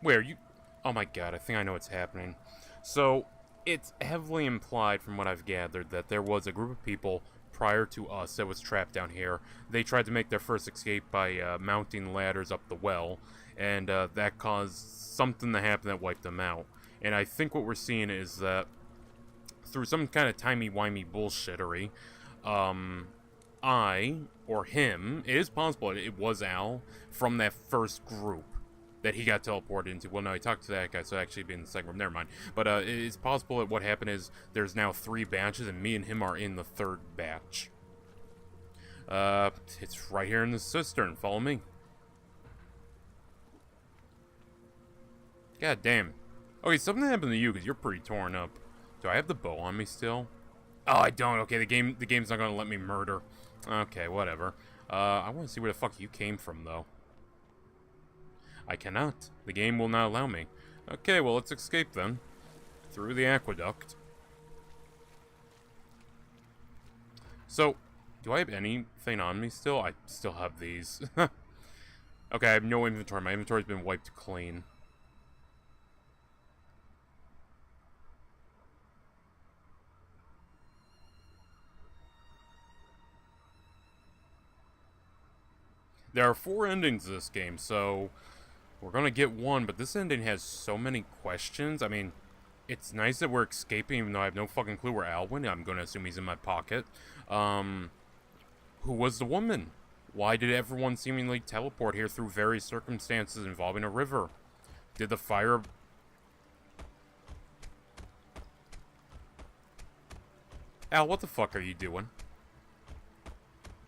where you? Oh my god, I think I know what's happening. So, it's heavily implied from what I've gathered that there was a group of people prior to us that was trapped down here. They tried to make their first escape by mounting ladders up the well, and that caused something to happen that wiped them out. And I think what we're seeing is that through some kind of timey-wimey bullshittery, I, or him, it is possible it was Al, from that first group that he got teleported into. Well, no, he talked to that guy, so actually being in the second room, never mind. But it's possible that what happened is there's now 3 batches, and me and him are in the 3rd batch. It's right here in the cistern. Follow me. God damn. Okay, something happened to you, because you're pretty torn up. Do I have the bow on me still? Oh, I don't. Okay, the game's not going to let me murder. Okay, whatever. I want to see where the fuck you came from, though. I cannot. The game will not allow me. Okay, well, let's escape, then. Through the aqueduct. So, do I have anything on me still? I still have these. Okay, I have no inventory. My inventory's been wiped clean. There are 4 endings to this game, so we're gonna get one, but this ending has so many questions. I mean, it's nice that we're escaping, even though I have no fucking clue where Al went. I'm gonna assume he's in my pocket. Who was the woman? Why did everyone seemingly teleport here through various circumstances involving a river? Did the fire... Al, what the fuck are you doing?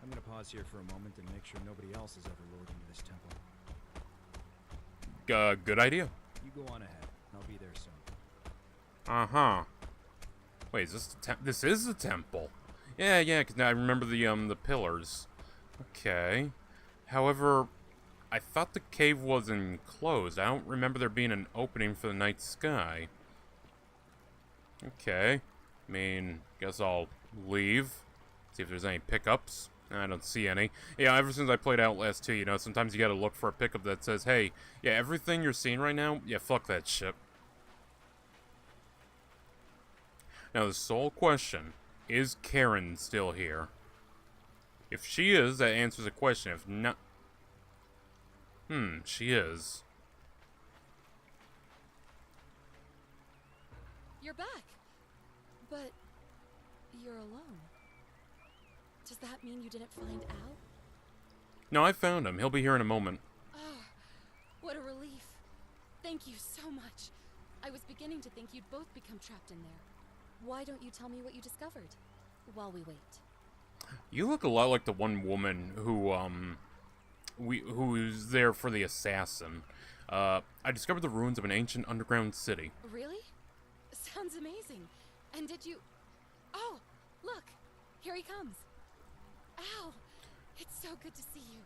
I'm gonna pause here for a moment and make sure nobody else has ever lured into this temple. Good idea. You go on ahead. I'll be there soon. Uh-huh. Wait, is this this is the temple? Yeah, because now I remember the pillars. Okay. However, I thought the cave was enclosed. I don't remember there being an opening for the night sky. Okay. I mean, guess I'll leave. See if there's any pickups. I don't see any. Yeah, ever since I played Outlast 2, you know, sometimes you gotta look for a pickup that says, hey, yeah, everything you're seeing right now, yeah, fuck that shit. Now, the sole question, is Karen still here? If she is, that answers the question. If not... she is. You're back. But you're alone. Does that mean you didn't find Al? No, I found him. He'll be here in a moment. Oh, what a relief. Thank you so much. I was beginning to think you'd both become trapped in there. Why don't you tell me what you discovered while we wait? You look a lot like the one woman who, who's there for the assassin. I discovered the ruins of an ancient underground city. Really? Sounds amazing. And did you... Oh, look. Here he comes. Al, it's so good to see you.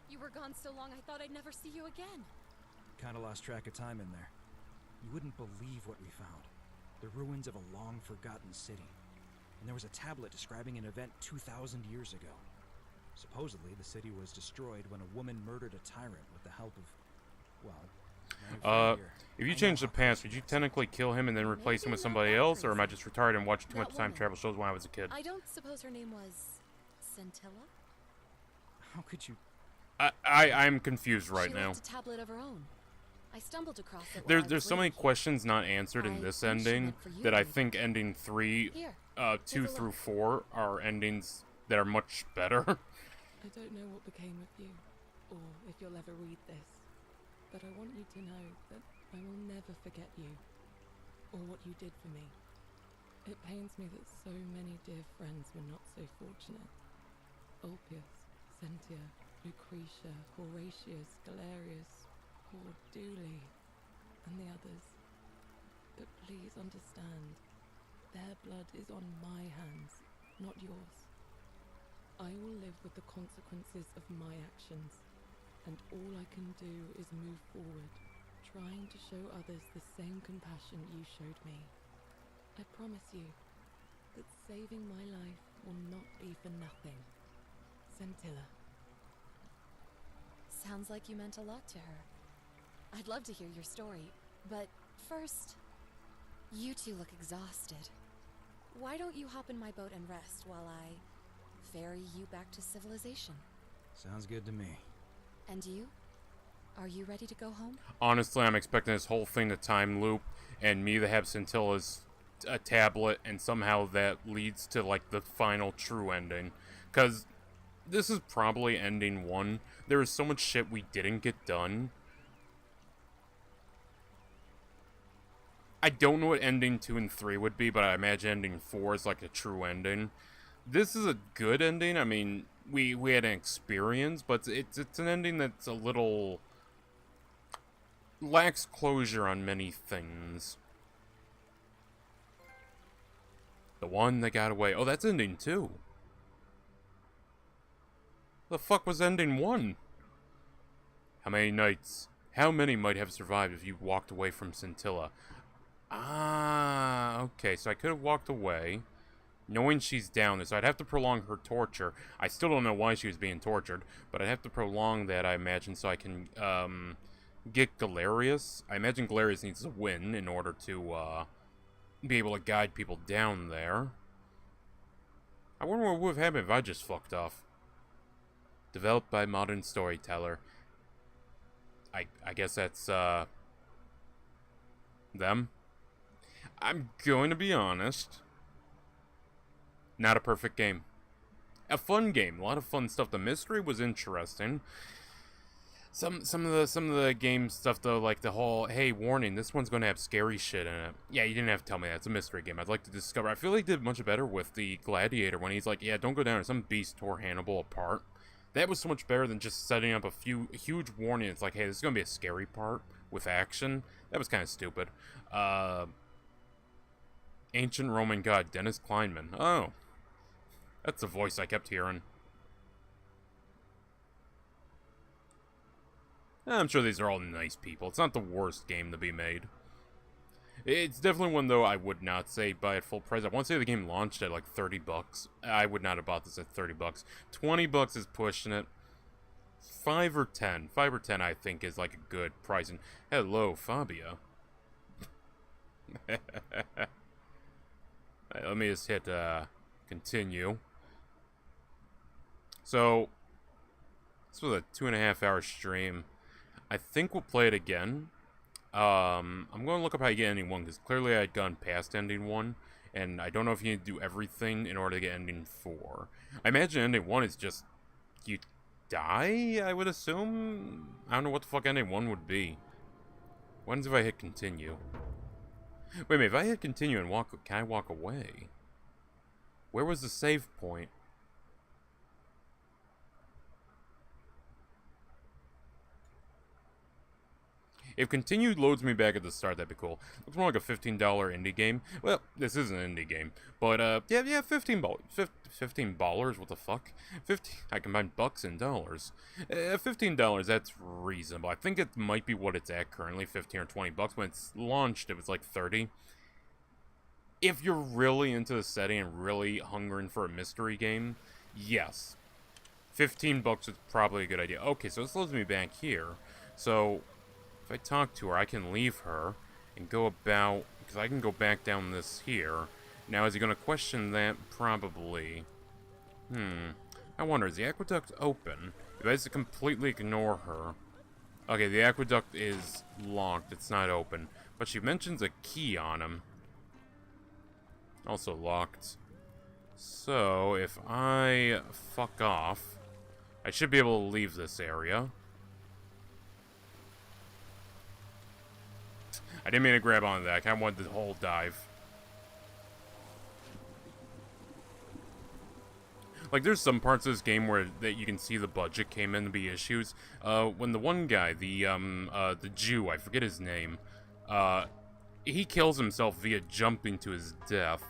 You were gone so long I thought I'd never see you again. Kinda lost track of time in there. You wouldn't believe what we found. The ruins of a long-forgotten city. And there was a tablet describing an event 2,000 years ago. Supposedly, the city was destroyed when a woman murdered a tyrant with the help of... well... if you change the past, would you technically kill him and then replace him with somebody else? Or am I just retired and watching too much time travel shows when I was a kid? I don't suppose her name was... Scintilla? How could you... I'm confused right She now. left a tablet of her own. I stumbled across it. There's so many questions not answered in this ending that I think ending 3, 2 through 4 are endings that are much better. I don't know what became of you, or if you'll ever read this, but I want you to know that I will never forget you, or what you did for me. It pains me that so many dear friends were not so fortunate. Ulpius, Sentia, Lucretia, Horatius, Galerius, poor Dooley, and the others. But please understand, Their blood is on my hands, not yours. I will live with the consequences of my actions, and all I can do is move forward, trying to show others the same compassion you showed me. I promise you that saving my life will not be for nothing. Scintilla. Sounds like you meant a lot to her. I'd love to hear your story, but first, you two look exhausted. Why don't you hop in my boat and rest while I ferry you back to civilization? Sounds good to me. And you? Are you ready to go home? Honestly, I'm expecting this whole thing to time loop, and me to have Scintilla's a tablet, and somehow that leads to, like, the final true ending. Because this is probably ending 1. There is so much shit we didn't get done. I don't know what ending 2 and 3 would be, but I imagine ending 4 is, like, a true ending. This is a good ending. I mean, we had an experience, but it's an ending that's a little lacks closure on many things. The one that got away. Oh, that's ending 2. The fuck was ending 1? How many nights? How many might have survived if you walked away from Scintilla? Ah, okay, so I could have walked away, knowing she's down there, so I'd have to prolong her torture. I still don't know why she was being tortured, but I'd have to prolong that, I imagine, so I can, get Galerius. I imagine Galerius needs to win in order to, be able to guide people down there. I wonder what would have happened if I just fucked off. Developed by Modern Storyteller. I guess that's, them. I'm going to be honest. Not a perfect game. A fun game. A lot of fun stuff. The mystery was interesting. Some of the game stuff though, like the whole, hey, warning, this one's going to have scary shit in it. Yeah, you didn't have to tell me that. It's a mystery game. I'd like to discover. I feel like they did much better with the Gladiator when he's like, yeah, don't go down there. Some beast tore Hannibal apart. That was so much better than just setting up a huge warning. It's like, hey, this is going to be a scary part with action. That was kind of stupid. Ancient Roman god, Dennis Kleinman. Oh. That's the voice I kept hearing. I'm sure these are all nice people. It's not the worst game to be made. It's definitely one, though, I would not say buy at full price. I want to say the game launched at like 30 bucks. I would not have bought this at 30 bucks. 20 bucks is pushing it. 5 or 10. 5 or 10, I think, is like a good price. And hello, Fabio. Right, let me just hit continue. So, this was a 2.5-hour stream. I think we'll play it again. I'm going to look up how you get ending 1, because clearly I had gone past ending 1, and I don't know if you need to do everything in order to get ending 4. I imagine ending 1 is just, you die, I would assume? I don't know what the fuck ending 1 would be. What happens if I hit continue? Wait a minute, if I hit continue and walk, can I walk away? Where was the save point? If continued loads me back at the start, that'd be cool. Looks more like a $15 indie game. Well, this is an indie game. But, yeah, $15. $15, what the fuck? 15, I combined bucks and dollars. $15, that's reasonable. I think it might be what it's at currently, 15 or 20 bucks. When it's launched, it was like 30. If you're really into the setting and really hungering for a mystery game, yes. 15 bucks is probably a good idea. Okay, so this loads me back here. So, if I talk to her, I can leave her and go about, because I can go back down this here. Now, is he going to question that? Probably. I wonder, is the aqueduct open? If I just completely ignore her. Okay, the aqueduct is locked. It's not open. But she mentions a key on him. Also locked. So, if I fuck off, I should be able to leave this area. I didn't mean to grab onto that. I kind of wanted the whole dive. Like, there's some parts of this game where that you can see the budget came in to be issues. When the one guy, the Jew, I forget his name, he kills himself via jumping to his death.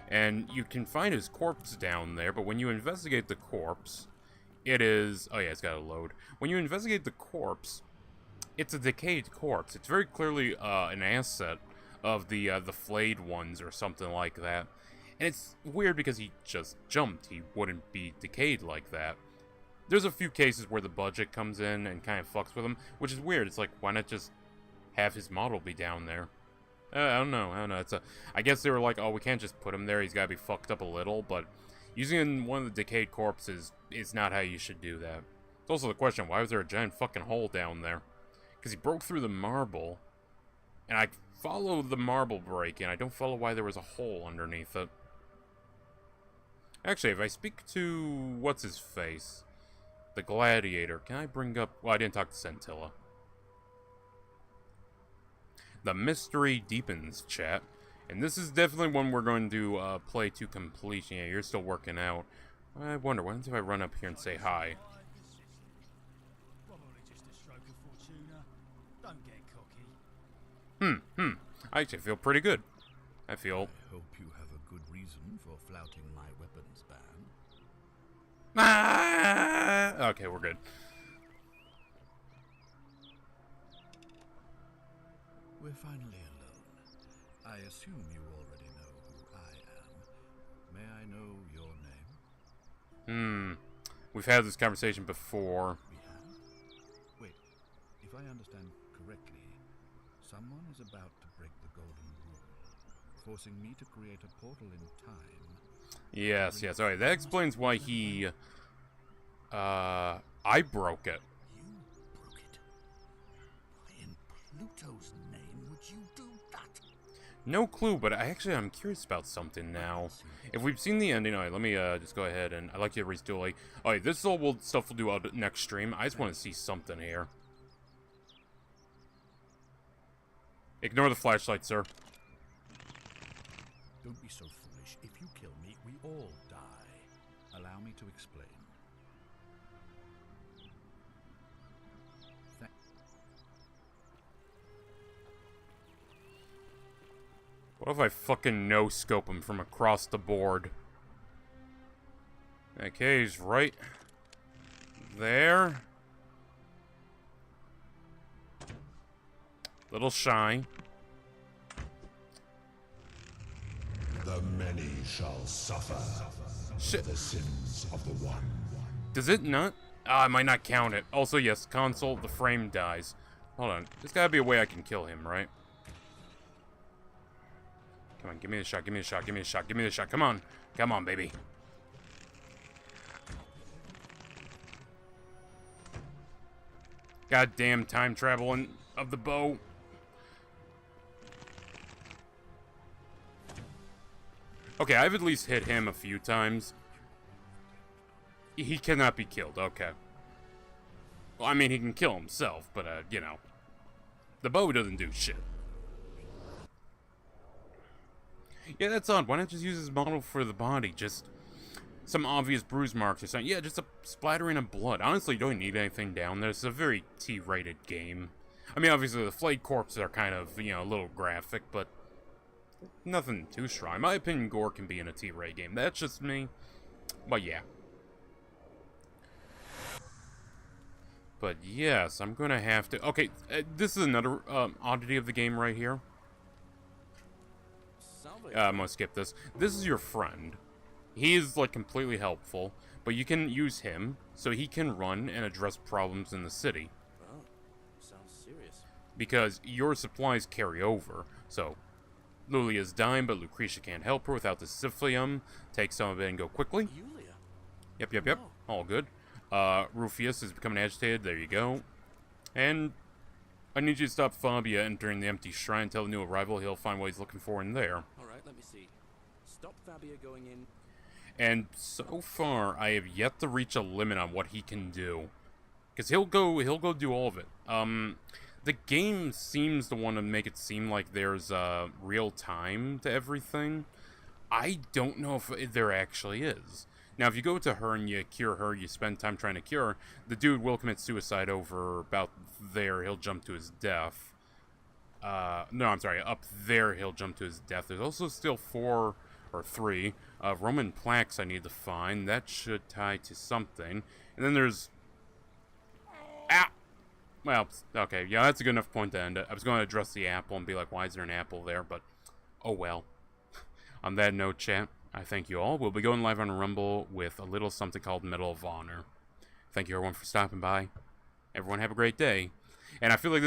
And you can find his corpse down there, but when you investigate the corpse, it is... Oh yeah, it's got to load. When you investigate the corpse, it's a decayed corpse. It's very clearly an asset of the flayed ones or something like that. And it's weird because he just jumped. He wouldn't be decayed like that. There's a few cases where the budget comes in and kind of fucks with him, which is weird. It's like, why not just have his model be down there? I don't know. I guess they were like, oh, we can't just put him there. He's got to be fucked up a little. But using one of the decayed corpses is not how you should do that. It's also the question, why was there a giant fucking hole down there? Because he broke through the marble. And I followed the marble break, and I don't follow why there was a hole underneath it. Actually, if I speak to... what's-his-face? The Gladiator. Can I bring up... Well, I didn't talk to Scintilla. The mystery deepens, chat. And this is definitely one we're going to play to completion. Yeah, you're still working out. I wonder, why don't I run up here and say hi? I actually feel pretty good. I feel... I hope you have a good reason for flouting my weapons ban. Ah! Okay, we're good. We're finally alone. I assume you already know who I am. May I know your name? We've had this conversation before. We have? Wait, if I understand correctly, someone is about to break the golden rule, forcing me to create a portal in time. Yes. Alright, that explains why he... I broke it. You broke it? Why in Pluto's name would you do that? No clue, but I'm curious about something now. If we've seen the ending, alright, let me just go ahead and... I'd like you to read Dooley. Alright, this is all stuff we'll do out next stream. I just want to see something here. Ignore the flashlight, sir. Don't be so foolish. If you kill me, we all die. Allow me to explain. What if I fucking no-scope him from across the board? Okay, he's right there. Little shy. The many shall suffer for the sins of the one. Does it not? I might not count it. Also, yes, console, the frame dies. Hold on. There's gotta be a way I can kill him, right? Come on, give me the shot, give me the shot, give me the shot, give me the shot. Come on. Come on, baby. Goddamn time traveling of the bow. Okay, I've at least hit him a few times. He cannot be killed, okay. Well, I mean, he can kill himself, but, you know. The bow doesn't do shit. Yeah, that's odd. Why not just use his model for the body? Just some obvious bruise marks or something. Yeah, just a splattering of blood. Honestly, you don't need anything down there. It's a very T-rated game. I mean, obviously, the flayed corpses are kind of, you know, a little graphic, but nothing too strong. In my opinion, gore can be in a T-rated game. That's just me. But, yeah. But, yes, I'm gonna have to... Okay, this is another oddity of the game right here. I'm gonna skip this. This is your friend. He is, like, completely helpful, but you can use him so he can run and address problems in the city. Well, sounds serious. Because your supplies carry over. So, Luli is dying, but Lucretia can't help her without the Siflium. Take some of it and go quickly. Yulia? Yep. All good. Rufius is becoming agitated. There you go. And I need you to stop Fabia entering the empty shrine. Tell the new arrival he'll find what he's looking for in there. Alright, let me see. Stop Fabia going in. And so far, I have yet to reach a limit on what he can do. Because he'll go do all of it. The game seems to want to make it seem like there's real time to everything. I don't know if there actually is. Now, if you go to her and you cure her, you spend time trying to cure her, the dude will commit suicide over about there. He'll jump to his death. No, I'm sorry. Up there, he'll jump to his death. There's also still 4 or 3 Roman plaques I need to find. That should tie to something. And then there's... Ah! Well, okay, yeah, that's a good enough point to end it. I was going to address the apple and be like, why is there an apple there? But, oh well. On that note, chat, I thank you all. We'll be going live on Rumble with a little something called Medal of Honor. Thank you everyone for stopping by. Everyone have a great day. And I feel like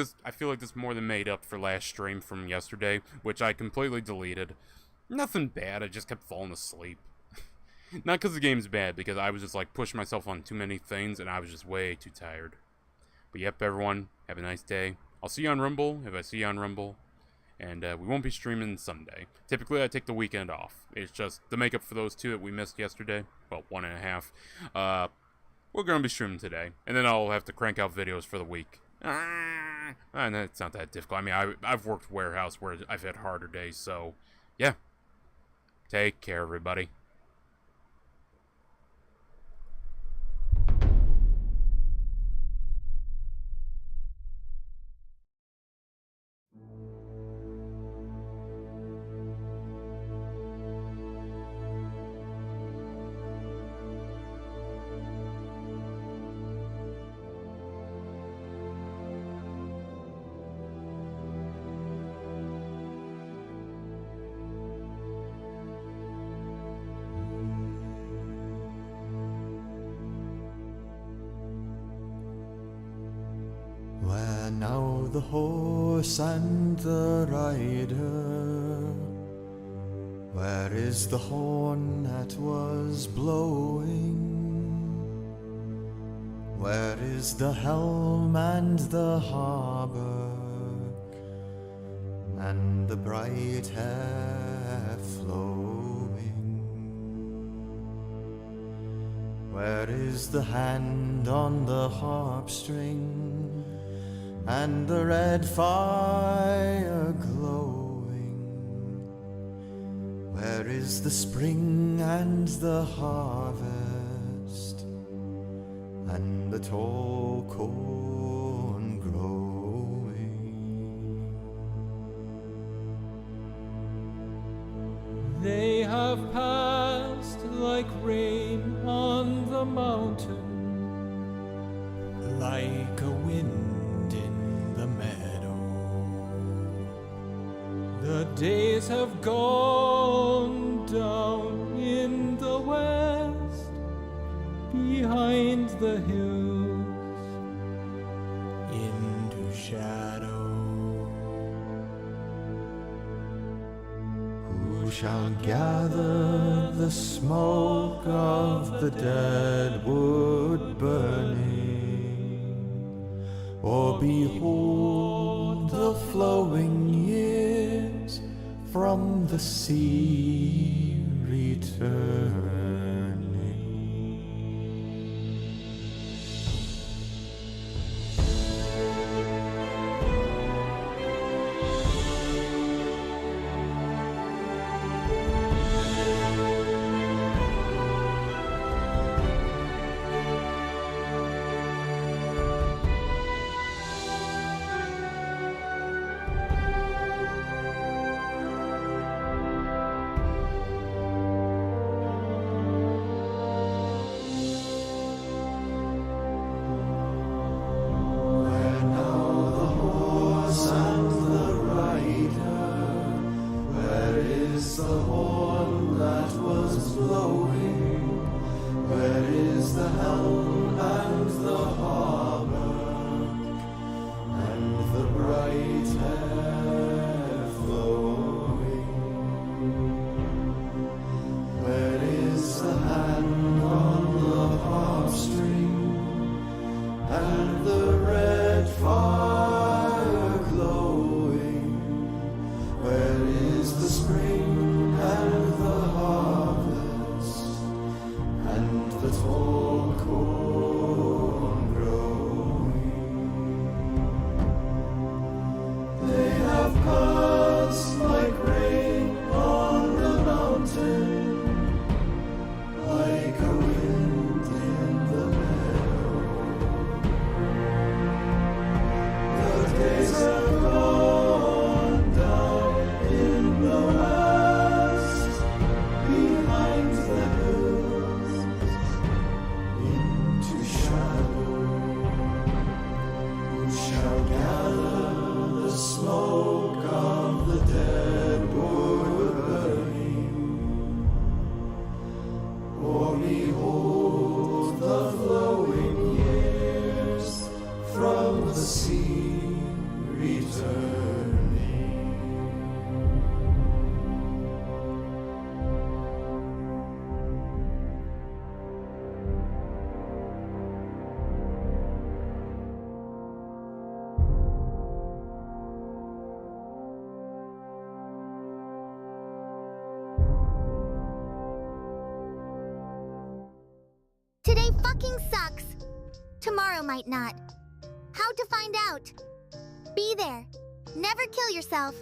this more than made up for last stream from yesterday, which I completely deleted. Nothing bad, I just kept falling asleep. Not because the game's bad, because I was just like pushing myself on too many things and I was just way too tired. But yep, everyone, have a nice day. I'll see you on Rumble, if I see you on Rumble. And we won't be streaming Sunday. Typically, I take the weekend off. It's just the makeup for those 2 that we missed yesterday. Well, 1.5. We're going to be streaming today. And then I'll have to crank out videos for the week. And it's not that difficult. I mean, I've worked warehouse where I've had harder days, so yeah. Take care, everybody. Where now the horse and the rider? Where is the horn that was blowing? Where is the helm and the harbor, and the bright hair flowing? Where is the hand on the harp string, and the red fire glowing? Where is the spring and the harvest, and the tall corn growing? They have passed like rain on the mountain, like a wind in the meadow. The days have gone down in the west, behind the hills, into shadow. Who shall gather the smoke of the dead wood burning, or behold the flowing years from the sea returning? fucking sucks. Tomorrow might not. How to find out? Be there. Never kill yourself.